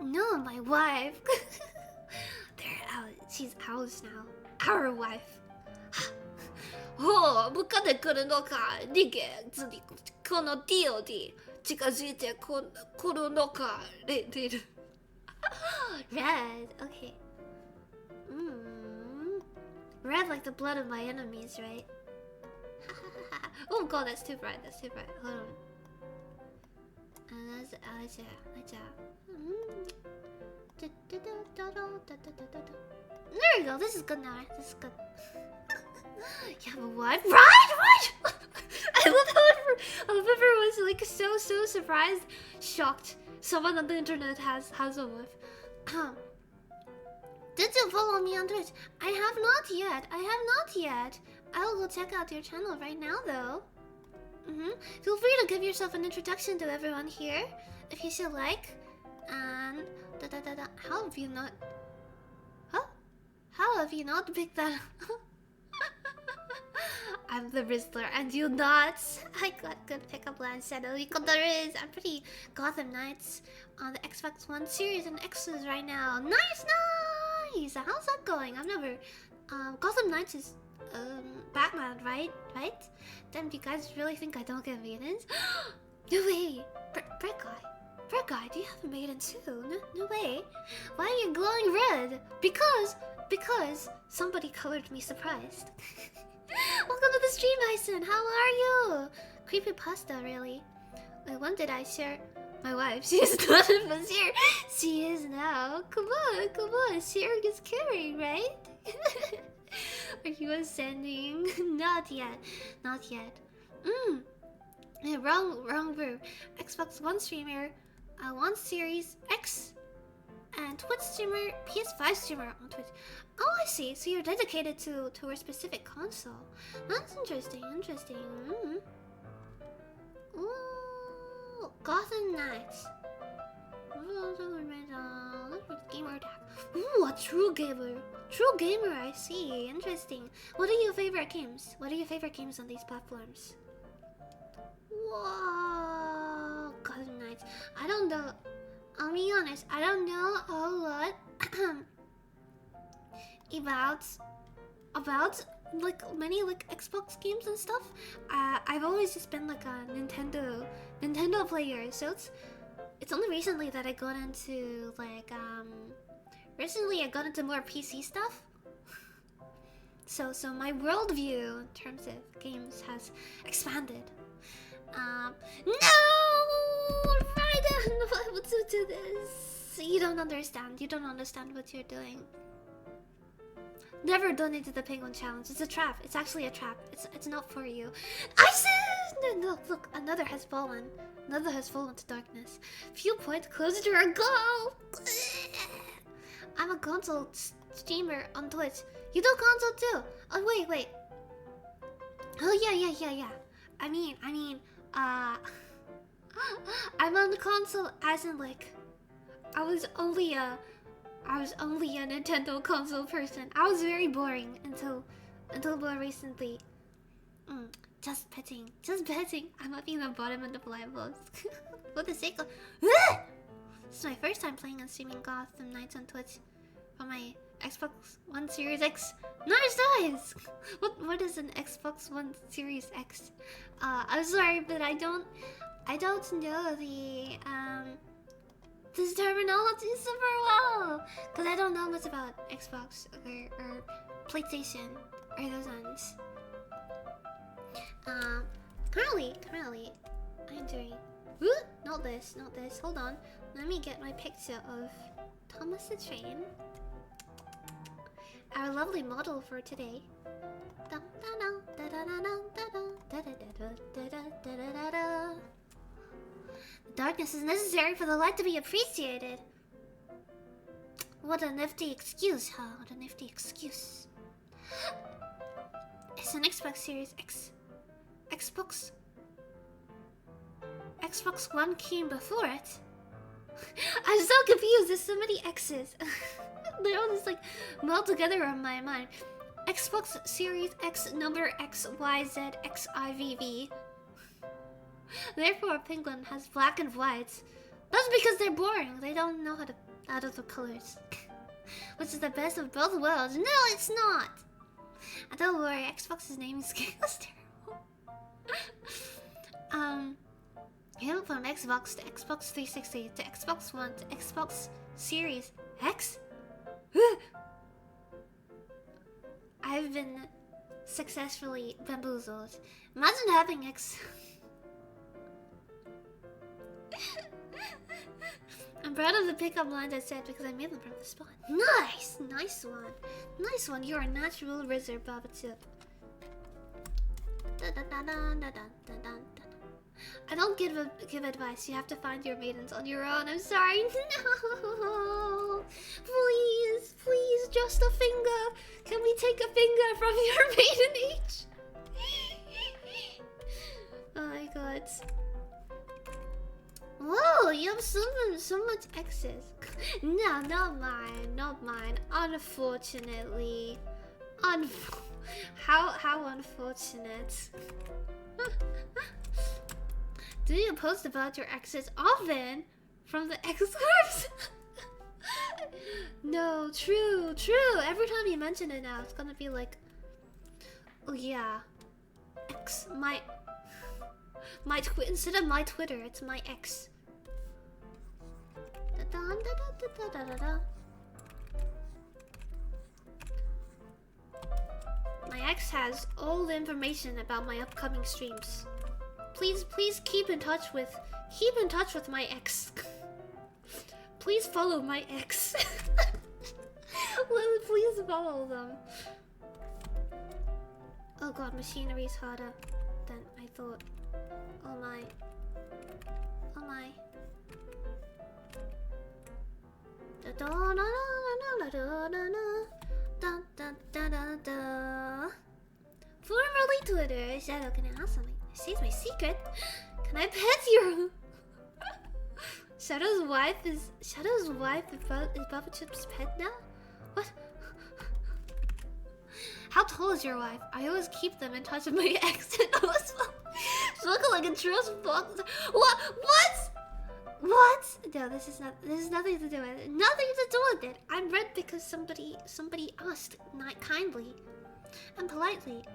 Speaker 1: No, my wife. They're out. She's ours now. Our wife. Oh, 向かってくるのか。逃げずにこのディオで近づいてくるのか。Red, okay. Red like the blood of my enemies, right? Oh god, that's too bright. Hold on. There we go. This is good now. This is good. You have a wife? Right! I love how everyone's like so surprised, shocked. Someone on the internet has a wife. Did you follow me on Twitch? I have not yet. I'll go check out your channel right now though. Feel free to give yourself an introduction to everyone here if you should like. And how have you not? Huh? How have you not picked that? I'm the Rizzler and you not. I got good pickup line said there is. I'm pretty Gotham Knights on the Xbox One series and X's right now. Nice. How's that going? I've never. Gotham Knights is Batman, right? Damn, do you guys really think I don't get maidens? No way. Red guy, do you have a maiden too? No way. Why are you glowing red? Because somebody colored me surprised. Welcome to the stream, Hyson. How are you? Creepypasta, really? Wait, when did I share my wife? She is not even here. She is now. Come on. Sharing is caring, right? Are you ascending? Not yet. Yeah, wrong room. Xbox One streamer, One Series X, and Twitch streamer, PS5 streamer on Twitch. Oh, I see. So you're dedicated to a specific console. That's interesting. Ooh, Gotham Knights. Gamer attack. Ooh, a true gamer. I see. Interesting. What are your favorite games? On these platforms? Whoa, Gotham Knights. I don't know. I'll be honest. I don't know a whole lot about like many like Xbox games and stuff. I've always just been like a Nintendo player, so it's only recently that I got into like more PC stuff. So my worldview in terms of games has expanded. No, Raiden, why would you do this? You don't understand what you're doing. Never donate to the penguin challenge. It's a trap. It's actually a trap. It's not for you. I said Look, another has fallen. Another has fallen to darkness. Viewpoint closer to our goal. I'm a console streamer on Twitch. You do console too? Oh wait. Oh yeah. I mean, I'm on the console as in like, I was only a Nintendo console person. I was very boring until more recently. Just petting. I'm up in the bottom of the levels. For the sake of... This is my first time playing and streaming Gotham Knights on Twitch for my Xbox One Series X. Nice! What is an Xbox One Series X? I'm sorry, but I don't know this terminology super well, cause I don't know much about Xbox or PlayStation or those ones. Currently, I'm doing. Not this. Hold on. Let me get my picture of Thomas the Train, our lovely model for today. Darkness is necessary for the light to be appreciated. What a nifty excuse, huh? What a nifty excuse. It's an Xbox Series X. Xbox One came before it. I'm so confused. There's so many X's. They all just like meld together in my mind. Xbox Series X number XYZ XIVV. Therefore, a penguin has black and white. That's because they're boring. They don't know how to add other colors. Which is the best of both worlds. No, it's not. And don't worry, Xbox's name is terrible. You went from Xbox to Xbox 360 to Xbox One to Xbox Series X? I've been successfully bamboozled. Imagine having I'm proud of the pickup lines I said because I made them from the spot. Nice one. You're a natural wizard, Baba Chip. I don't give advice. You have to find your maidens on your own. I'm sorry. No. Please, just a finger. Can we take a finger from your maiden each? Oh my god. Whoa, you have so much X's. No, not mine. Unfortunately. How unfortunate. Do you post about your exes often from the X-Corps? No, true. Every time you mention it now, it's gonna be like, oh yeah, X, my instead of my Twitter, it's my X. My ex has all the information about my upcoming streams. Please keep in touch with my ex. Please follow my ex. Please follow them. Oh god, machinery is harder than I thought. Oh my. Formerly Twitter, Shadow, can I ask something? She's my secret. Can I pet you? Shadow's wife is Bubba Chip's pet now? What? How tall is your wife? I always keep them in touch with my ex. She's looking like a trust box. What? No, this is nothing to do with it. Nothing to do with it. I'm red because somebody asked, not kindly and politely.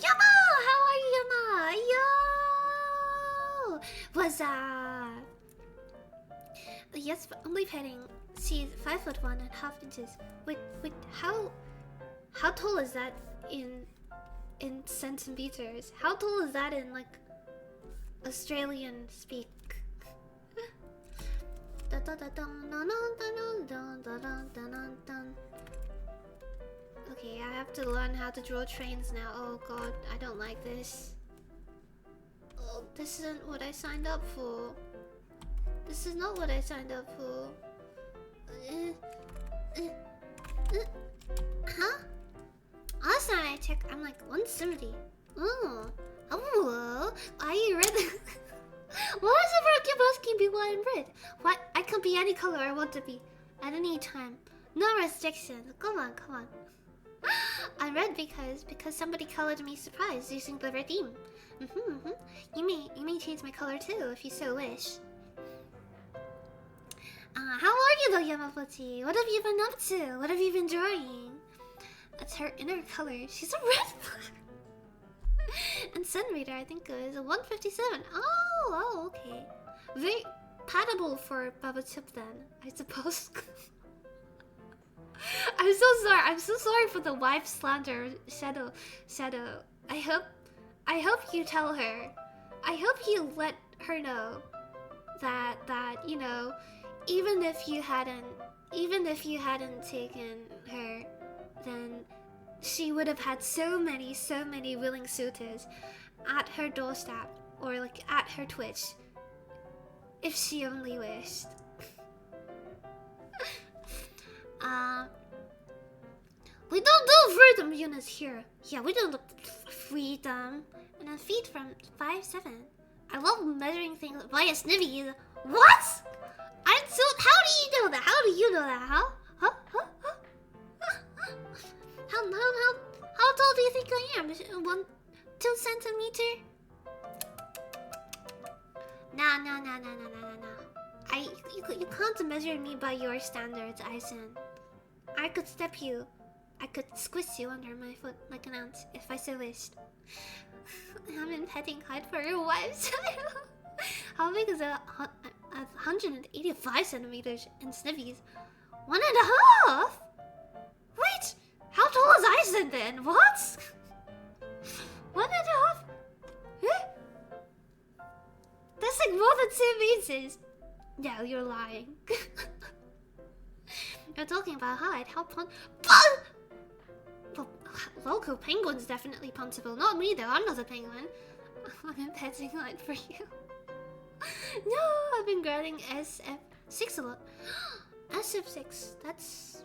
Speaker 1: Yama! How are you, Yama? Yo! What's up? Yes, but only petting. She's 5'1" and half inches. Wait, how tall is that in centimeters? How tall is that in like Australian speak? Okay, I have to learn how to draw trains now. Oh god, I don't like this. This isn't what I signed up for. This is not what I signed up for. Huh? Last time I checked, I'm like 170. Oh. Oh. Are you red? Why is it supposed be white and red? What? I could be any color I want to be. At any time. No restrictions. Come on, come on. I'm red because somebody colored me surprise using the redeem. You may change my color too if you so wish. How are you though, Yamafuchi? What have you been up to? What have you been drawing? That's her inner color. She's a red. And centimeter, I think it was 157. Oh, okay. Very patable for Baba Chip then, I suppose. I'm so sorry. I'm so sorry for the wife slander, Shadow. I hope you tell her. I hope you let her know that you know, even if you hadn't taken her, then she would have had so many willing suitors at her doorstep or like at her Twitch if she only wished. We don't do freedom units here. Yeah, we don't do freedom. And a feet from 5'7". I love measuring things via Snivi. What? I'm so. How do you know that? How do you know that? Huh? How tall do you think I am? 2 centimeter? Nah. You can't measure me by your standards, Aizen. I could step you. I could squish you under my foot like an ant if I so wished. I'm in petting height for your wife's child. How big is a 185 centimeters in Snivies? 1.5? Wait, how tall is Aizen then? What? 1.5? Huh? That's like more than 2 meters. No, you're lying. You're talking about height. How well, local penguins definitely punchable. Not me though. I'm not a penguin. I'm in petting line for you. No, I've been grabbing SF6 a lot. SF6. That's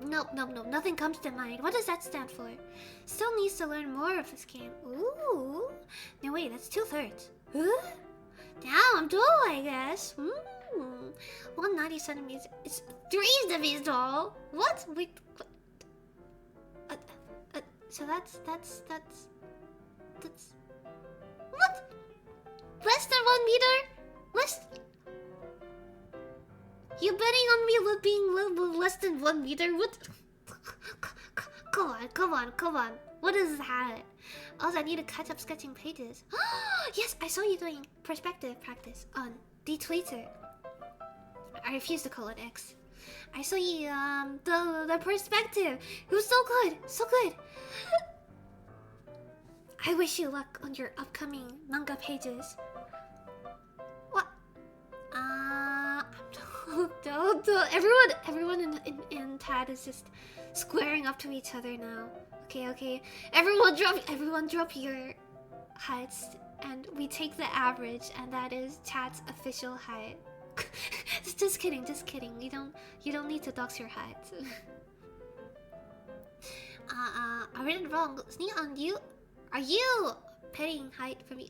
Speaker 1: Nope. Nothing comes to mind. What does that stand for? Still needs to learn more of this game. Ooh. No, wait. That's 2/3. Huh? Damn, tall, I guess. 190 centimeters. It's 3 centimeters tall. What? Wait. What? So that's. What? Less than 1 meter? Less. You betting on me being less than 1 meter? What? Come on. What is that? Also, I need to catch up sketching pages. Yes, I saw you doing perspective practice on D-Twitter. I refuse to call it X. I saw you, the perspective. It was so good. I wish you luck on your upcoming manga pages. What? Don't. Everyone in TAD is just squaring up to each other now. Okay. Everyone drop your heights, and we take the average, and that is chat's official height. just kidding. You don't need to dox your height. I read it wrong. Sneak on you. Are you petting height for me?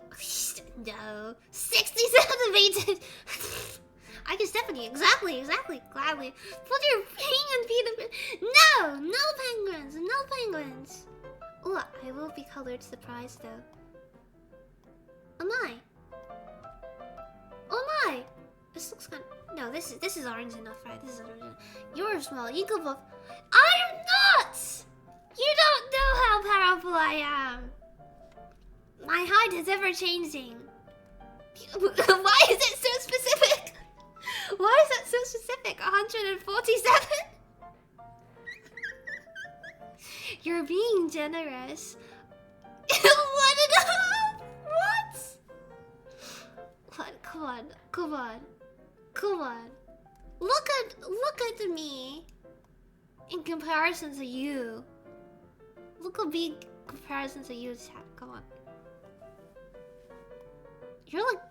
Speaker 1: No, 60 centimeters. I can step on you. Exactly. Gladly. Put your ping and feet in it. No penguins. Oh, I will be colored surprised though. Am I? This looks kind of... No, this is orange enough, right? This is orange enough. You're small. You go both. I am not! You don't know how powerful I am. My height is ever changing. Why is it so specific? Why is that so specific? 147? You're being generous. 1.5? What? Come on. Look at me. In comparison to you. Look at big comparison to you, chat. come on. You're like...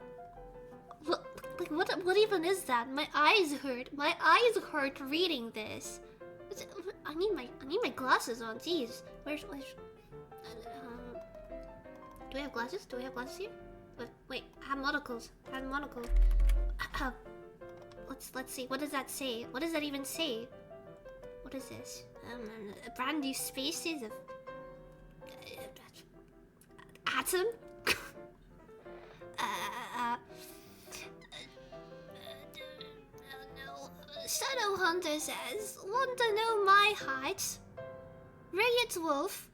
Speaker 1: What even is that? My eyes hurt. My eyes hurt reading this. I need my glasses on. Jeez. Where's do we have glasses? Do we have glasses here? Wait, I have monocles. I have monocles. Let's see. What does that say? What does that even say? What is this? Brand new species of atom. No. Shadow Hunter says, "Want to know my height? Radiant Wolf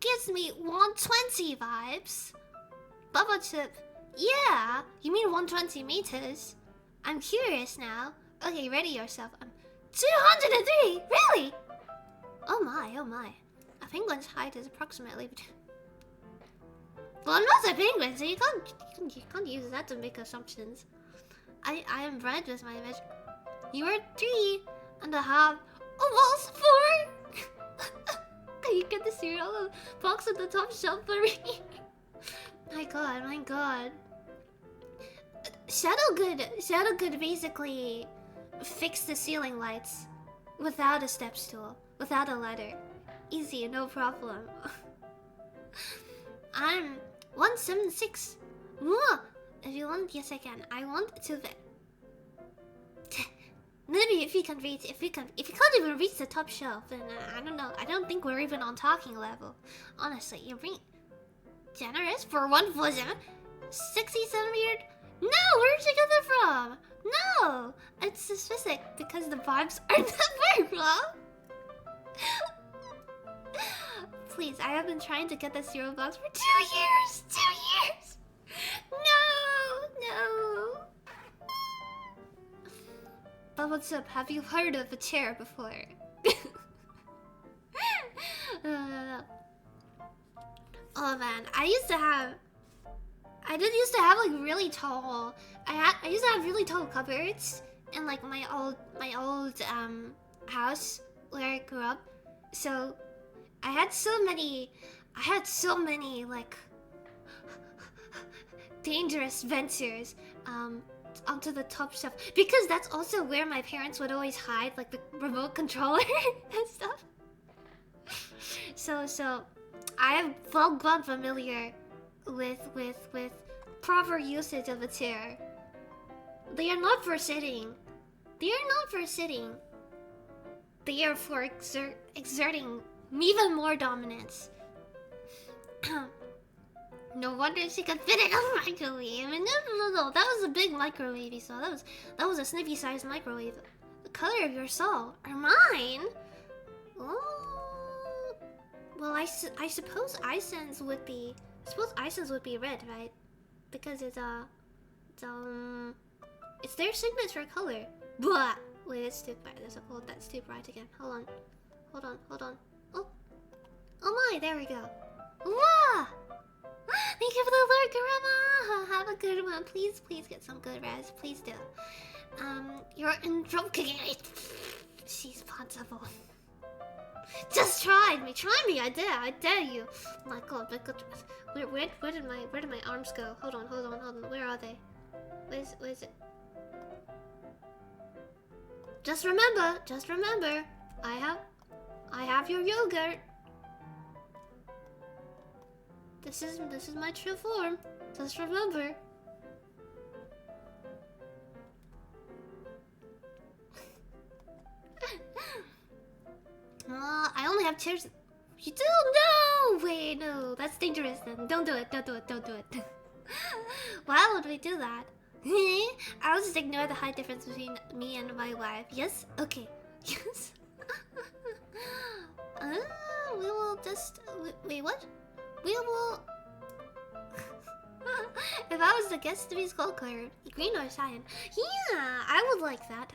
Speaker 1: gives me 120 vibes." Bubba Chip, yeah, you mean 120 meters? I'm curious now. Okay, ready yourself. 203! Really? Oh my, oh my. A penguin's height is approximately... Well, I'm not a penguin, so you can't use that to make assumptions. I am bred with my measure. You are 3.5, almost 4! Can you get the cereal box at the top shelf for me? My god, my god. Shadow could basically fix the ceiling lights without a step stool, without a ladder. Easy, no problem. I'm 176. If you want, yes I can. I want to maybe if you can't even reach the top shelf, then I don't know. I don't think we're even on talking level. Honestly, you're being generous for 147, 60 centimeter. No, where'd you get that from? No, it's specific because the vibes are never wrong. Please, I have been trying to get the cereal box for 2 years. 2 years. No. But what's up? Have you heard of a chair before? Oh man, I used to have like really tall. I used to have really tall cupboards in like my old house where I grew up. So I had so many like dangerous ventures onto the top shelf, because that's also where my parents would always hide like the remote controller and stuff. So I have well gone familiar with proper usage of a chair. They are not for sitting. They are for exerting even more dominance. No wonder she could fit in a microwave. No. That was a big microwave you saw. That was a Snivi-sized microwave. The color of your soul are mine. Oh. Well, I suppose Isen's would be. Red, right? Because it's their signature color. Blah. Wait, it's too bright. That's too bright again. Hold on. Oh my, there we go. Wow! Thank you for the alert, Grandma! Have a good one. Please get some good rest. Please do. You're in trouble. She's possible. Just try me. I dare you. Oh my god, where did my arms go? Hold on. Where are they? Where is it? Just remember. I have your yogurt. This is my true form. Just remember. I only have chairs. You do? No! Wait, no. That's dangerous then. Don't do it. Why would we do that? I'll just ignore the height difference between me and my wife. Yes? Okay. Yes. We will just... Wait, what? We will... If I was the guest to be skull colored, green or cyan. Yeah, I would like that.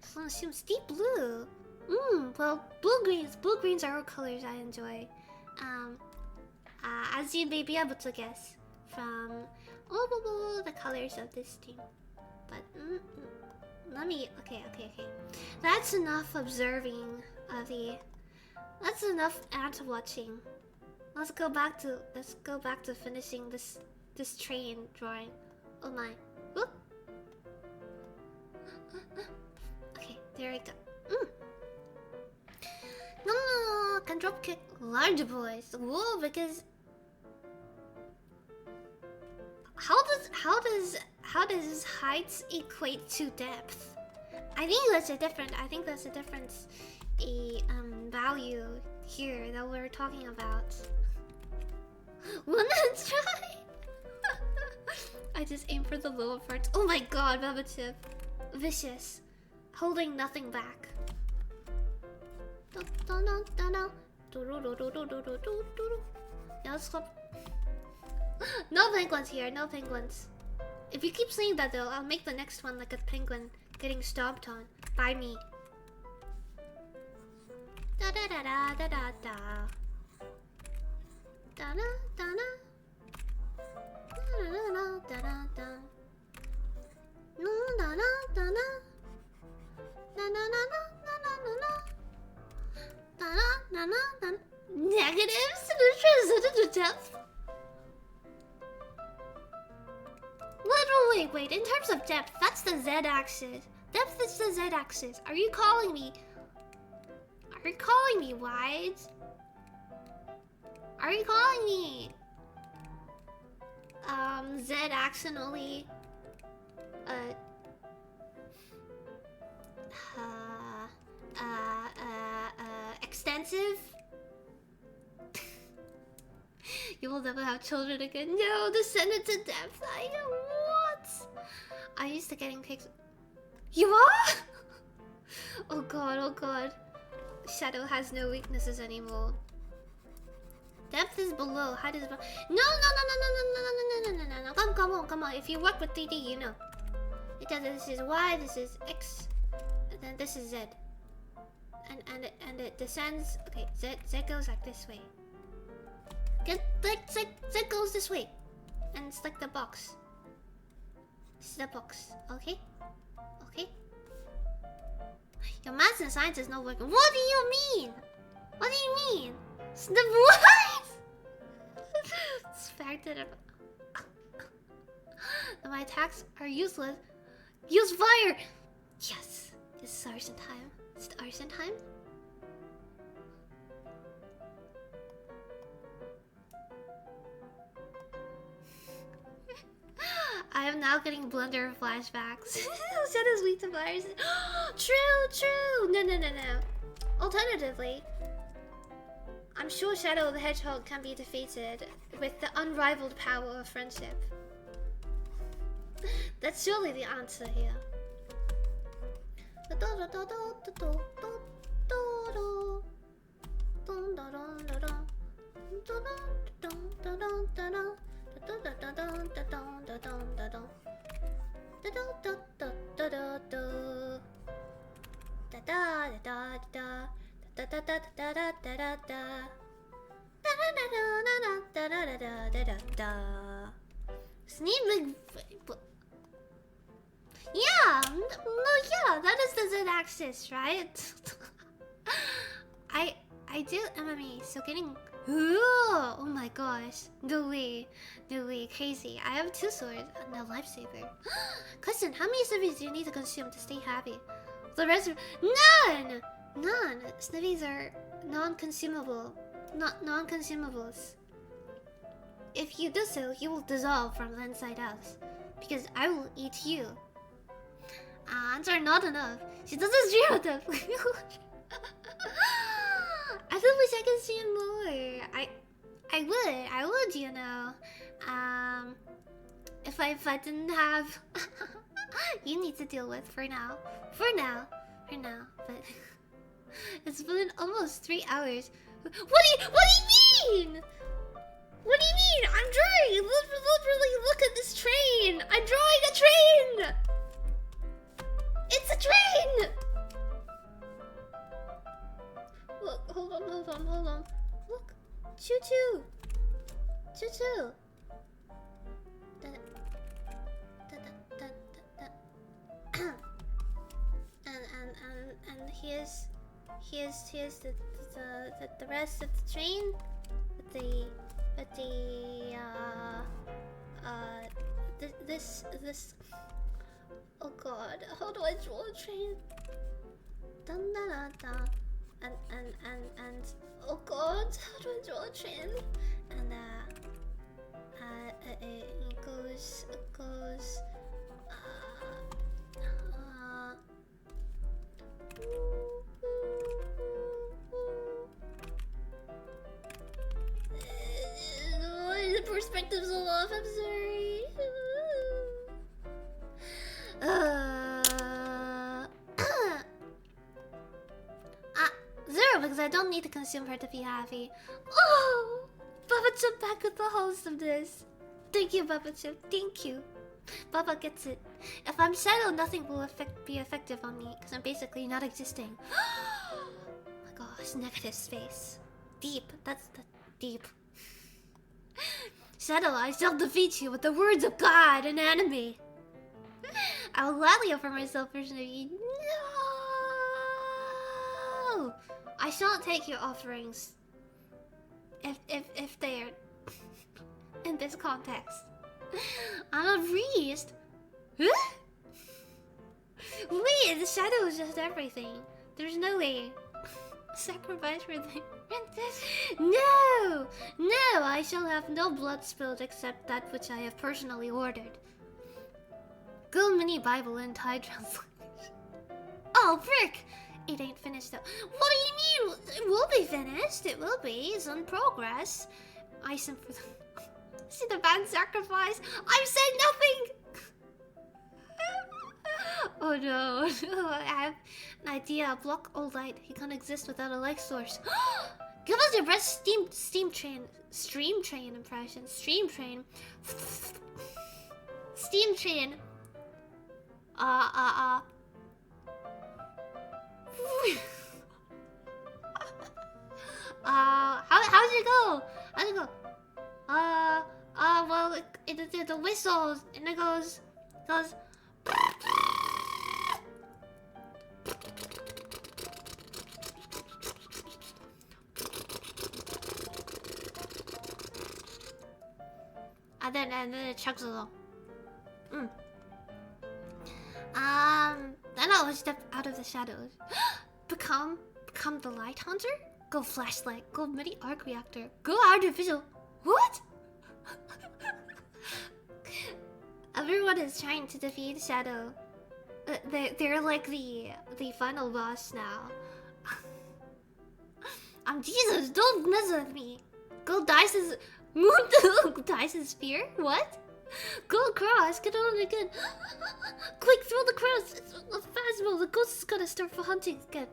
Speaker 1: Some deep blue. Well, blue greens are all colors I enjoy. As you may be able to guess from the colors of this team. But let me. Okay. That's enough observing of the. That's enough ant watching. let's go back to finishing this train drawing. Oh my. Whoop. Okay, there we go. No, can drop kick large boys. Whoa, because how does height equate to depth? I think that's a difference. Value here that we're talking about. Wanna try? I just aim for the lower parts. Oh my god, Babative. Vicious. Holding nothing back. Yeah, let's stop. No penguins here, no penguins. If you keep saying that though, I'll make the next one like a penguin getting stomped on by me. Da da da da da da da. Da da da da. Da da da da da. No da da da da. Da da da da da da da. Da da da da. Negatives to the transitive depth. Wait. In terms of depth, that's the z-axis. Depth is the z-axis. Are you calling me wide? Are you calling me z-axionally extensive? You will never have children again. No, descended to depth. I know what? I used to getting pics. You are? Oh god. Shadow has no weaknesses anymore. Depth is below. Height is below. No. Come on. If you work with 3D, you know. This is Y, this is X, and then this is Z. And it descends. Okay, Z goes like this way. Z goes this way. And it's like the box. This is the box. Okay? Your maths and science is not working. What do you mean? What? It's fact that my attacks are useless. Use fire! Yes! It's arson time. It's the arson time. I am now getting blunder flashbacks. Shadow's weak to fires. True! No. Alternatively, I'm sure Shadow the Hedgehog can be defeated with the unrivaled power of friendship. That's surely the answer here. Snivi. Yeah, that is the z-axis, right? I do MMA, so getting. Oh my gosh, no way, crazy. I have 2 swords and a lifesaver. Question: how many Snivies do you need to consume to stay happy? The rest are none. Snivies are non-consumable, not non-consumables. If you do so, you will dissolve from the inside out, because I will eat you. Answer not enough. She doesn't stream with them. I still wish I could see more. I would, you know. If I didn't have you need to deal with for now. But it's been almost 3 hours. What do you mean? What do you mean? I'm drawing. Literally, look at this train. I'm drawing a train. It's a train. Look, hold on. Look, choo-choo. And here's the rest of the train. this. Oh god, how do I draw a train? Dun da da da. And oh god, how do I draw a train? And it goes. The perspective's a lot. I'm sorry. Zero, because I don't need to consume her to be happy. Oh, Baba Chip back with the host of this. Thank you, Baba Chip. Thank you. Baba gets it. If I'm Shadow, nothing will be effective on me, because I'm basically not existing. Oh my gosh, negative space. Deep. That's the deep. Shadow, I shall defeat you with the words of God and anime. I will gladly offer myself for Snivi. No! I shan't take your offerings. If they're in this context. I'm a priest. Huh? Wait, the shadow is just everything. There's no way. Sacrifice for the... No! No! I shall have no blood spilled except that which I have personally ordered. Go mini Bible and Thai translation. Oh, frick! It ain't finished though. What do you mean? It will be finished. It will be. It's in progress. I sent for the... See the band sacrifice? I'm saying nothing! Oh no. I have an idea. Block all light. He can't exist without a light source. Give us your best stream train impression. Stream train. Steam train. How'd it go? How'd it go? Well, the whistles, and it goes. And then it chugs along. Then I'll step out of the shadows. Become the light hunter? Go flashlight, go mini arc reactor, go artificial. What? Everyone is trying to defeat Shadow. They're like the final boss now. I'm Jesus, don't mess with me. Go Dice's Dice's spear? What? Go across, get on it again. Quick, throw the cross. It's a phasmo. The ghost is gonna start for hunting again.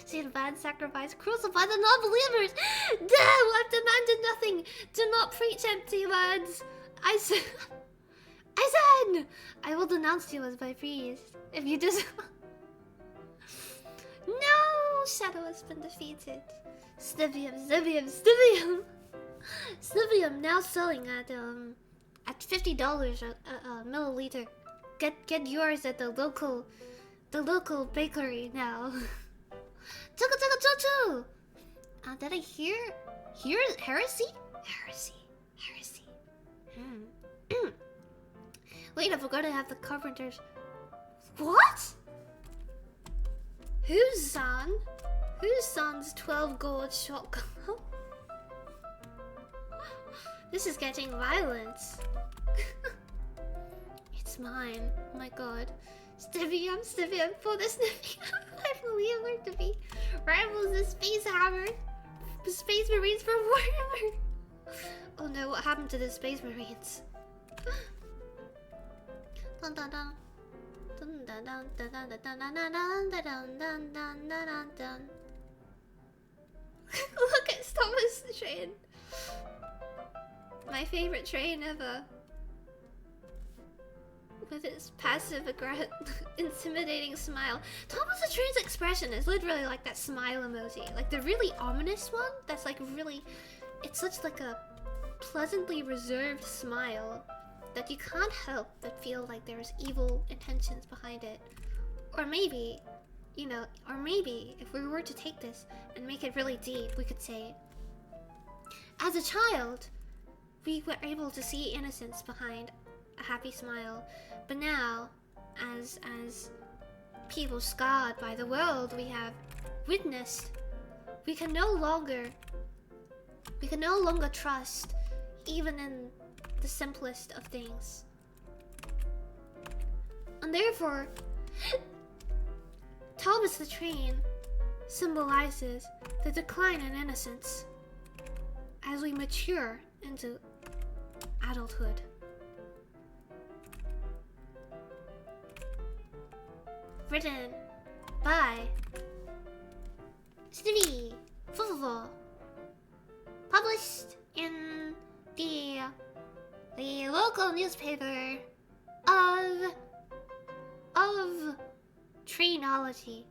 Speaker 1: See the bad sacrifice. Crucify the non-believers. No, I've demanded nothing. Do not preach empty words. I said, I will denounce you as my priest. If you just... No, Shadow has been defeated. Snivium. Snivium now selling at $50 a milliliter. Get yours at the local bakery now. Choo. Did I hear heresy? Heresy. Wait, I forgot to have the carpenters. What? Whose son's 12 gold shotgun? This is getting violence. It's mine. Oh my god. Snivium, for the Snivium. I believe we're to be rivals the Space Hammer. The Space Marines for Warhammer. Oh no, what happened to the Space Marines? Dun dun dun. Dun dun dun dun dun dun dun dun dun dun dun dun. Look at Thomas the train. My favorite train ever. With its passive-aggressive, intimidating smile. Thomas the Train's expression is literally like that smile emoji. Like the really ominous one that's like really... It's such like a pleasantly reserved smile that you can't help but feel like there's evil intentions behind it. Or maybe, you know, if we were to take this and make it really deep, we could say, As a child, we were able to see innocence behind a happy smile, but now, as people scarred by the world we have witnessed, we can no longer trust even in the simplest of things. And therefore, Thomas the Train symbolizes the decline in innocence as we mature into adulthood. Written by Snivi. Published in the local newspaper of Trainology.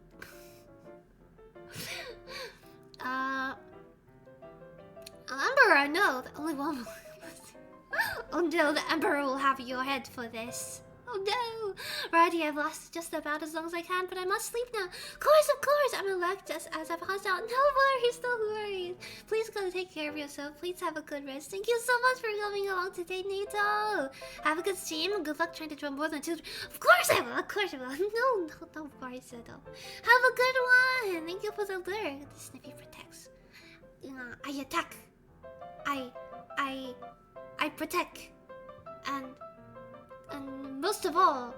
Speaker 1: Emperor, no, the only one. Oh no, the Emperor will have your head for this. Oh no! Alrighty, I've lasted just about as long as I can, but I must sleep now. Of course, I'm elect as I passed out. No worries, no worries. Please go take care of yourself. Please have a good rest. Thank you so much for coming along today, Nato. Have a good stream. Good luck trying to draw more than 2. Of course I will. Of course I will. No worries, though. Have a good one. Thank you for the alert. The Snippy protects. I attack. I protect. And most of all,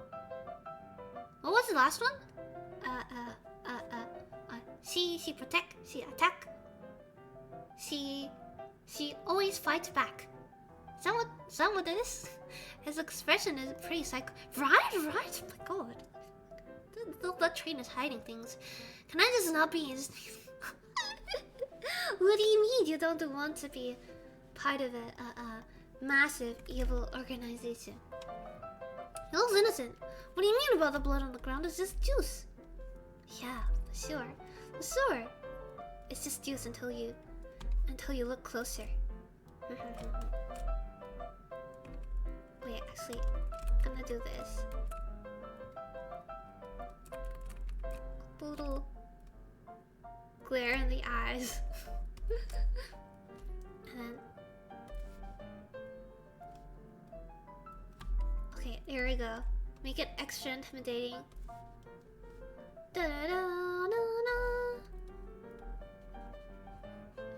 Speaker 1: what was the last one? She protect, she attack. She always fights back. Is that what it is? His expression is pretty right? Oh my god. That train is hiding things. Can I just not be What do you mean you don't want to be part of a massive evil organization? It looks innocent. What do you mean about the blood on the ground? It's just juice. Yeah, sure. It's just juice until you look closer. Wait, actually, I'm gonna do this. Little glare in the eyes. And then okay, there we go. Make it extra intimidating.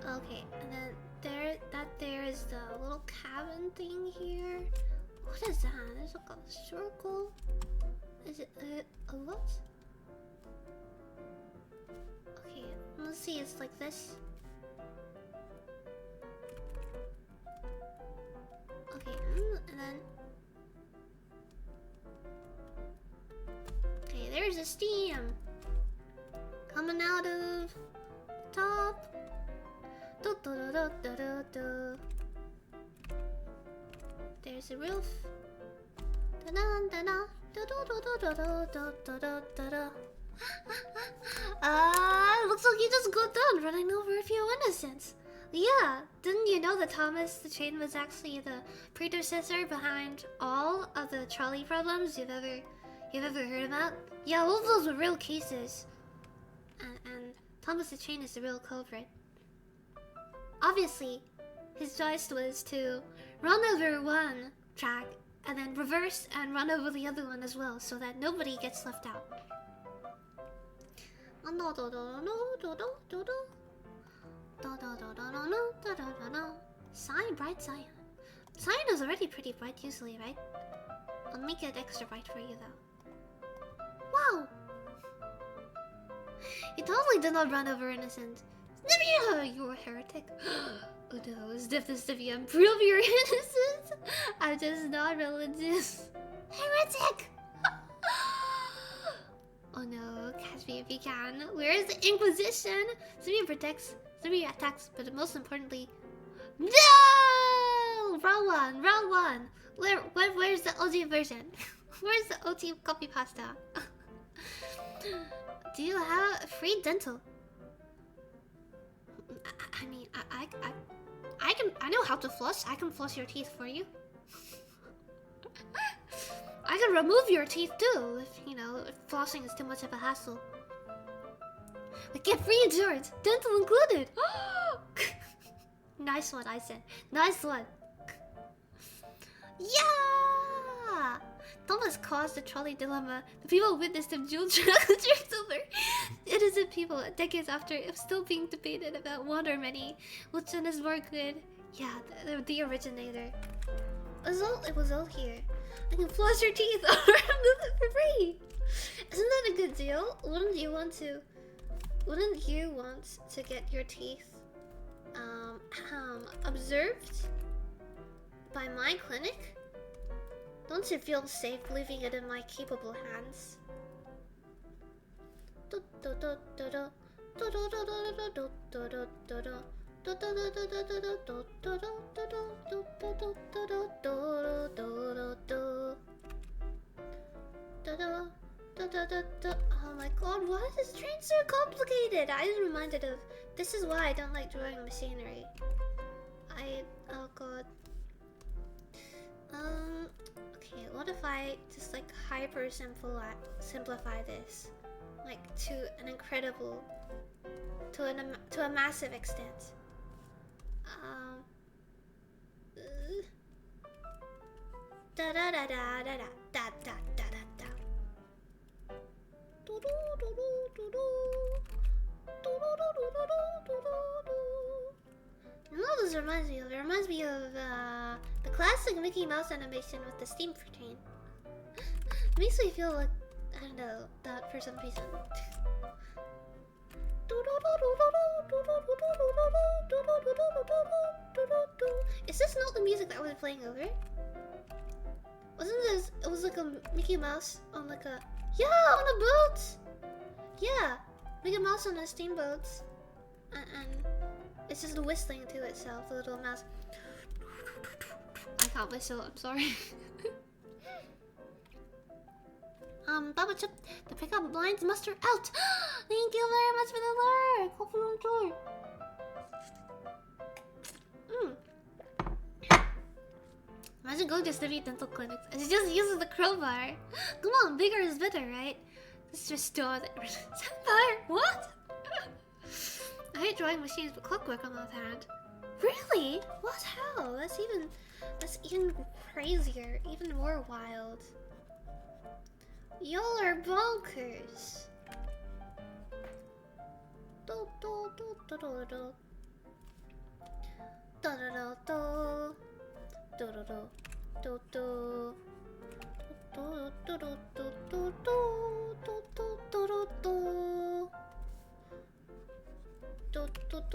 Speaker 1: Okay, and then there is the little cabin thing here. What is that? There's like a circle. Is it a what? Okay, let's see. It's like this. Okay, and then. Okay, there's a steam coming out of the top. There's a roof. Looks like you just got done running over a few innocents. Yeah, didn't you know that Thomas the Train was actually the predecessor behind all of the trolley problems you've ever heard about? Yeah, all of those were real cases. And Thomas the Train is the real culprit. Obviously, his choice was to run over one track and then reverse and run over the other one as well, so that nobody gets left out. Cyan, bright cyan. Cyan is already pretty bright usually, right? I'll make it extra bright for you though. Wow! You totally did not run over innocent. Snivi, you're a heretic. Oh no, Snivi, prove your innocence. I'm just not religious. Heretic! Oh no, catch me if you can. Where is the Inquisition? Snivi protects, Snivi attacks, but most importantly... No! Wrong one. Where's the OG version? Where's the OG copy pasta? Do you have free dental? I mean, I know how to floss. I can floss your teeth for you. I can remove your teeth too, if flossing is too much of a hassle. But get free insurance, dental included. Nice one, I said. Nice one. Yeah! Thomas caused the trolley dilemma. The people witnessed him dual tripped over innocent people decades after, if still being debated about one or many. Which one is more good? Yeah, the originator. It was all here. I can floss your teeth or remove it for free. Isn't that a good deal? Wouldn't you want to get your teeth observed by my clinic? Don't you feel safe leaving it in my capable hands? Oh my god, why is this train so complicated? I was reminded of... This is why I don't like drawing machinery. Oh god. Okay, what if I just like hyper simplify this? Like to an incredible... to a massive extent. Da da da da da da da da da da. You know what this reminds me of? It reminds me of the classic Mickey Mouse animation with the steam train. It makes me feel like, I don't know, that for some reason. Is this not the music that was playing over? Wasn't this? It was like a Mickey Mouse on like a... Yeah, on a boat! Yeah, Mickey Mouse on a steamboat. And it's just whistling to itself, the little mouse. I can't whistle, I'm sorry. Baba Chip, the pickup lines muster out! Thank you very much for the lurk! Hope you enjoy. Imagine going to Snivi dental clinics and she just uses the crowbar. Come on, bigger is better, right? Let's just do it. What? I hate drawing machines, but clockwork on the other hand. Really? What? How? That's even crazier, even more wild. Y'all are bonkers. Do do do do do do. Do do do. Do do do do do. Do do do do do do do do do. Do do do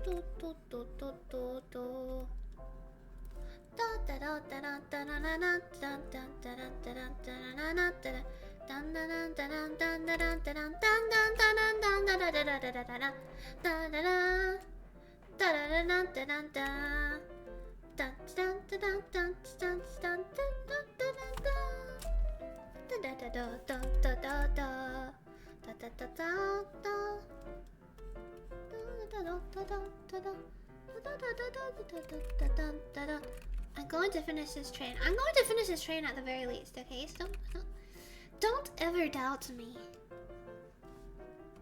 Speaker 1: do do do do do do. Da da da da da da da da da da da da da da. Dun dun dun dun dun dun dun dun dun dun dun dun dun dun dun dun I'm going to finish this train. I'm going to finish this train at the very least, okay? So don't ever doubt me.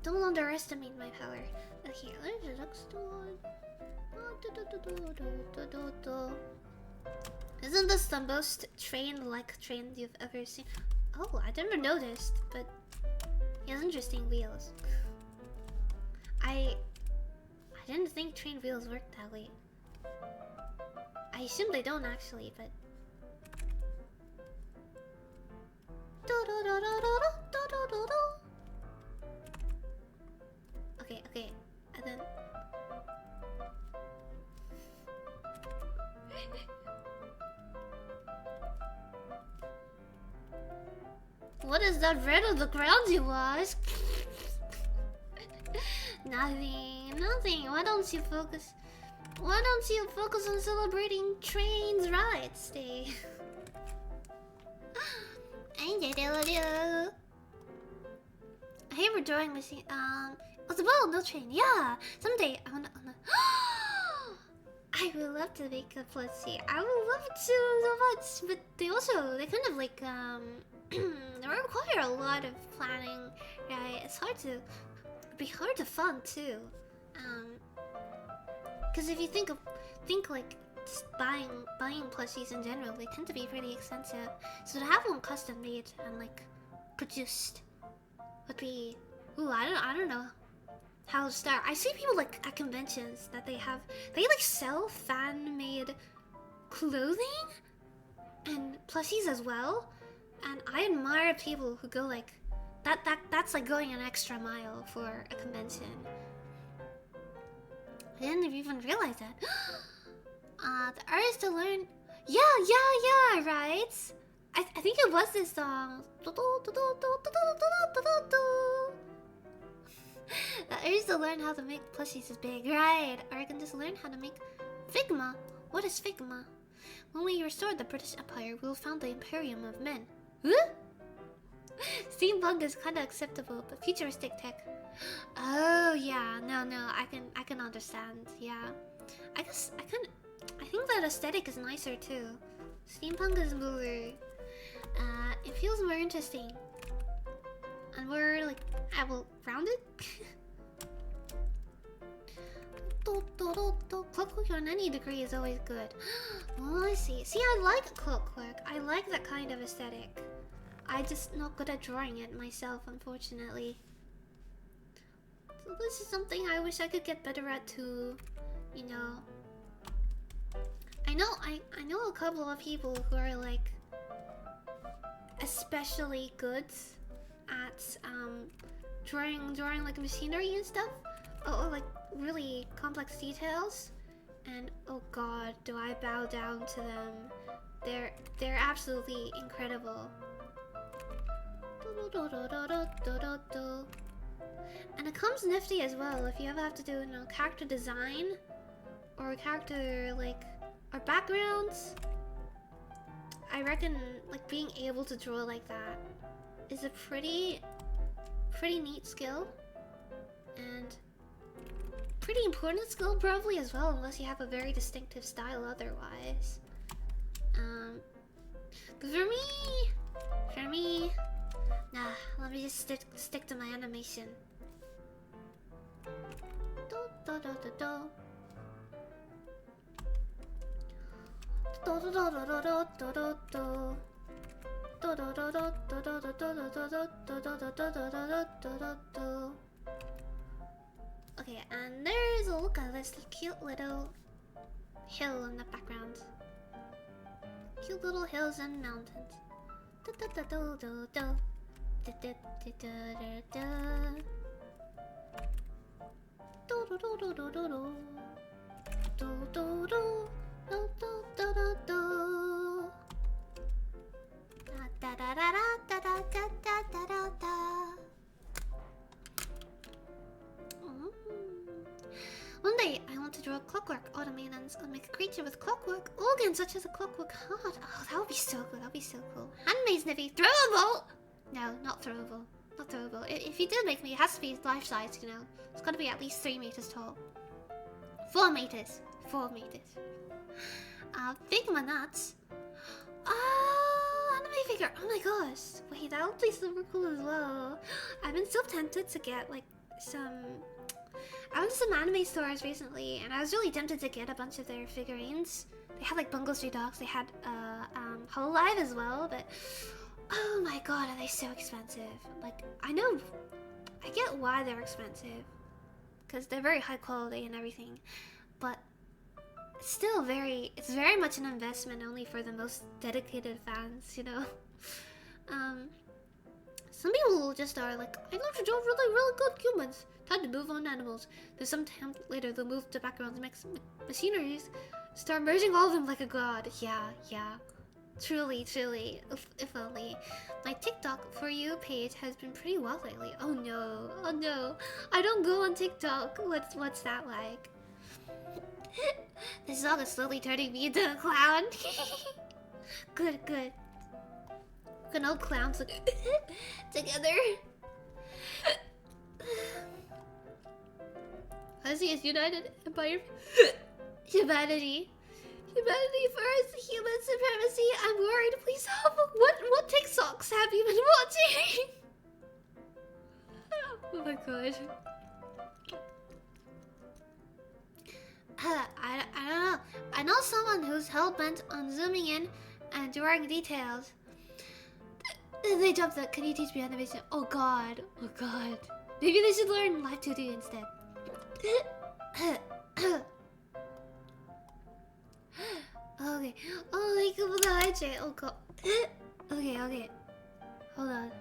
Speaker 1: Don't underestimate my power. Okay, let's the next one. Isn't this the most train-like train you've ever seen? Oh, I never noticed, but he has interesting wheels. I didn't think train wheels worked that way. I assume they don't actually, but... Okay, and then... What is that red on the ground, you ask? Nothing. Why don't you focus on celebrating trains rides day? I hate drawing machine. What's about no train? Yeah, someday I wanna. I would love to make a plushie. I would love to so much, but they kind of like they require a lot of planning, right? It'd be hard to fund too. Because if you think like just buying plushies in general, they tend to be pretty expensive. So to have one custom made and like produced would be, ooh, I don't know how to start. I see people like at conventions that they like sell fan made clothing and plushies as well, and I admire people who go like that's like going an extra mile for a convention. I didn't even realize that. The artist to learn. Yeah, right? I think it was this song. The artist to learn how to make plushies is big, right? Or I can just learn how to make Figma. What is Figma? When we restore the British Empire, we'll found the Imperium of Men. Huh? Steampunk is kinda acceptable, but futuristic tech. Oh yeah, no, I can understand. Yeah, I think that aesthetic is nicer too. Steampunk is more, it feels more interesting and more like rounded. Clockwork on any degree is always good. Oh, I see. See, I like clockwork. I like that kind of aesthetic. I'm just not good at drawing it myself, unfortunately. So this is something I wish I could get better at too. You know. I know a couple of people who are like especially good at drawing like machinery and stuff. Oh, like really complex details. And oh god, do I bow down to them. They're absolutely incredible. And it comes nifty as well if you ever have to do, you know, character design or character like or backgrounds. I reckon like being able to draw like that is a pretty neat skill and pretty important skill probably as well, unless you have a very distinctive style otherwise. But for me, nah, let me just stick to my animation. Okay, and there's a look at this cute little hill in the background. Cute little hills and mountains. One day, I want to draw clockwork automatons and make a creature with clockwork organs such as a clockwork heart. Oh, that would be so good. That would be so cool. Handmade Snivi, throwable! No, not throwable. Not throwable. If you did make me, it has to be life size, you know. It's got to be at least 3 meters tall. 4 meters. 4 meters. Figma nuts. Anime figure. Oh my gosh. Wait, that would be super cool as well. I've been so tempted to get like some. I went to some anime stores recently, and I was really tempted to get a bunch of their figurines. They had like Bungo Stray Dogs. They had Hololive as well, but oh my god, are they so expensive? Like, I get why they're expensive, because they're very high quality and everything, but it's still it's very much an investment only for the most dedicated fans, you know. Some people just are like, I love to draw really good humans. Time to move on animals. There's some time later they'll move to backgrounds and make machineries. Start merging all of them like a god. Yeah. Truly. If only. My TikTok For You page has been pretty well lately. Oh no. I don't go on TikTok. What's that like? This song is slowly turning me into a clown. Good. An old clowns look together. I see it's United Empire. Humanity first, human supremacy. I'm worried. Please help. What TikToks have you been watching? Oh my god. I don't know. I know someone who's hell-bent on zooming in and drawing details. They jumped the, can you teach me animation? Oh god. Oh god. Maybe they should learn Live 2D instead. Okay. Oh, thank you for the hydrate. Oh god. Okay. Hold on.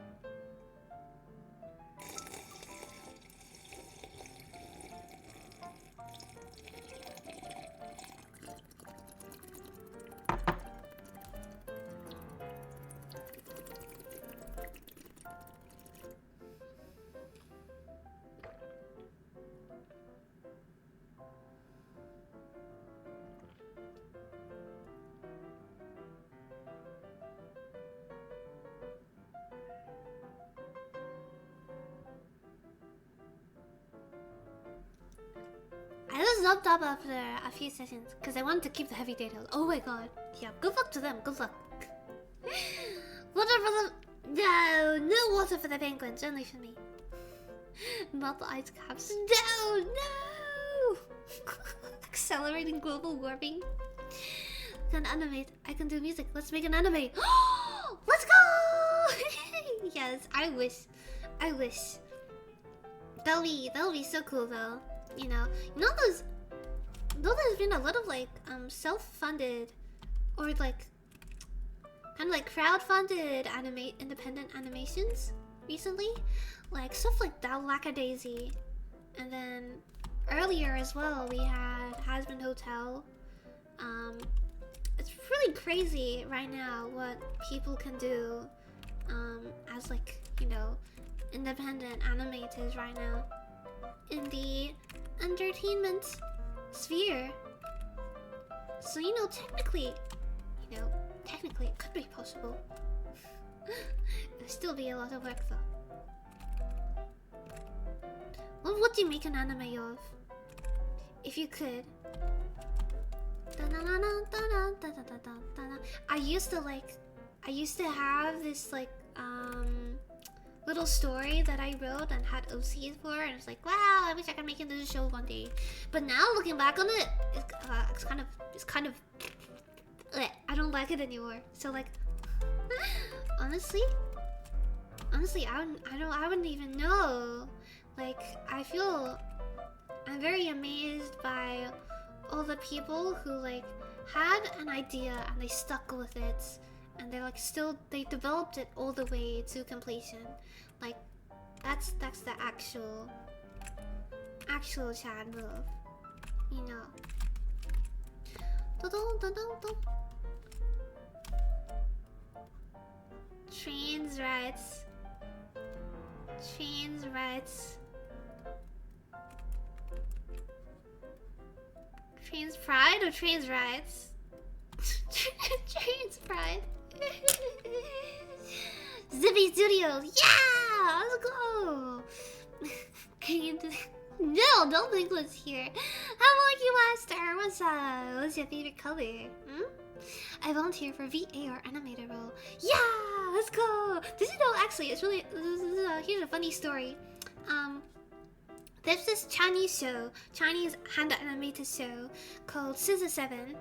Speaker 1: I just jumped up after a few sessions because I wanted to keep the heavy details. Oh my god. Yeah, good luck to them. Good luck. Water for the... No water for the penguins. Only for me. Not the ice caps. No! Accelerating global warming. I can animate. I can do music. Let's make an anime. Let's go! Yes, I wish. That'll be so cool though. You know there's been a lot of like self-funded or like kind of like crowd-funded independent animations recently, like stuff like that Lackadaisy, and then earlier as well we had Hasbin Hotel. It's really crazy right now what people can do as like independent animators right now in the entertainment sphere. So technically it could be possible. It'll still be a lot of work though. What would you make an anime of? If you could. I used to have this like little story that I wrote and had OCs for, and it's like, wow, I wish I could make it into a show one day. But now looking back on it, it's kind of I don't like it anymore. So like, honestly, I wouldn't even know. Like, I'm very amazed by all the people who like had an idea and they stuck with it, and they're like they developed it all the way to completion. Like, that's the actual Chad move, Trains rights. Trains pride or trains rights? Trains pride. Zippy Studios, yeah! Let's go! No, don't think what's here. How about you, Master? What's up? What's your favorite color? I volunteer for VA or animator role. Yeah! Let's go! Did you know, actually, it's really... here's a funny story. There's this Chinese hand animated show called Scissor 7,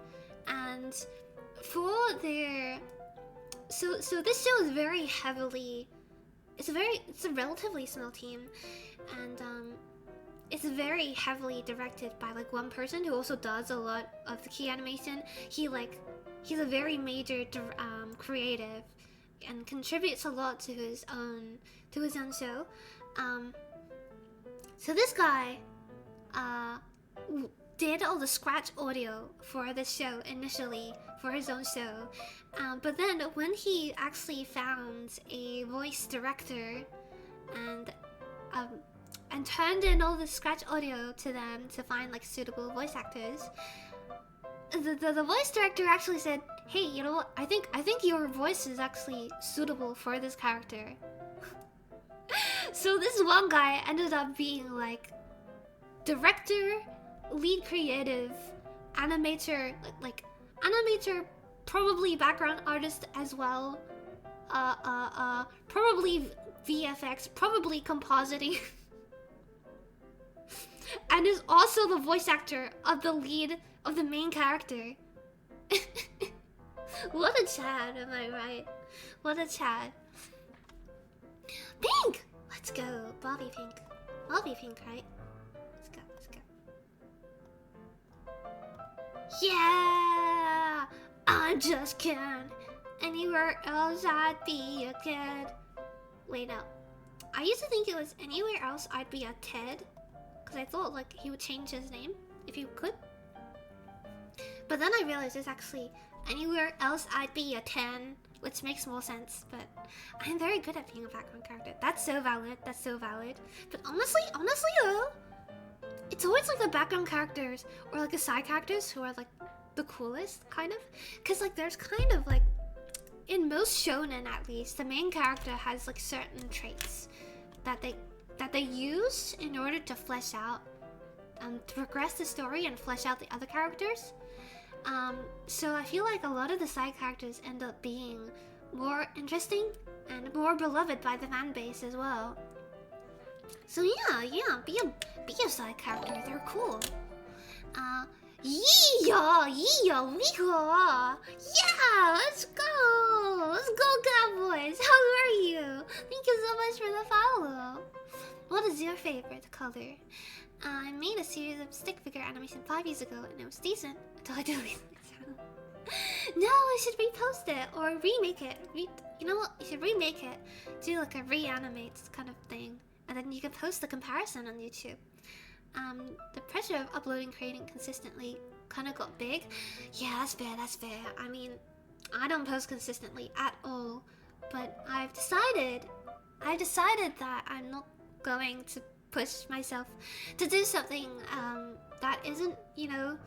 Speaker 1: and for their... So this show is very heavily... It's a relatively small team, and it's very heavily directed by like one person who also does a lot of the key animation. He's a very major creative and contributes a lot to his own show. So this guy did all the scratch audio for this show initially for his own show, but then when he actually found a voice director and turned in all the scratch audio to them to find like suitable voice actors, the voice director actually said, "Hey, you know what? I think your voice is actually suitable for this character." So this one guy ended up being like director, lead creative, animator, probably background artist as well, probably VFX, probably compositing. and is also the voice actor of the lead of the main character. What a Chad, am I right? What a Chad. Pink! Let's go. Bobby Pink. Bobby Pink, right? Let's go, let's go. Yeah! I just can't. Anywhere else I'd be a kid. Wait, no. I used to think it was anywhere else I'd be a Ted. Because I thought like he would change his name if he could. But then I realized it's actually anywhere else I'd be a 10. Which makes more sense, but I'm very good at being a background character. That's so valid, that's so valid. But honestly though, it's always like the background characters or like the side characters who are like the coolest, kind of. Cause like there's kind of like, in most shonen at least, the main character has like certain traits that they use in order to flesh out, to progress the story and flesh out the other characters. So I feel like a lot of the side characters end up being more interesting and more beloved by the fan base as well. So yeah, be a side character. They're cool. Yeah, weehaw! Yeah, let's go, Cowboys. How are you? Thank you so much for the follow. What is your favorite color? I made a series of stick figure animation 5 years ago and it was decent until I deleted it. No, I should repost it or remake it. You know what? You should remake it. Do like a reanimate kind of thing. And then you can post the comparison on YouTube. The pressure of uploading, creating consistently kind of got big. Yeah, that's fair. I mean, I don't post consistently at all. But I've decided that I'm not going to push myself to do something that isn't, you know,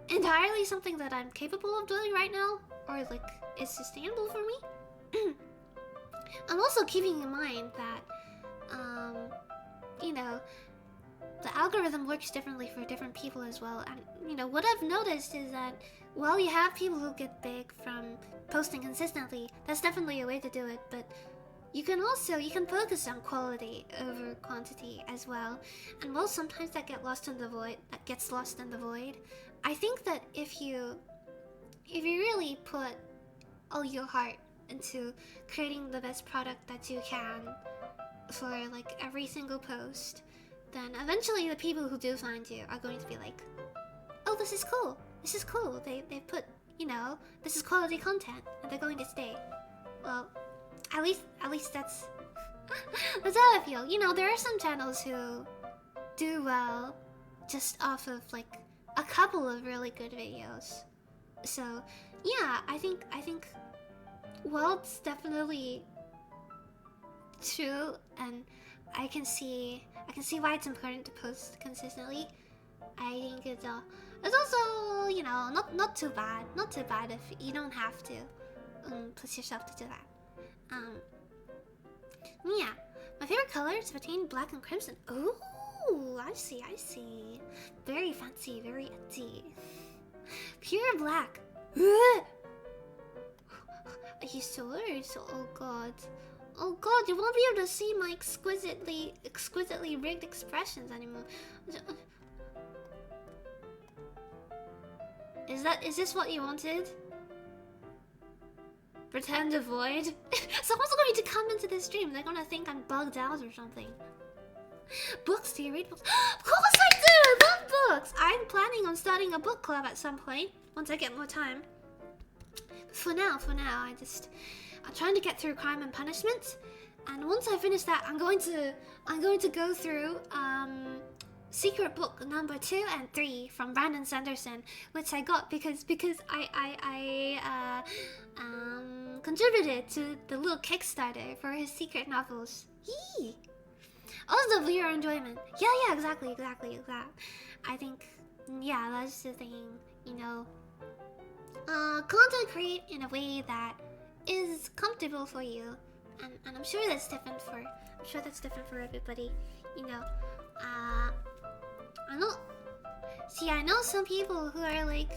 Speaker 1: entirely something that I'm capable of doing right now or like is sustainable for me. I'm also keeping in mind that you know, the algorithm works differently for different people as well, and you know what I've noticed is that while you have people who get big from posting consistently, that's definitely a way to do it, but you can focus on quality over quantity as well. And while sometimes that gets lost in the void, I think that if you really put all your heart into creating the best product that you can for like every single post, then eventually the people who do find you are going to be like, oh, this is cool. They put, you know, this is quality content and they're going to stay. Well, at least that's that's how I feel. You know, there are some channels who do well just off of like a couple of really good videos. So yeah, I think while it's definitely true, and I can see why it's important to post consistently, I think it's also, you know, not too bad if you don't have to push yourself to do that. Yeah, my favorite color is between black and crimson. Ooh, I see. Very fancy, very edgy. Pure black. Are you sure? Oh god, you won't be able to see my exquisitely rigged expressions anymore. Is this what you wanted? Pretend to void? Someone's going to come into this stream. They're gonna think I'm bugged out or something. Books? Do you read books? Of course I do! I love books! I'm planning on starting a book club at some point, once I get more time. For now, I'm trying to get through Crime and Punishment. And once I finish that, I'm going to go through secret book number 2 and 3 from Brandon Sanderson, which I got because I contributed to the little Kickstarter for his secret novels. Yee! Also for your enjoyment. Yeah, exactly. I think, yeah, that's the thing, you know. Content create in a way that is comfortable for you, and I'm sure that's different for everybody, you know. I know some people who are like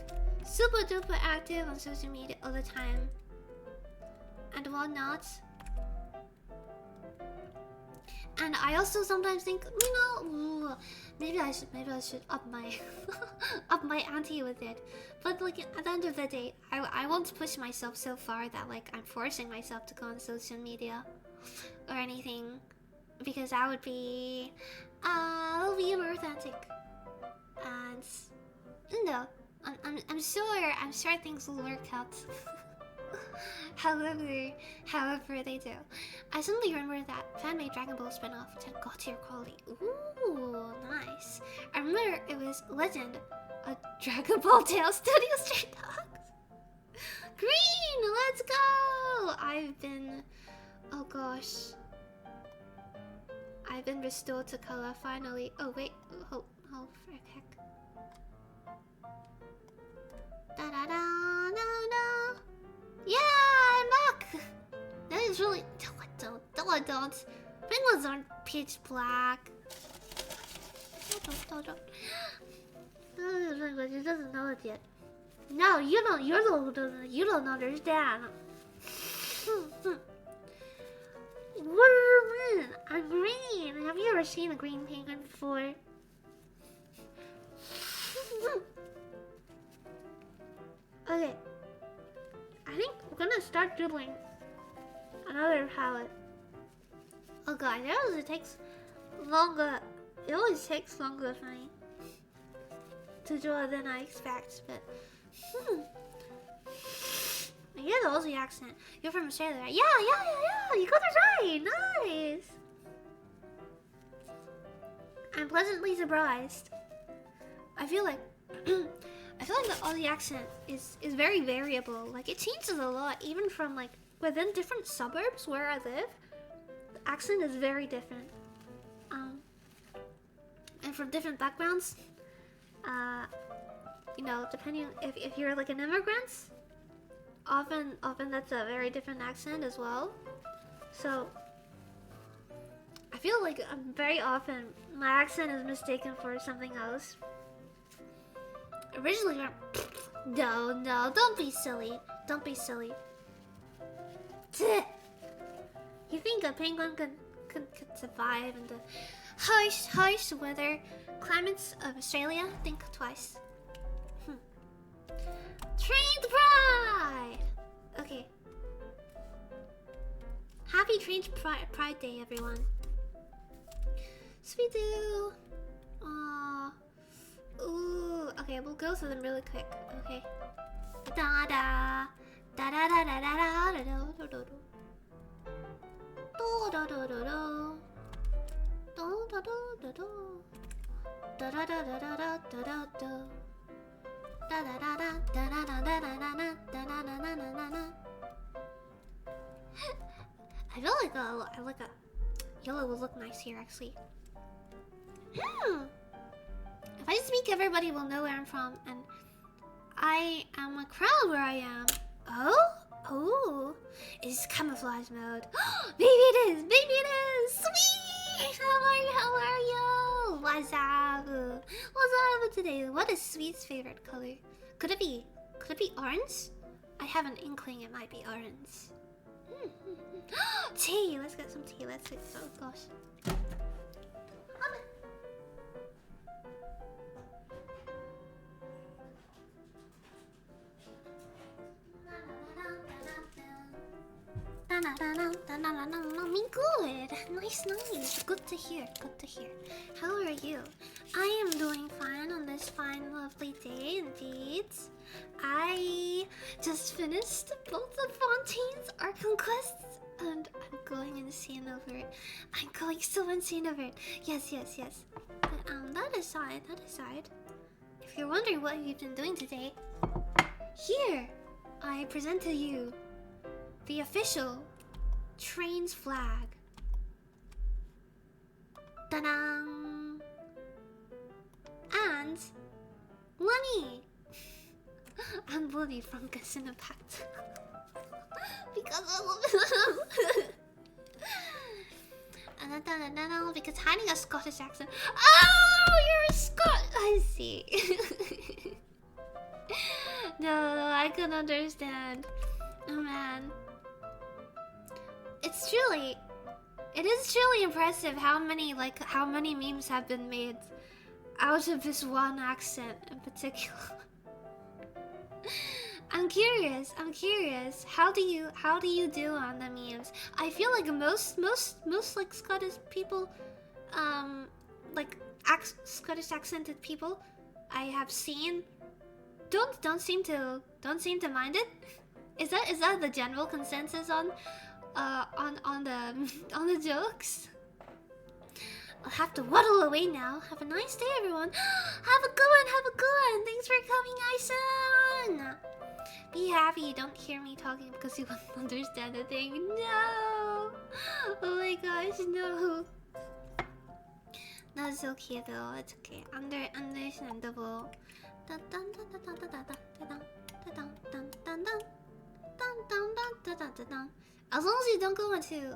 Speaker 1: super duper active on social media all the time and whatnot. And I also sometimes think, you know, maybe I should up my up my ante with it. But like at the end of the day, I won't push myself so far that like I'm forcing myself to go on social media or anything, because that would be inauthentic. And no, I'm sure things will work out. However they do. I suddenly remember that fan-made Dragon Ball spin-off to God tier quality. Ooh, nice. I remember it was Legend, a Dragon Ball Tale Studio Stray Dogs. Green, let's go! Oh gosh. I've been restored to color finally. Oh wait, oh frick heck. Da da da no. Yeah, I'm back! That is really... Don't. Penguins aren't pitch black. Don't. It doesn't know it yet. No, you don't understand. What do you mean? I'm green. Have you ever seen a green penguin before? Okay. I think we're gonna start doodling another palette. Oh god, it always takes longer. It always takes longer for me to draw than I expect, but I hear the Aussie accent. You're from Australia, right? Yeah. You got it right. Nice. I'm pleasantly surprised. I feel like the Aussie accent is very variable. Like it changes a lot, even from like within different suburbs where I live. The accent is very different. And from different backgrounds. You know, depending if you're like an immigrant, often that's a very different accent as well. So I feel like very often my accent is mistaken for something else. Originally, no, don't be silly. You think a penguin could survive in the harsh weather climates of Australia? Think twice. Trained Pride! Okay. Happy Trained Pride Day, everyone. Sweet do. Ooh. Okay, we'll go through them really quick. Okay. Da da da da da da da da da da da da da da da I feel like a yellow will look nice here, actually. If I speak, everybody will know where I'm from, and I am a crowd where I am. Oh, it's camouflage mode. Maybe it is. Sweet. How are you? What's up today? What is Sweet's favorite color? Could it be orange? I have an inkling it might be orange. Tea. Let's get some tea. Let's see. Oh gosh. Me good. Nice. Good to hear. How are you? I am doing fine on this fine, lovely day indeed. I just finished both of Fontaine's Art Conquests, and I'm going insane over it. I'm going so insane over it. Yes. But that aside, if you're wondering what we've been doing today, here I present to you the official Train's flag. Ta-da! And Lenny! And Bloody from Genshin Impact. Because I love him. And because hiding a Scottish accent. Oh, you're a Scot! I see. No, I can understand. Oh man. It's truly It is truly impressive how many memes have been made out of this one accent in particular. I'm curious. How do you do on the memes? I feel like most like Scottish people, like Scottish accented people I have seen don't seem to mind it. Is that the general consensus on the jokes? I'll have to waddle away now. Have a nice day, everyone. Have a good one. Thanks for coming, Aison. Be happy. Don't hear me talking because you won't understand a thing. No. Oh my gosh, no. That's okay though. It's okay. Understandable. As long as you don't go into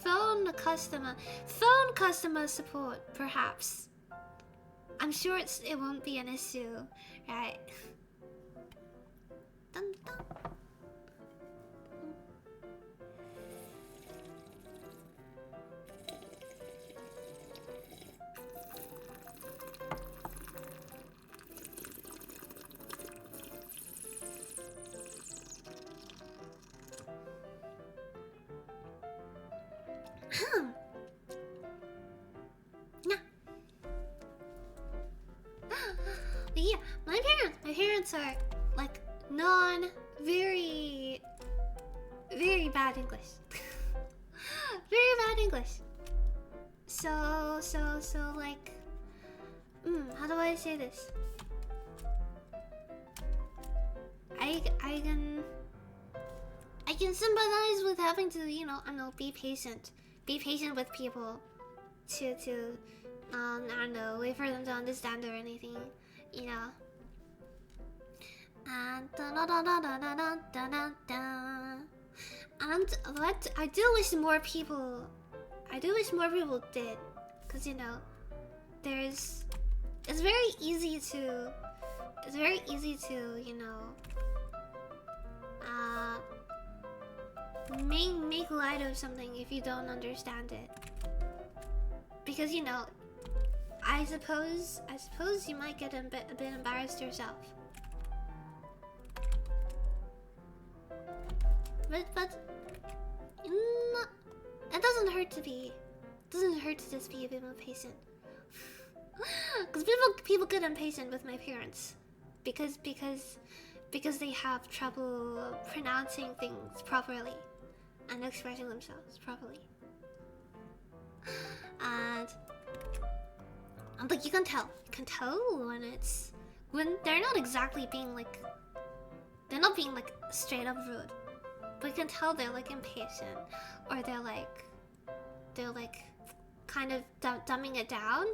Speaker 1: phone customer support, perhaps. I'm sure it won't be an issue, right? Dun, dun. Yeah, my parents are like very bad English. Very bad English. So like, how do I say this? I can sympathize with having to, I don't know, be patient with people to I don't know, wait for them to understand or anything, And but I do wish more people did, because it's very easy to make light of something if you don't understand it, because I suppose you might get a bit embarrassed yourself. But it doesn't hurt to just be a bit more patient. Because people get impatient with my parents because they have trouble pronouncing things properly and expressing themselves properly. And like you can tell when they're not exactly being like straight up rude, but you can tell they're like impatient, or they're like kind of dumbing it down,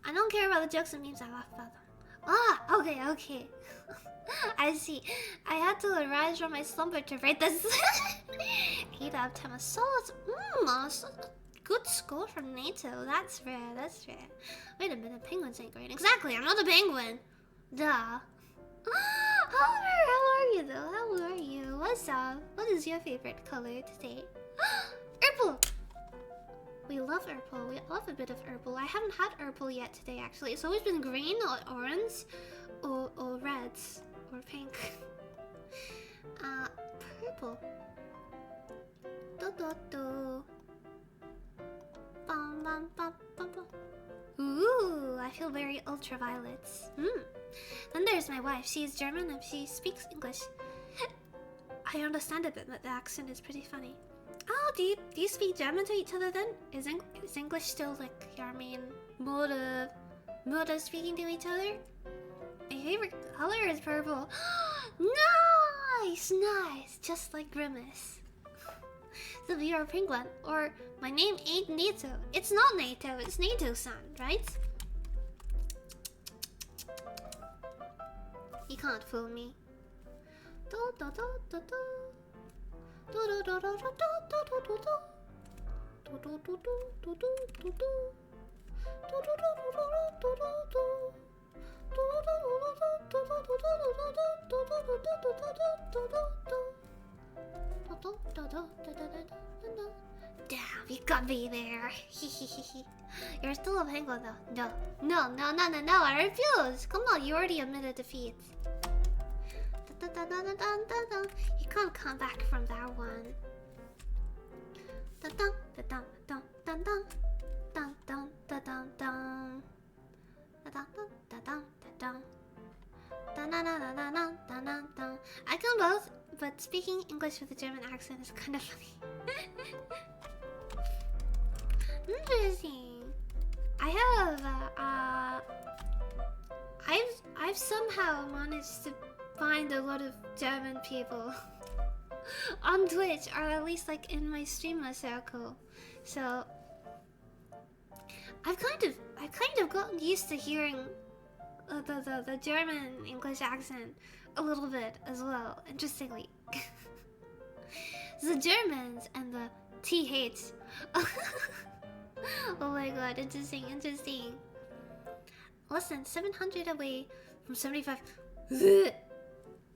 Speaker 1: I don't care about the jokes and memes, I laugh about them. Okay. I see. I had to arise from my slumber to write this. 8 out of 10 assaults. Good score from NATO. That's rare. Wait a minute, penguins ain't great. Exactly, I'm not a penguin. Duh. How are you though? How are you? What's up? What is your favorite color today? Purple! We love purple. We love a bit of purple. I haven't had purple yet today, actually. It's always been green or orange or reds or pink. Purple. Bum, bum, bum, bum, bum. Ooh, I feel very ultraviolet. Then there's my wife. She is German and she speaks English. I understand a bit, but the accent is pretty funny. Oh, do you speak German to each other then? Is English still like your main mode of speaking to each other? My favorite color is purple. Nice! Just like Grimace. So you're a penguin, or my name ain't NATO. It's not NATO, it's NATO-san, right? You can't fool me. Damn, you got me there. You're still a penguin though. No, I refuse. Come on, you already admitted defeat. You can't come back from that one. I can both, but speaking English with a German accent is kind of funny. Interesting. I've somehow managed to find a lot of German people on Twitch, or at least like in my streamer circle. So I've kind of gotten used to hearing the German English accent a little bit as well. Interestingly, the Germans and the TH. Oh my god, interesting. Listen, 700 away from 75.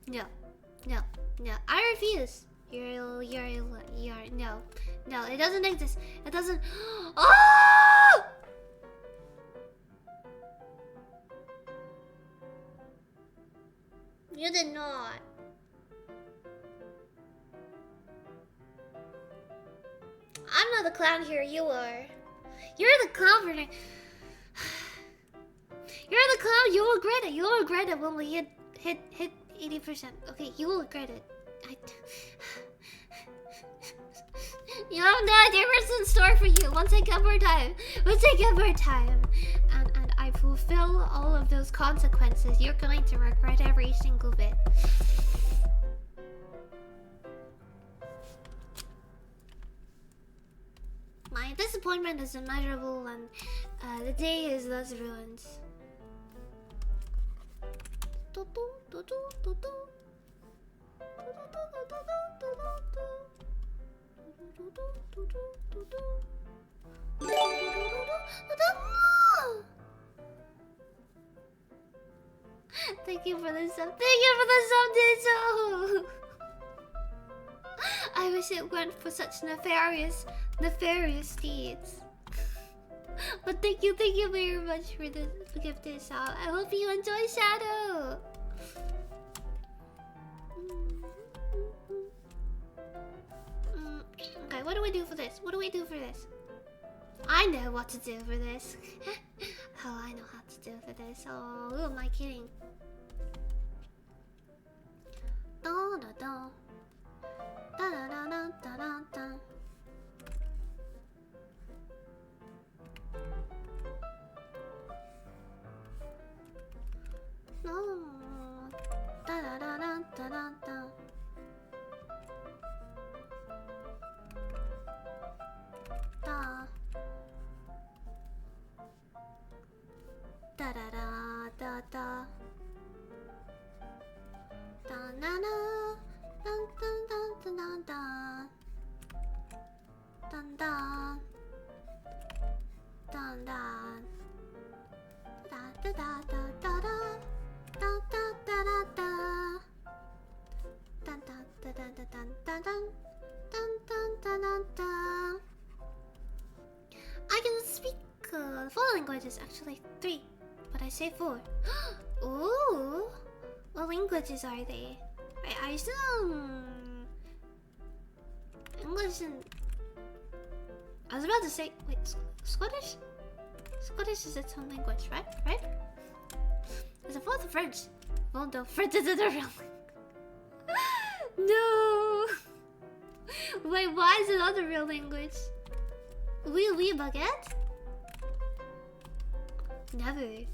Speaker 1: No, I refuse. You're no, it doesn't exist. It doesn't. Oh! You did not. I'm not the clown here. You are. You're the clown for. You're the clown. You'll regret it. You'll regret it when we hit 80%. Okay, you will regret it. You have no idea what's in store for you. We'll take up our time. And I fulfill all of those consequences. You're going to regret every single bit. My disappointment is immeasurable, and the day is thus ruined. Thank you for the sub. Ditto. I wish it weren't for such nefarious deeds. But thank you very much for the gifted sub. I hope you enjoy Shadow. Okay, what do we do for this? I know what to do for this. Oh, I know how to do for this. Oh, who am I kidding? Da da da. Da da da da da da da. No. Da da da da da da da. Da. Da da da da da. Da na na. Dun dun dun dun dun dun. Dun dun. Dun dun. Da da da da da da. Da da da da da. Dun dun dun dun dun dun dun. Dun dun dun dun dun. I can speak 4 languages, actually 3, but I say 4. Ooh, what languages are they? I assume English and I was about to say Scottish. Scottish is its own language, right? There's a 4th French. Well, no, French is another real language. No. Wait, why is it not a real language? Oui, baguette? Never.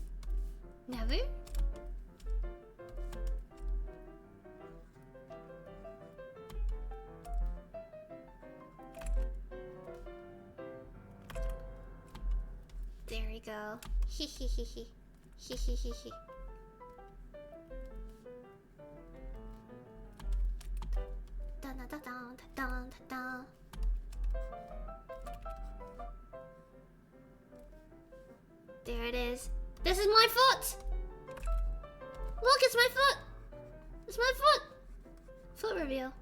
Speaker 1: There we go. He. Dun dun dun dun dun dun. There it is. This is my foot! Look, it's my foot! It's my foot! Foot reveal.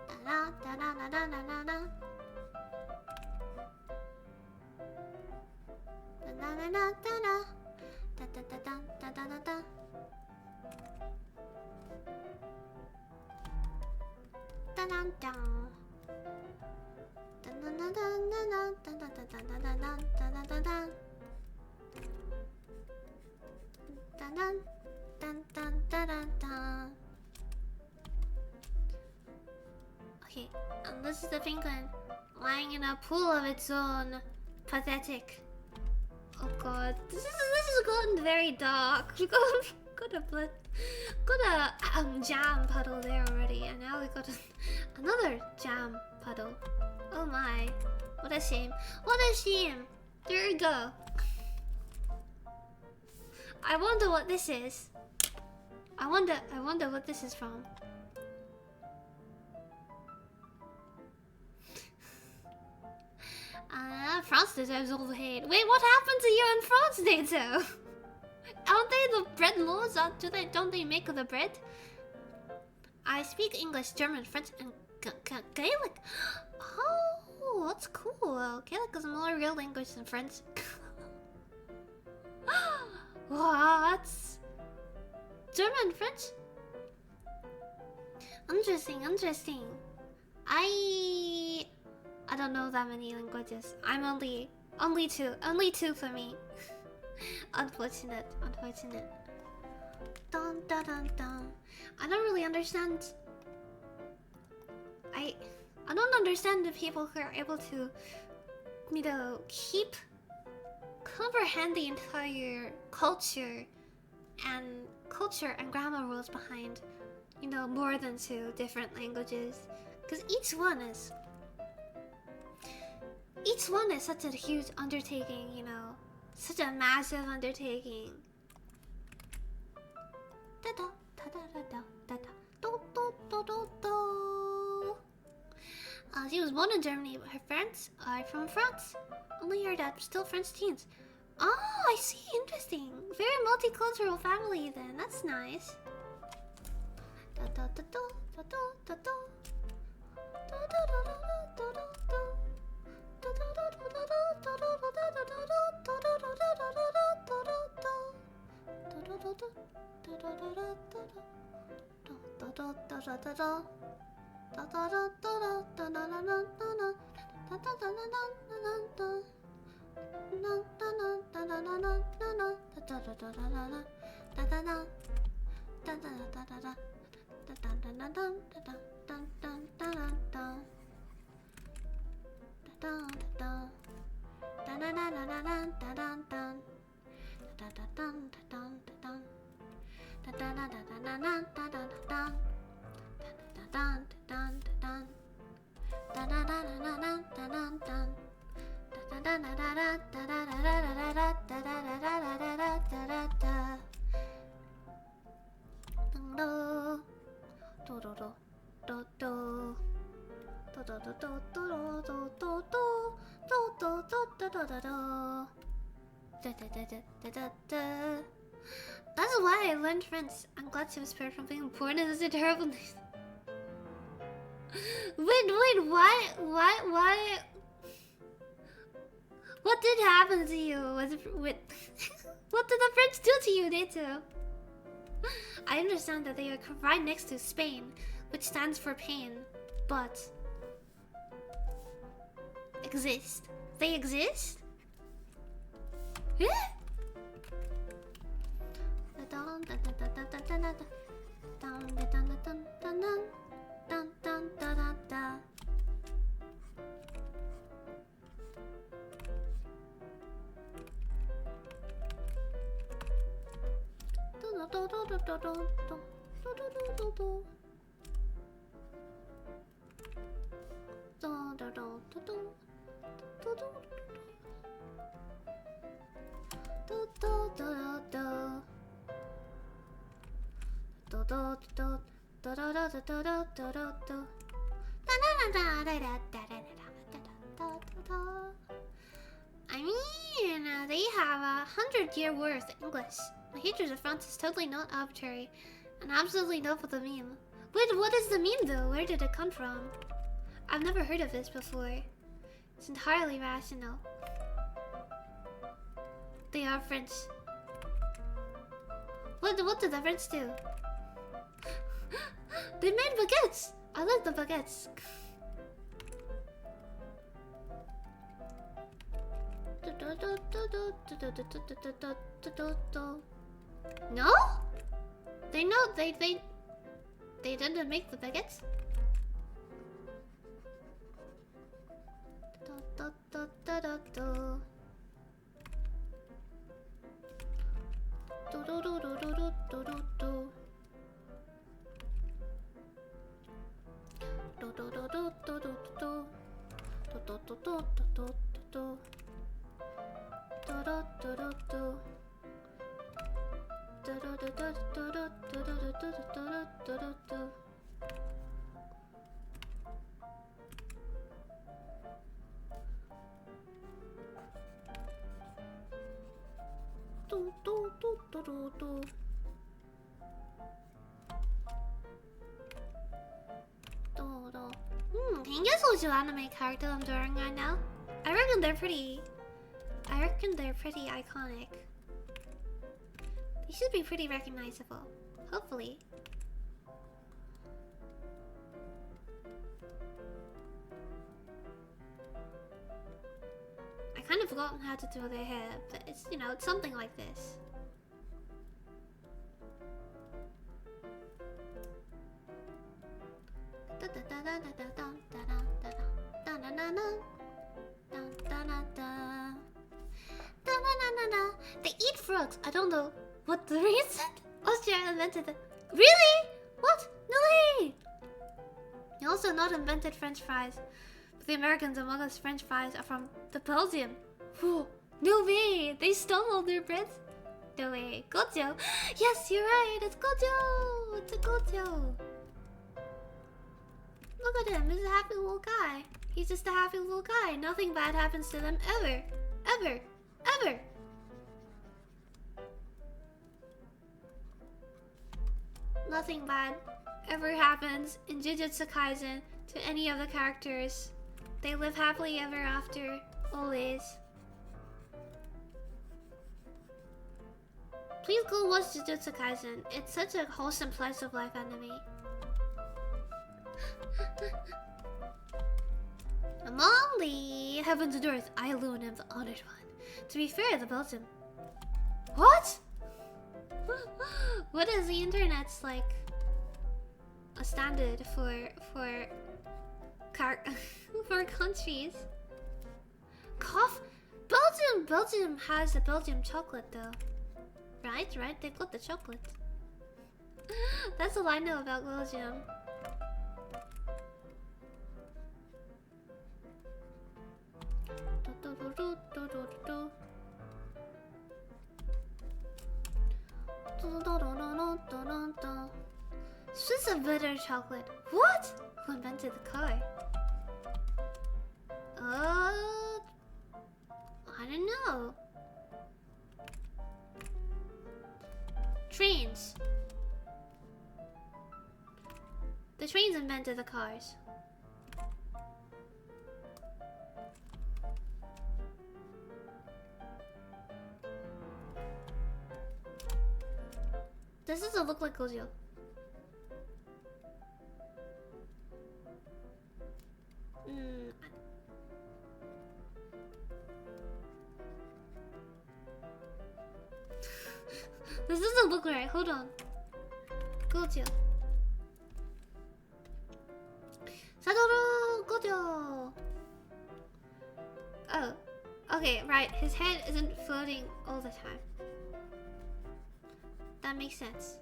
Speaker 1: Da da da da da da da da. Da da da da da. Da da da da da da da da. Da da da. Da da da da da da da da da da da da da. Dun dun dun dun dun dun dun. Okay, and this is the penguin lying in a pool of its own. Pathetic. Oh god, this is gotten very dark. We got a jam puddle there already, and now we got another jam puddle. Oh my, what a shame! What a shame! There we go. I wonder what this is. I wonder what this is from. France deserves all the hate. Wait, what happened to you in France, Nato? Aren't they the bread lords? Don't they make the bread? I speak English, German, French, and Gaelic. Oh, that's cool. Gaelic is a more real language than French. What? German, French? Interesting. I don't know that many languages. I'm only two for me. Unfortunate. Dun dun dun dun. I don't really understand. I don't understand the people who are able to, comprehend the entire culture and grammar rules behind, more than two different languages, because each one is such a huge undertaking, such a massive undertaking. She was born in Germany, but her parents are from France. Only her dad, still French teens. Oh, I see. Interesting. Very multicultural family then. That's nice. That's why I learned French. I'm glad she was spared from being born in such a terrible nation. Wait, why? What did happen to you? What did the French do to you, Nato? I understand that they are right next to Spain, which stands for pain, but exist. They exist? Eh? They have 100-year worth English. My hatred of France is totally not arbitrary, and absolutely not for the meme. Wait, what is the meme though? Where did it come from? I've never heard of this before. It's entirely rational. They are French. What did the French do? They made baguettes! I like the baguettes. No? They know they didn't make the baguettes? Can you guess which anime character I'm drawing right now? I reckon they're pretty iconic. They should be pretty recognizable. Hopefully. I kind of forgotten how to draw their hair, but it's, you know, it's something like this. They eat frogs. I don't know what the reason. Austria invented it. Really? What? No way! They also not invented French fries. But the Americans among us French fries are from the Belgium. Whoa. No way! They stole all their bread? No way. Gojo! Yes, you're right! It's Gojo! It's a Gojo! Look at him, he's a happy little guy. He's just a happy little guy. Nothing bad happens to them ever. Ever. Ever. Nothing bad ever happens in Jujutsu Kaisen to any of the characters. They live happily ever after, always. Please go watch Jujutsu Kaisen. It's such a wholesome slice of life anime. Among the heavens and earth, I alone am the honored one. To be fair, the Belgium. What? What is the internet's like a standard for countries? Cough. Belgium has the Belgium chocolate though. Right, they've got the chocolate. That's all I know about Belgium. Swiss a bitter chocolate. What? Who invented the car? I don't know. Trains. The trains invented the cars. This doesn't look like Gojo. This doesn't look right. Hold on. Gojo. Satoru Gojo. Oh. Okay, right. His head isn't floating all the time. That makes sense.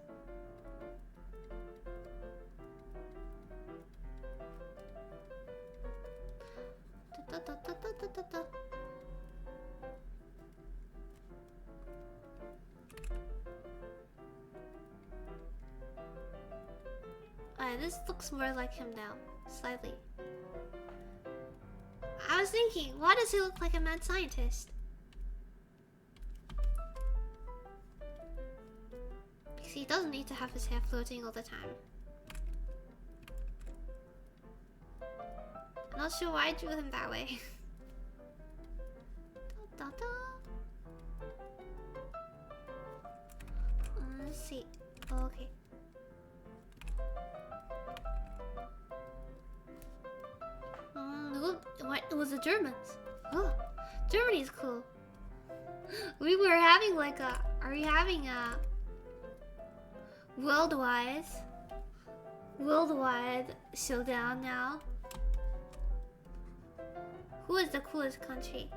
Speaker 1: Alright, this looks more like him now. Slightly. I was thinking, why does he look like a mad scientist? he doesn't need to have his hair floating all the time. I'm not sure why I drew him that way. Da, da, da. Let's see. Okay. What? It was the Germans. Oh, Germany's cool. We were having like a... Are we having a... Worldwide showdown now? Who is the coolest country?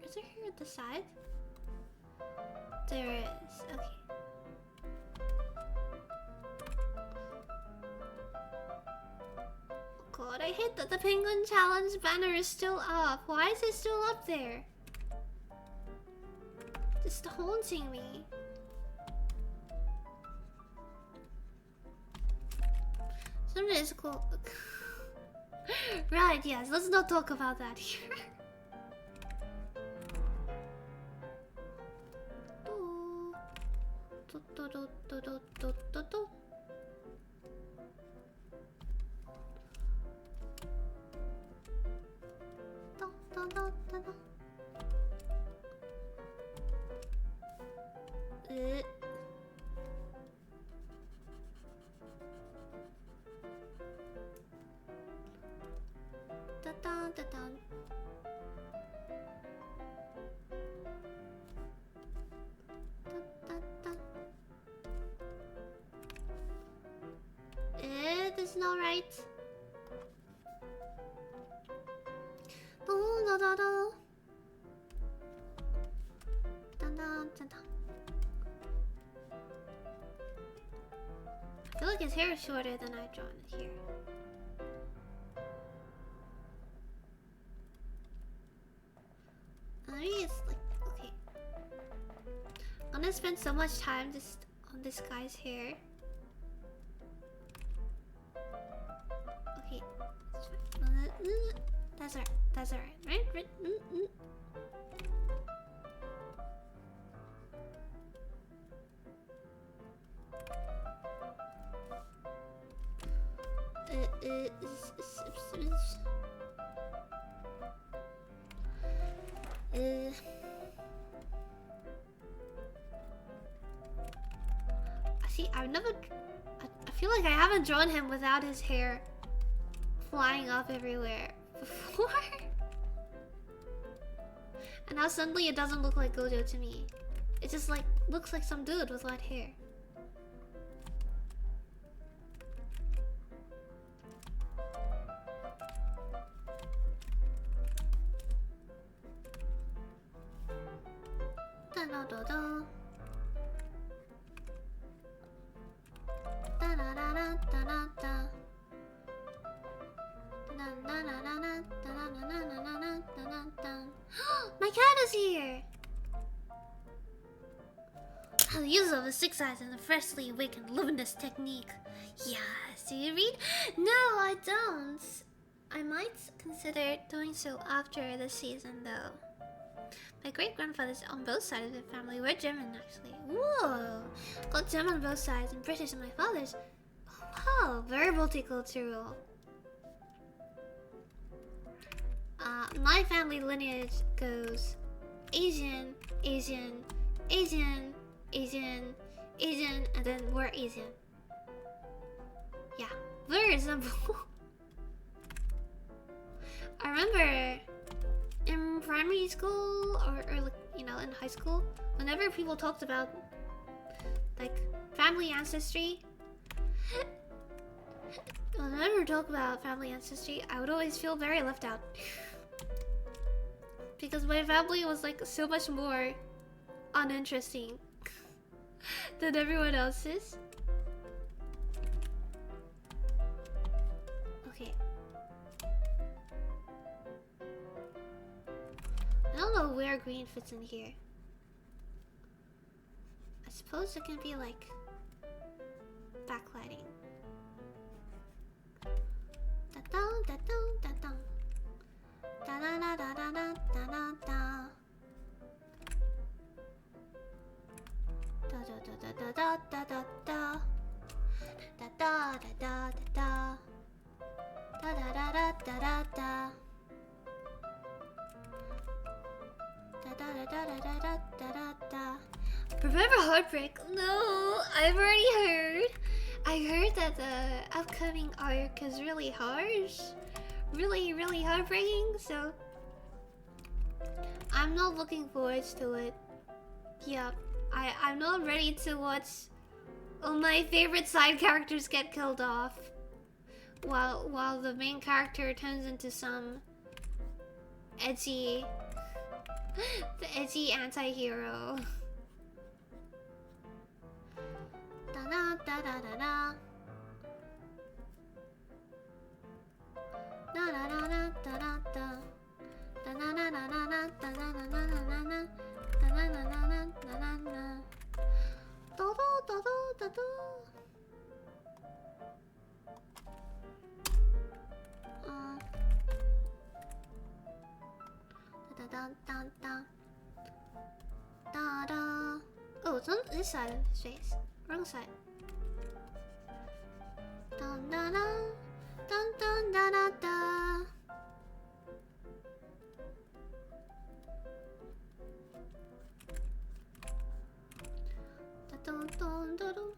Speaker 1: Is there hair at the side? There is. Okay. God, I hate that the Penguin Challenge banner is still up. Why is it still up there? It's haunting me. Something is cool. Right, yes, let's not talk about that here. This is not right. I feel like his hair is shorter than I've drawn it here. Maybe it's like, okay. I'm gonna spend so much time just on this guy's hair. Okay, that's alright. That's alright, right? See, I feel like I haven't drawn him without his hair flying up everywhere before. And now suddenly it doesn't look like Gojo to me. It just like looks like some dude with white hair. My cat is here! The use of the six eyes and the freshly awakened luminous technique. Yes, do you read? No, I don't. I might consider doing so after the season, though. My great-grandfathers on both sides of the family were German, actually. Whoa! Got German on both sides and British on my father's. Wow, very multicultural. My family lineage goes Asian, Asian, Asian, Asian, Asian, and then we're Asian. Yeah, very simple. I remember in primary school or like, you know, in high school, whenever people talked about like family ancestry, whenever we talk about family ancestry, I would always feel very left out. Because my family was like so much more uninteresting than everyone else's. Okay. know where green fits in here. I suppose it can be like backlighting. Da da da da da da da da da da da da da da. Da da da da da da da da. Da da da da da da. Da da da da da da da. Da da da da da da da da da. Remember Heartbreak? No, I've already heard. I heard that the upcoming arc is really harsh. Really heartbreaking, so I'm not looking forward to it. Yeah, I'm not ready to watch all my favorite side characters get killed off while the main character turns into some edgy the edgy anti-hero. Da da da da da da. Da da da da da da da. Da da da da da da da da da da da da da. Da da da da da da da da. Da da da da da. Da da da da. Da da. Oh, it's on this side of his face. Wrong side. Dun da da. Dun dun da da da. Da dun dun da dun.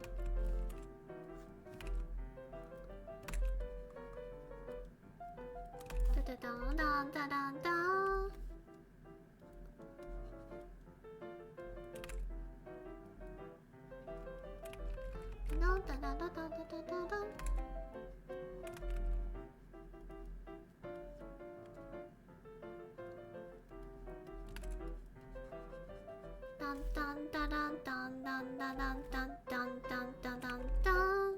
Speaker 1: Da da dun dun da da da. Da da da da da da da da. Dun dun dun dun dun dun dun dun dun dun dun dun dun.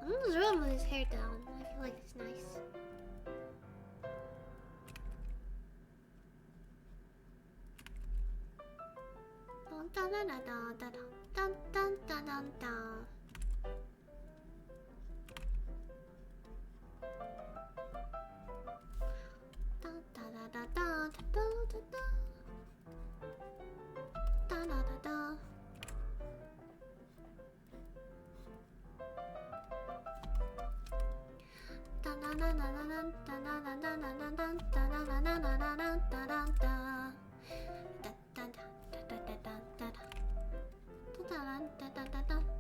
Speaker 1: I'm gonna rub his hair down. I feel like it's nice. Dun dun dun dun dun dun dun dun dun dun. Da da da da da da da da. Da da da da. Da da da da da da da da da da da da da da da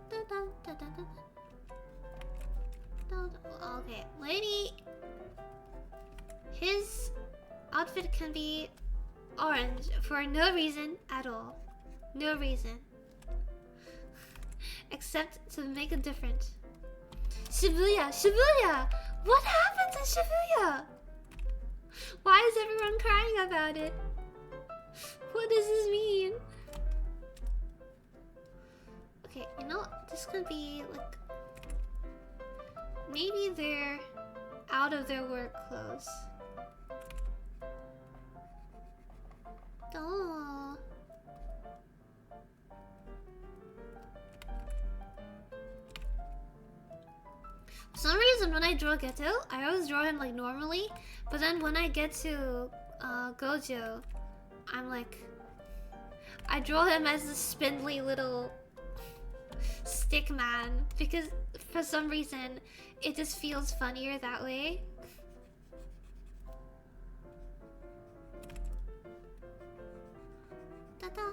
Speaker 1: da da da da da. Okay, lady. His outfit can be orange for no reason at all. No reason. Except to make a difference. Shibuya! Shibuya! What happened to Shibuya? Why is everyone crying about it? What does this mean? Okay, you know, this could be like... Maybe they're out of their work clothes. Oh. For some reason, when I draw Geto, I always draw him like normally. But then when I get to Gojo, I'm like... I draw him as a spindly little stick man. Because for some reason, it just feels funnier that way. Geto!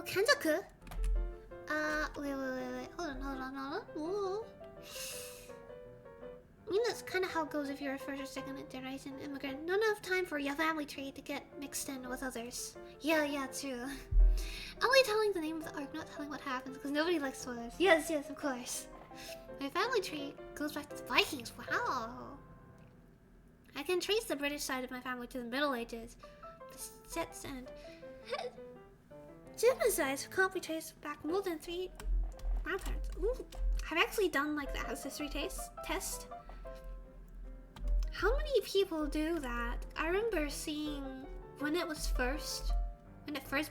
Speaker 1: Kanzaku? Wait. Hold on. Ooh. I mean, that's kind of how it goes if you're a first or second generation immigrant. Not enough time for your family tree to get mixed in with others. Yeah, true. Only telling the name of the arc, not telling what happens, because nobody likes spoilers. Yes, yes, of course. My family tree goes back to the Vikings. Wow. I can trace the British side of my family to the Middle Ages. The sets and genocides can't be traced back more than 3 grandparents. Ooh. I've actually done like the ancestry test. How many people do that? I remember seeing when it first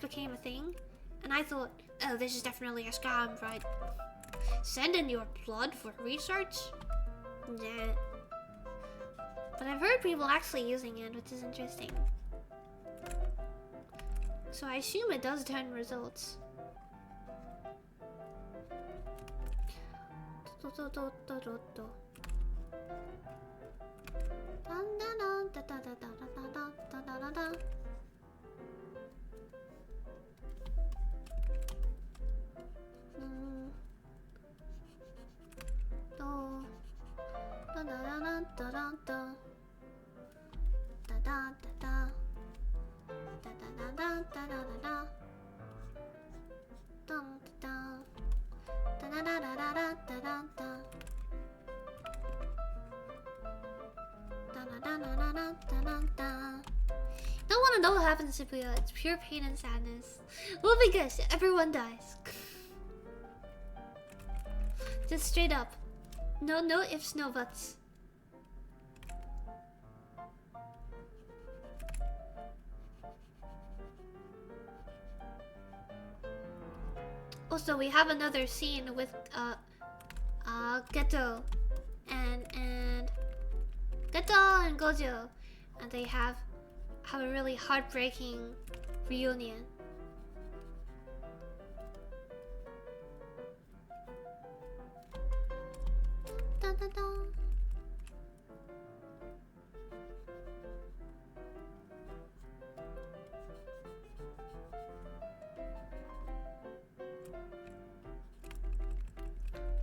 Speaker 1: became a thing, and I thought, oh, this is definitely a scam, right? Send in your blood for research? Nah. But I've heard people actually using it, which is interesting. So I assume it does turn results. Don't want to know what happens to Shibuya. It's pure pain and sadness. We'll be good. Everyone dies. Just straight up. No ifs, no buts. Also, we have another scene with Geto and Geto and Gojo, and they have a really heartbreaking reunion. Da, da, da.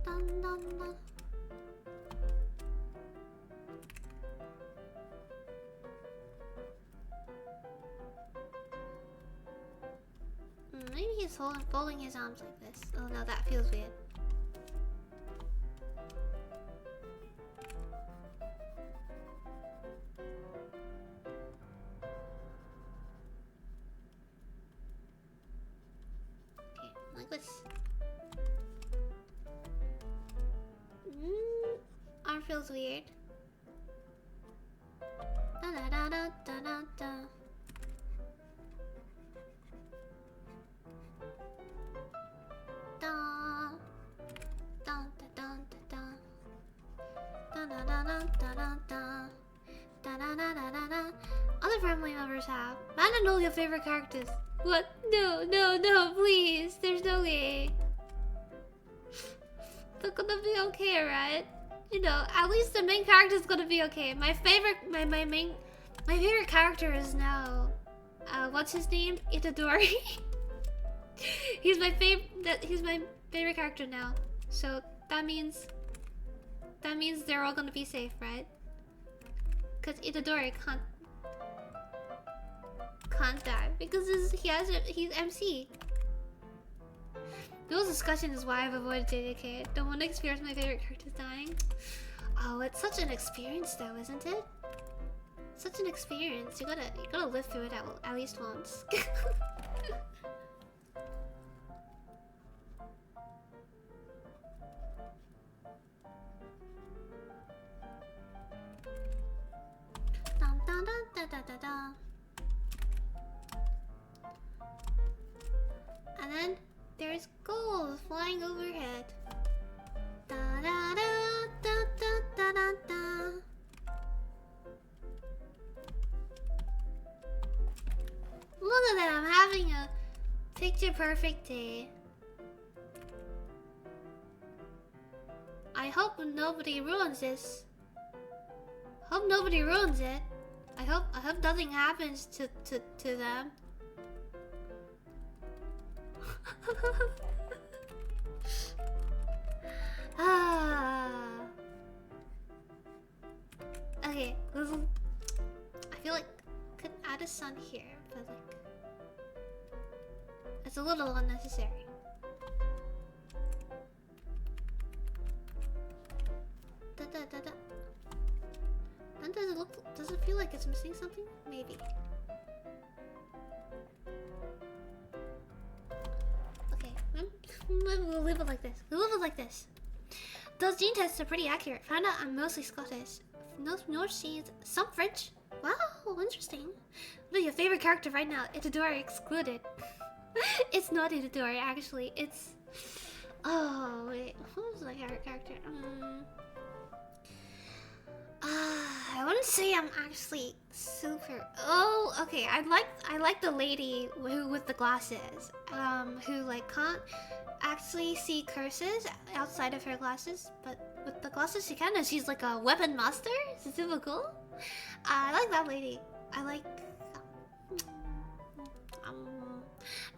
Speaker 1: Dun, dun, dun. Maybe he's folding his arms like this. Oh no, that feels weird. Okay, like this. Arm feels weird. Da da da da da da da. Other family members have. I don't know your favorite characters. What? No, no, no, please. There's no way. They're gonna be okay, right? You know, at least the main character's gonna be okay. My favorite character is now, what's his name? Itadori. He's my favorite character now. So that means they're all gonna be safe, right? Cause Itadori can't die because he's MC. Those discussion is why I've avoided JJK. Don't want to experience my favorite characters dying. Oh, it's such an experience though, isn't it? Such an experience. You gotta live through it at least once. Dun, dun, dun, da, da, da, da. And then there's gold flying overhead. Da da da da da da da da. Look at that, I'm having a picture perfect day. I hope nobody ruins this. Hope nobody ruins it. I hope nothing happens to them. Okay, I feel like I could add a sun here, but like It's a little unnecessary. And does it feel like it's missing something? Maybe. Okay, we'll leave it like this. We'll leave it like this. Those gene tests are pretty accurate. Found out I'm mostly Scottish. No North Seas, some French. Wow, interesting. What is your favorite character right now? Itadori excluded. It's not Itadori, actually. It's... Oh, wait. What was my favorite character? I wouldn't say I'm actually super... Oh, okay. I like the lady who with the glasses. Who, like, can't actually see curses outside of her glasses. But with the glasses she can, and she's like a weapon master. It's super cool. I like that lady. I like...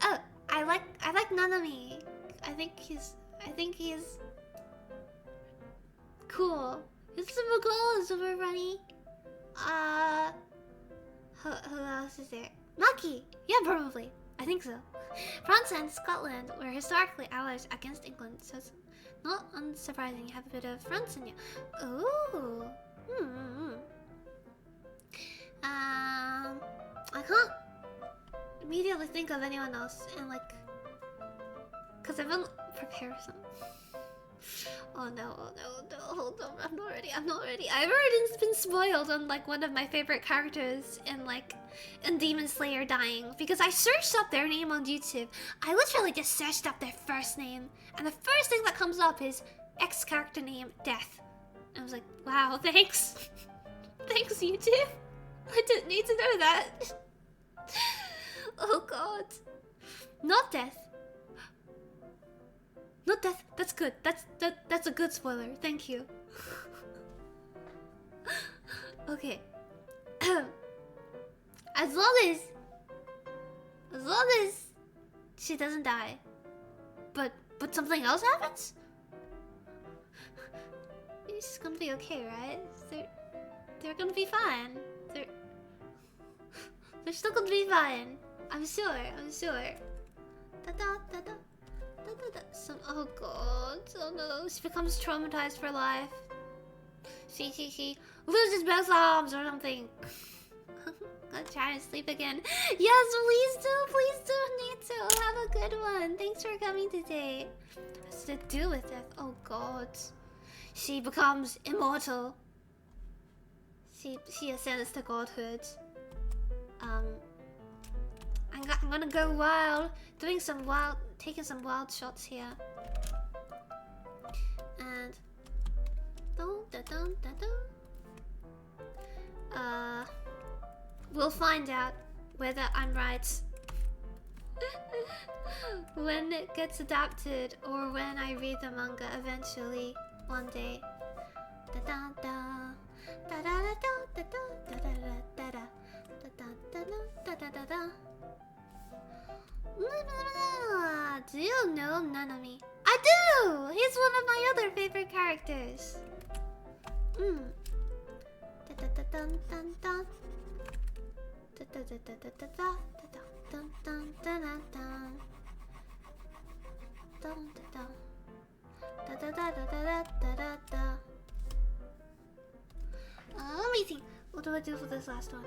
Speaker 1: Oh, I like Nanami. I think he's cool. He's super cool and super funny. Who else is there? Maki! Yeah, probably. I think so. France and Scotland were historically allies against England, so it's not unsurprising you have a bit of France in you. Ooh. I can't immediately think of anyone else, and like, cause I haven't prepared some. Oh no, hold on, I'm not ready. I've already been spoiled on like one of my favorite characters in Demon Slayer dying, because I searched up their name on YouTube. I literally just searched up their first name, and the first thing that comes up is X character name Death. And I was like, wow, thanks. Thanks, YouTube. I didn't need to know that. Oh god. Not Death. Not Death. That's good. That's a good spoiler. Thank you. Okay. As long as she doesn't die, but something else happens, she's gonna be okay, right? They're gonna be fine. They're still gonna be fine. I'm sure. Oh god. Oh no. She becomes traumatized for life. She loses both arms or something. Gonna try to sleep again. Yes, please do need to. Have a good one. Thanks for coming today. What's to do with death? Oh god. She becomes immortal. She ascends to godhood. I'm gonna go wild, taking some wild shots here. And we'll find out whether I'm right when it gets adapted or when I read the manga eventually one day. Do you know Nanami? I do! He's one of my other favorite characters. Let me think. What do I do for this last one?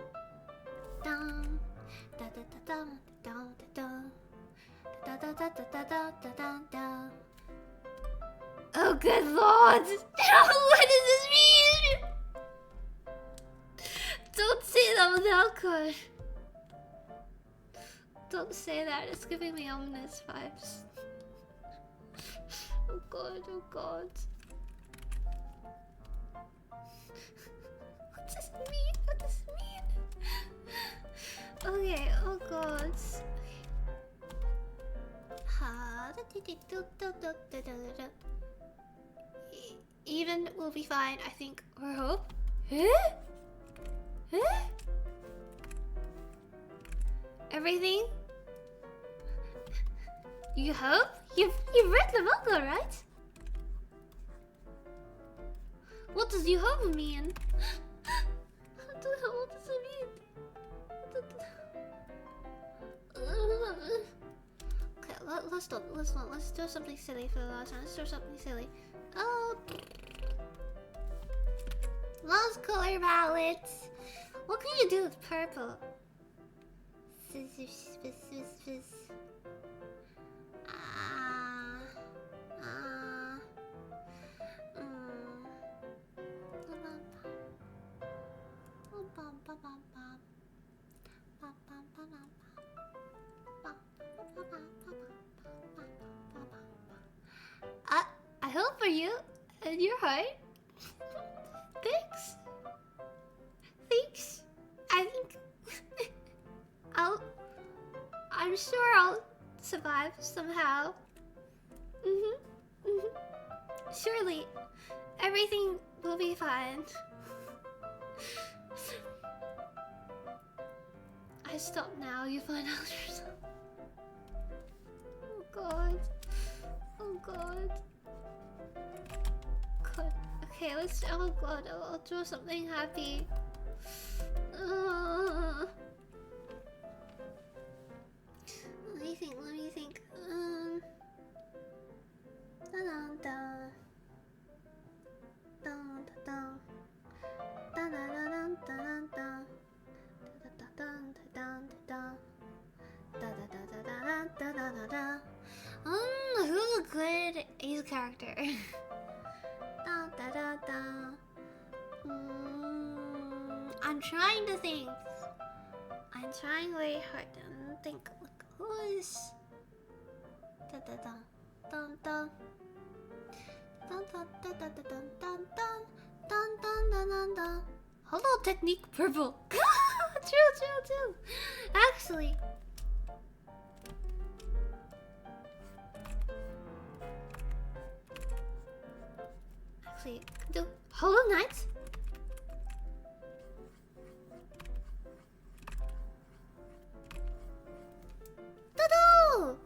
Speaker 1: Oh good lord! What does this mean? Don't say that without code. Don't say that, it's giving me ominous vibes. Oh god, oh god. What does it mean? What does it mean? Okay, oh god. Even will be fine, I think, or hope. Everything? You hope? You've read the manga, right? What does you hope mean? What does it mean? let's do something silly for the last time. Let's do something silly. Oh, lost color palettes. What can you do with purple? I hope for you and your heart. Thanks. Thanks. I think I'm sure I'll survive somehow. Surely everything will be fine. I stop now, you find out yourself. Oh god. Oh god. God. Okay, let's. Oh god, I'll draw something happy. Let me think. Dun dun dun dun dun dun dun dun who's a good Ace character? I'm trying to think. I'm trying very hard to think. Look, who is? Hello, technique purple. True. Actually, do Hollow Knight. Doodle.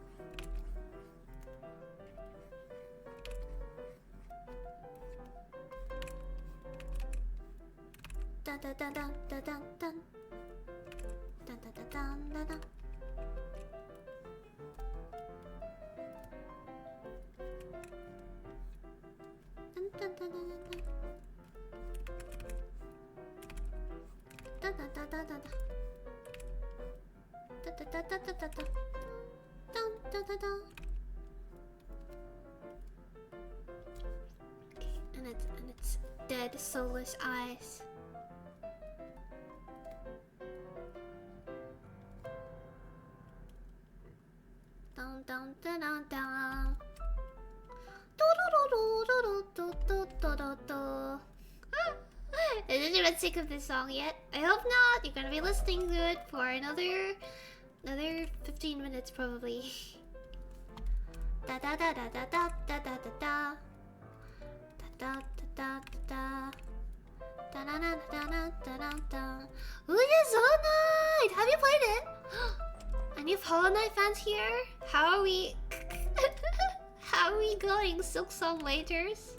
Speaker 1: Dun dun dun dun dun dun dun. Dun dun dun dun dun dun. Dun dun dun dun dun. Dun dun dun dun dun. Dun dun dun dun dun dun. Dun dun dun dun. Okay, and it's dead, soulless eyes. Dun dun dun dun dun. Is anyone sick of this song yet? I hope not. You're gonna be listening to it for another 15 minutes probably. Da da da da da da da da da da da da da da da. Ooh, yes, Hollow Knight! Have you played it? Any of Hollow Knight fans here? How are we? How are we going, Silk Song waiters?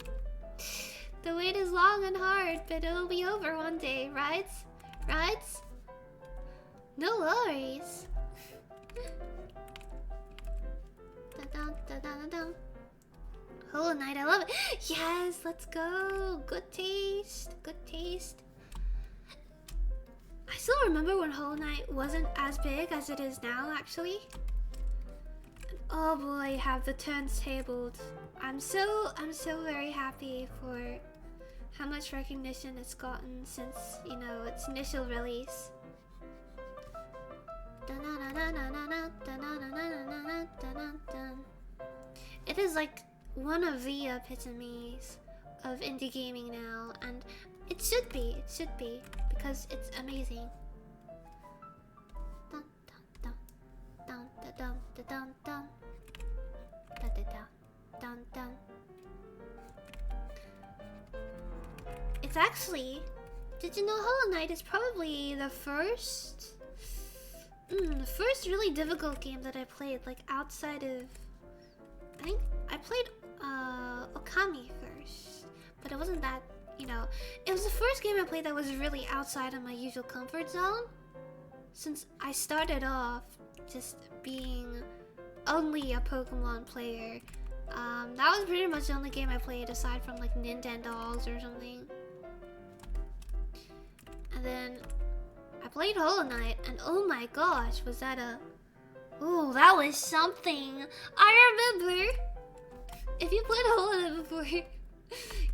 Speaker 1: The wait is long and hard, but it'll be over one day, right? Right? No worries. Hollow Knight, I love it. Yes, let's go. Good taste. Good taste. I still remember when Hollow Knight wasn't as big as it is now, actually. Oh boy, have the turntables. I'm so very happy for how much recognition it's gotten since, you know, its initial release. It is like one of the epitomes of indie gaming now, and it should be, because it's amazing. Dun dun dun dun dun dun dun dun dun dun. It's actually, did you know Hollow Knight is probably the first really difficult game that I played, like outside of, I think I played Okami first, but it wasn't that, you know, it was the first game I played that was really outside of my usual comfort zone, since I started off just being only a Pokemon player. That was pretty much the only game I played aside from like Nintendogs or something. And then I played Hollow Knight, and oh my gosh, was that a... Ooh, that was something. I remember. If you played Hollow Knight before,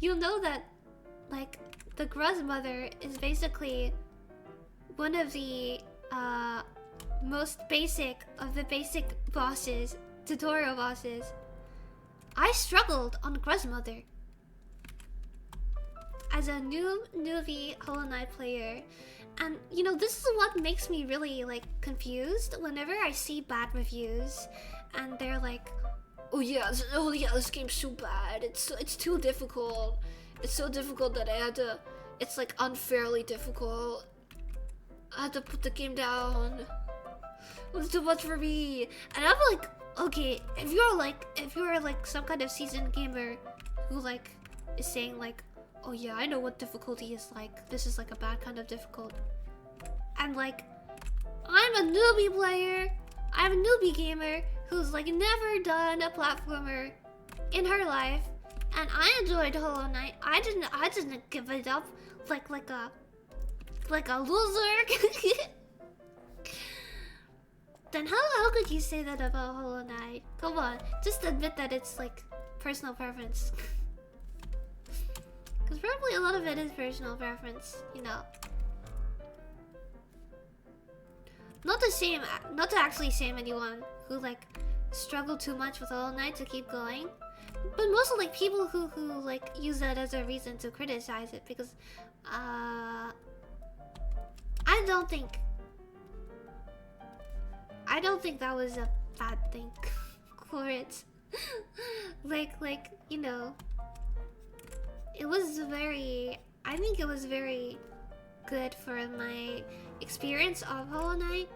Speaker 1: you'll know that, like, the grandmother is basically one of the most basic of the basic bosses, tutorial bosses. I struggled on grandmother as a newbie Hollow Knight player. And, you know, this is what makes me really, like, confused whenever I see bad reviews and they're like, oh yeah, this game's so bad, it's too difficult. It's so difficult that I had to, it's like unfairly difficult. I had to put the game down. It was too much for me. And I'm like, okay, if you're like some kind of seasoned gamer who like is saying like, oh yeah, I know what difficulty is like. This is like a bad kind of difficult. And like, I'm a newbie player. I'm a newbie gamer who's like never done a platformer in her life, and I enjoyed Hollow Knight. I didn't give it up like a loser. Then how could you say that about Hollow Knight? Come on, just admit that it's like personal preference. Because probably a lot of it is personal preference, you know. Not to actually shame anyone who like struggled too much with Hollow Knight to keep going, but mostly like people who like use that as a reason to criticize it, because I don't think that was a bad thing for it. like you know, I think it was very good for my experience of Hollow Knight.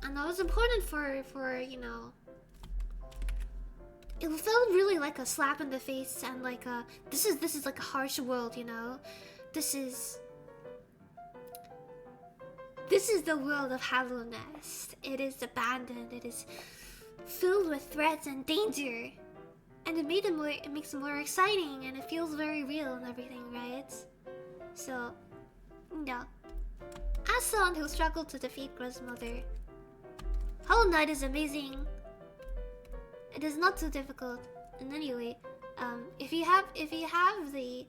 Speaker 1: And that was important for you know, it felt really like a slap in the face, and like a this is like a harsh world, you know. This is the world of Hollow Nest. It is abandoned. It is filled with threats and danger, and it makes it more exciting, and it feels very real and everything, right? So, yeah. As someone who struggled to defeat Grandmother, Hollow Knight is amazing. It is not too difficult in any way. If you have the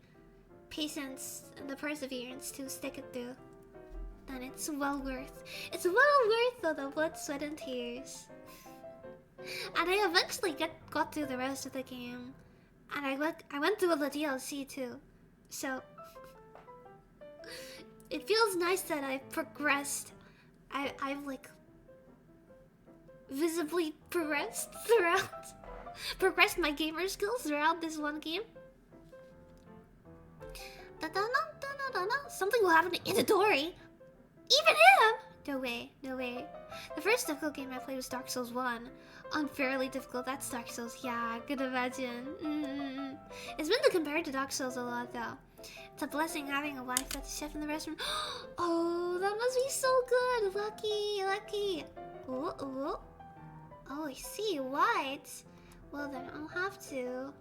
Speaker 1: patience and the perseverance to stick it through, then it's well worth. It's well worth the blood, sweat, and tears. And I eventually got through the rest of the game, and I went through all the DLC too. So it feels nice that I've progressed. I've like visibly progressed my gamer skills throughout this one game. Something will happen to Itadori. Even him! No way, no way. The first difficult game I played was Dark Souls 1. Unfairly difficult, that's Dark Souls. Yeah, I could imagine. It's been compared to Dark Souls a lot though. It's a blessing having a wife that's a chef in the restaurant. Oh, that must be so good. Lucky. Oh, I see. White. Well then, I'll have to.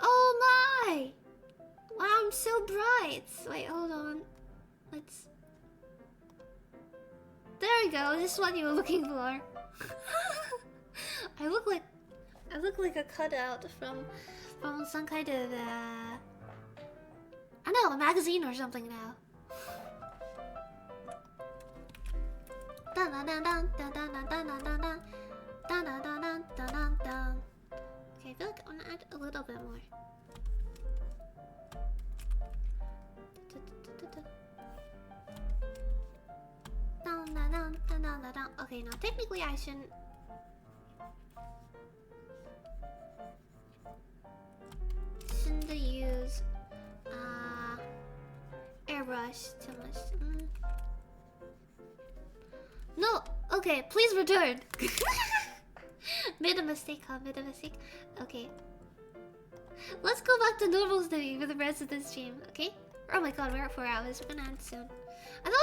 Speaker 1: Oh my! Wow, I'm so bright. Wait, hold on. Let's. There we go. This is what you were looking for. I look like a cutout from some kind of I don't know, a magazine or something now. Okay, I feel like I'm gonna add a little bit more. Okay, now technically I shouldn't use airbrush too much. No, okay, please return. Made a mistake, huh? Made a mistake. Okay. Let's go back to normal Snivi for the rest of this stream, okay? Oh my god, we're at 4 hours. We're gonna end soon. I thought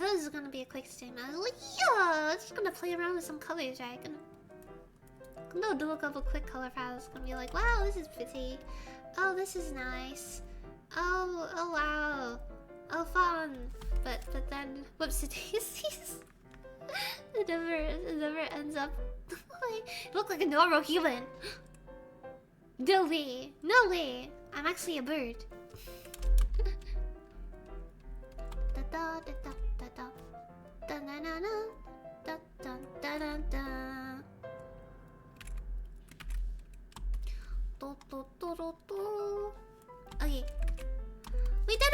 Speaker 1: it was gonna be a quick stream. I was like, yeah, I'm just gonna play around with some colors, right? Gonna do a couple quick color files. Gonna be like, wow, this is pretty. Oh, this is nice. Oh wow. Oh, fun. But then, whoops, daisies. It never ends up. I look like a normal human. No way. No way. I'm actually a bird. Okay. We did it!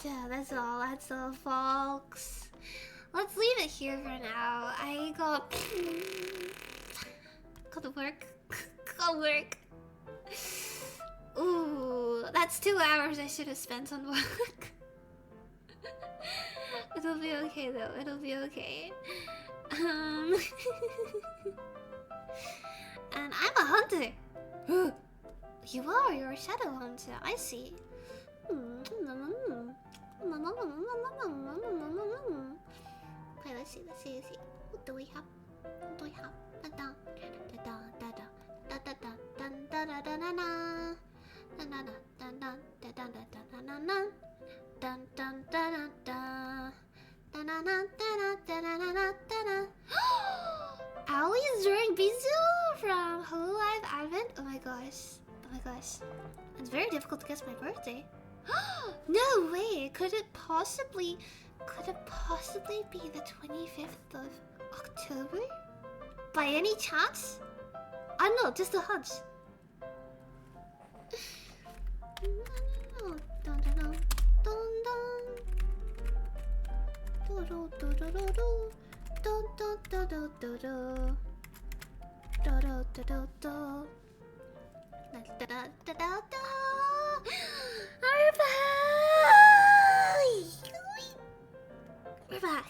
Speaker 1: Yeah, that's all, folks. Let's leave it here for now. I got to work. Got work. Ooh, that's 2 hours I should have spent on work. It'll be okay though. It'll be okay. And I'm a hunter. You are. You're a shadow hunter. I see. Okay, let's see. What do we have? Owlie is during Bizu from Hololive Advent. Oh my gosh. It's very difficult to guess my birthday. No way. Could it possibly be the 25th of October? By any chance? I don't know, just a hunch. We're back.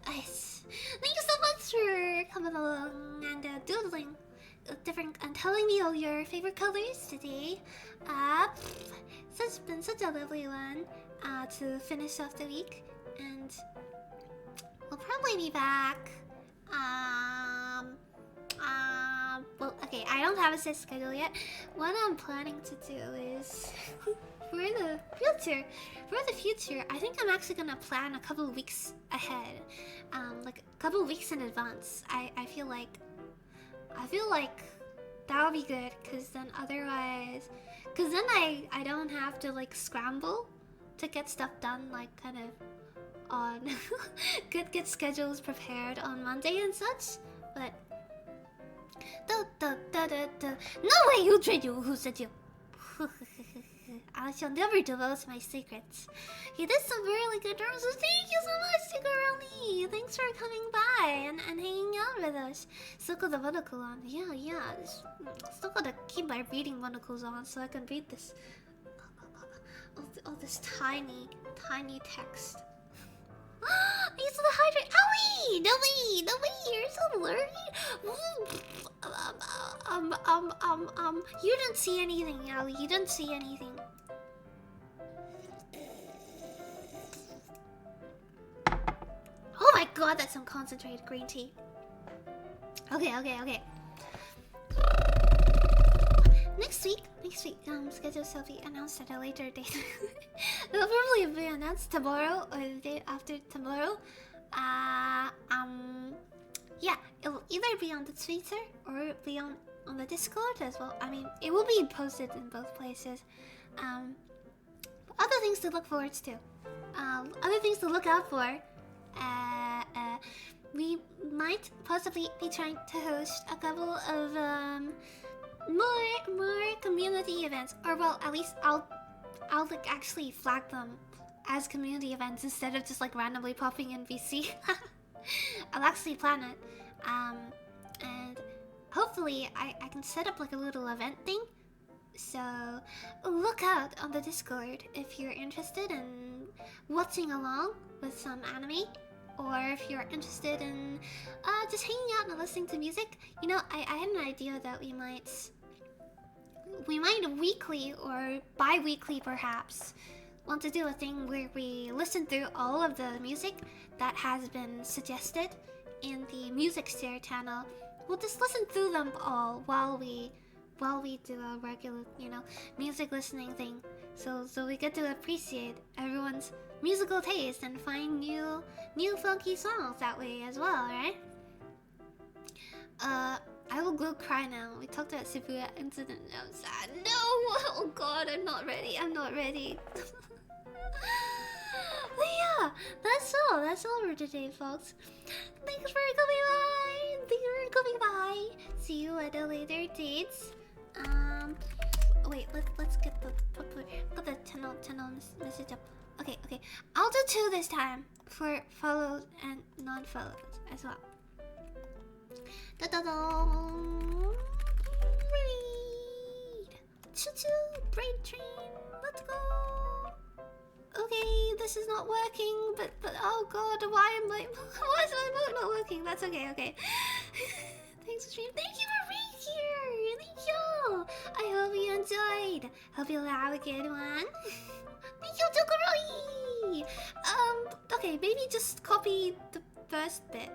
Speaker 1: Nice. Thank you so much for coming along and doodling different and telling me all your favorite colors today. It's been such a lovely one to finish off the week, and we'll probably be back. Well, okay, I don't have a set schedule yet. What I'm planning to do is for the future, I think I'm actually gonna plan a couple of weeks ahead, like a couple of weeks in advance. I feel like that would be good, because then I don't have to like scramble to get stuff done, like kind of on get schedules prepared on Monday and such. But no way, who trained you? Who said you? I shall never divulge my secrets. You did some really good drums, so thank you so much, Tigaroli. Thanks for coming by and hanging out with us. Still got the monocle on. Yeah. Still gotta keep my reading monocles on so I can read this. All this tiny text. Use the hydrate. Owie! No way, you're so blurry. You didn't see anything, Owie. You didn't see anything. Oh my god, that's some concentrated green tea. Okay. Next week, schedule will be announced at a later date. It'll probably be announced tomorrow or the day after tomorrow. Yeah, it'll either be on the Twitter or be on the Discord as well. I mean, it will be posted in both places. Other things to look forward to. Other things to look out for. We might possibly be trying to host a couple of more community events, or well, at least I'll like actually flag them as community events instead of just like randomly popping in VC. I'll actually plan it, and hopefully I can set up like a little event thing. So look out on the Discord if you're interested in watching along with some anime, or if you're interested in just hanging out and listening to music. You know, I had an idea that we might we might weekly or bi-weekly perhaps want to do a thing where we listen through all of the music that has been suggested in the music share channel. We'll just listen through them all while we do a regular, music listening thing. So we get to appreciate everyone's musical taste and find new funky songs that way as well, right? I will go cry now. We talked about Shibuya incident. I'm sad. No! Oh god, I'm not ready. But yeah, that's all for today, folks. Thanks for coming by. See you at a later dates. Wait, let's get the 10 message up. Okay. I'll do 2 this time for follows and non-follows as well. Read. Choo-choo, brain train. Let's go. Okay, this is not working, but oh god, why is my mode not working? That's okay. Thanks for stream. Thank you for being here. Thank you. I hope you enjoyed. Hope you'll have a good one. Thank you, Tokuroi. Okay, maybe just copy the first bit.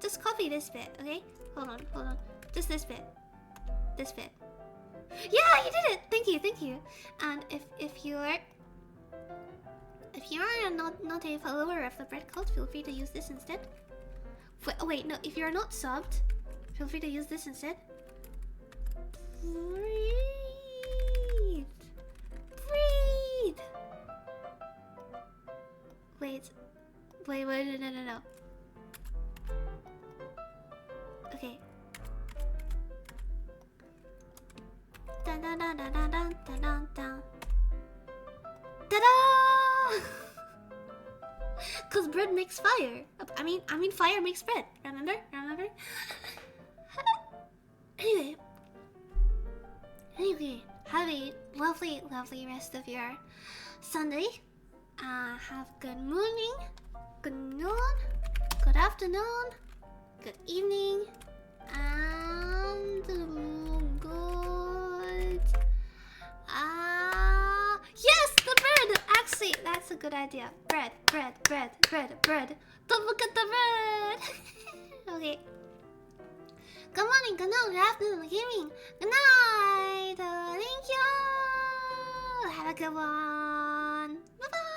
Speaker 1: Just copy this bit, okay? Hold on. Just this bit. Yeah, you did it. Thank you. And if you are not a follower of the bread cult, feel free to use this instead. Wait, no. If you're not subbed, feel free to use this instead. Breathe. Wait, no. Okay. Dun. Ta-da! Cause bread makes fire. I mean fire makes bread. Remember? Anyway, have a lovely rest of your Sunday. Have good morning, good noon, good afternoon, good evening, and good. Yes, the bread. Actually, that's a good idea. Bread. Don't forget the bread. Okay. Good morning, good noon, good afternoon, good evening, good night. Thank you. Have a good one. Bye bye.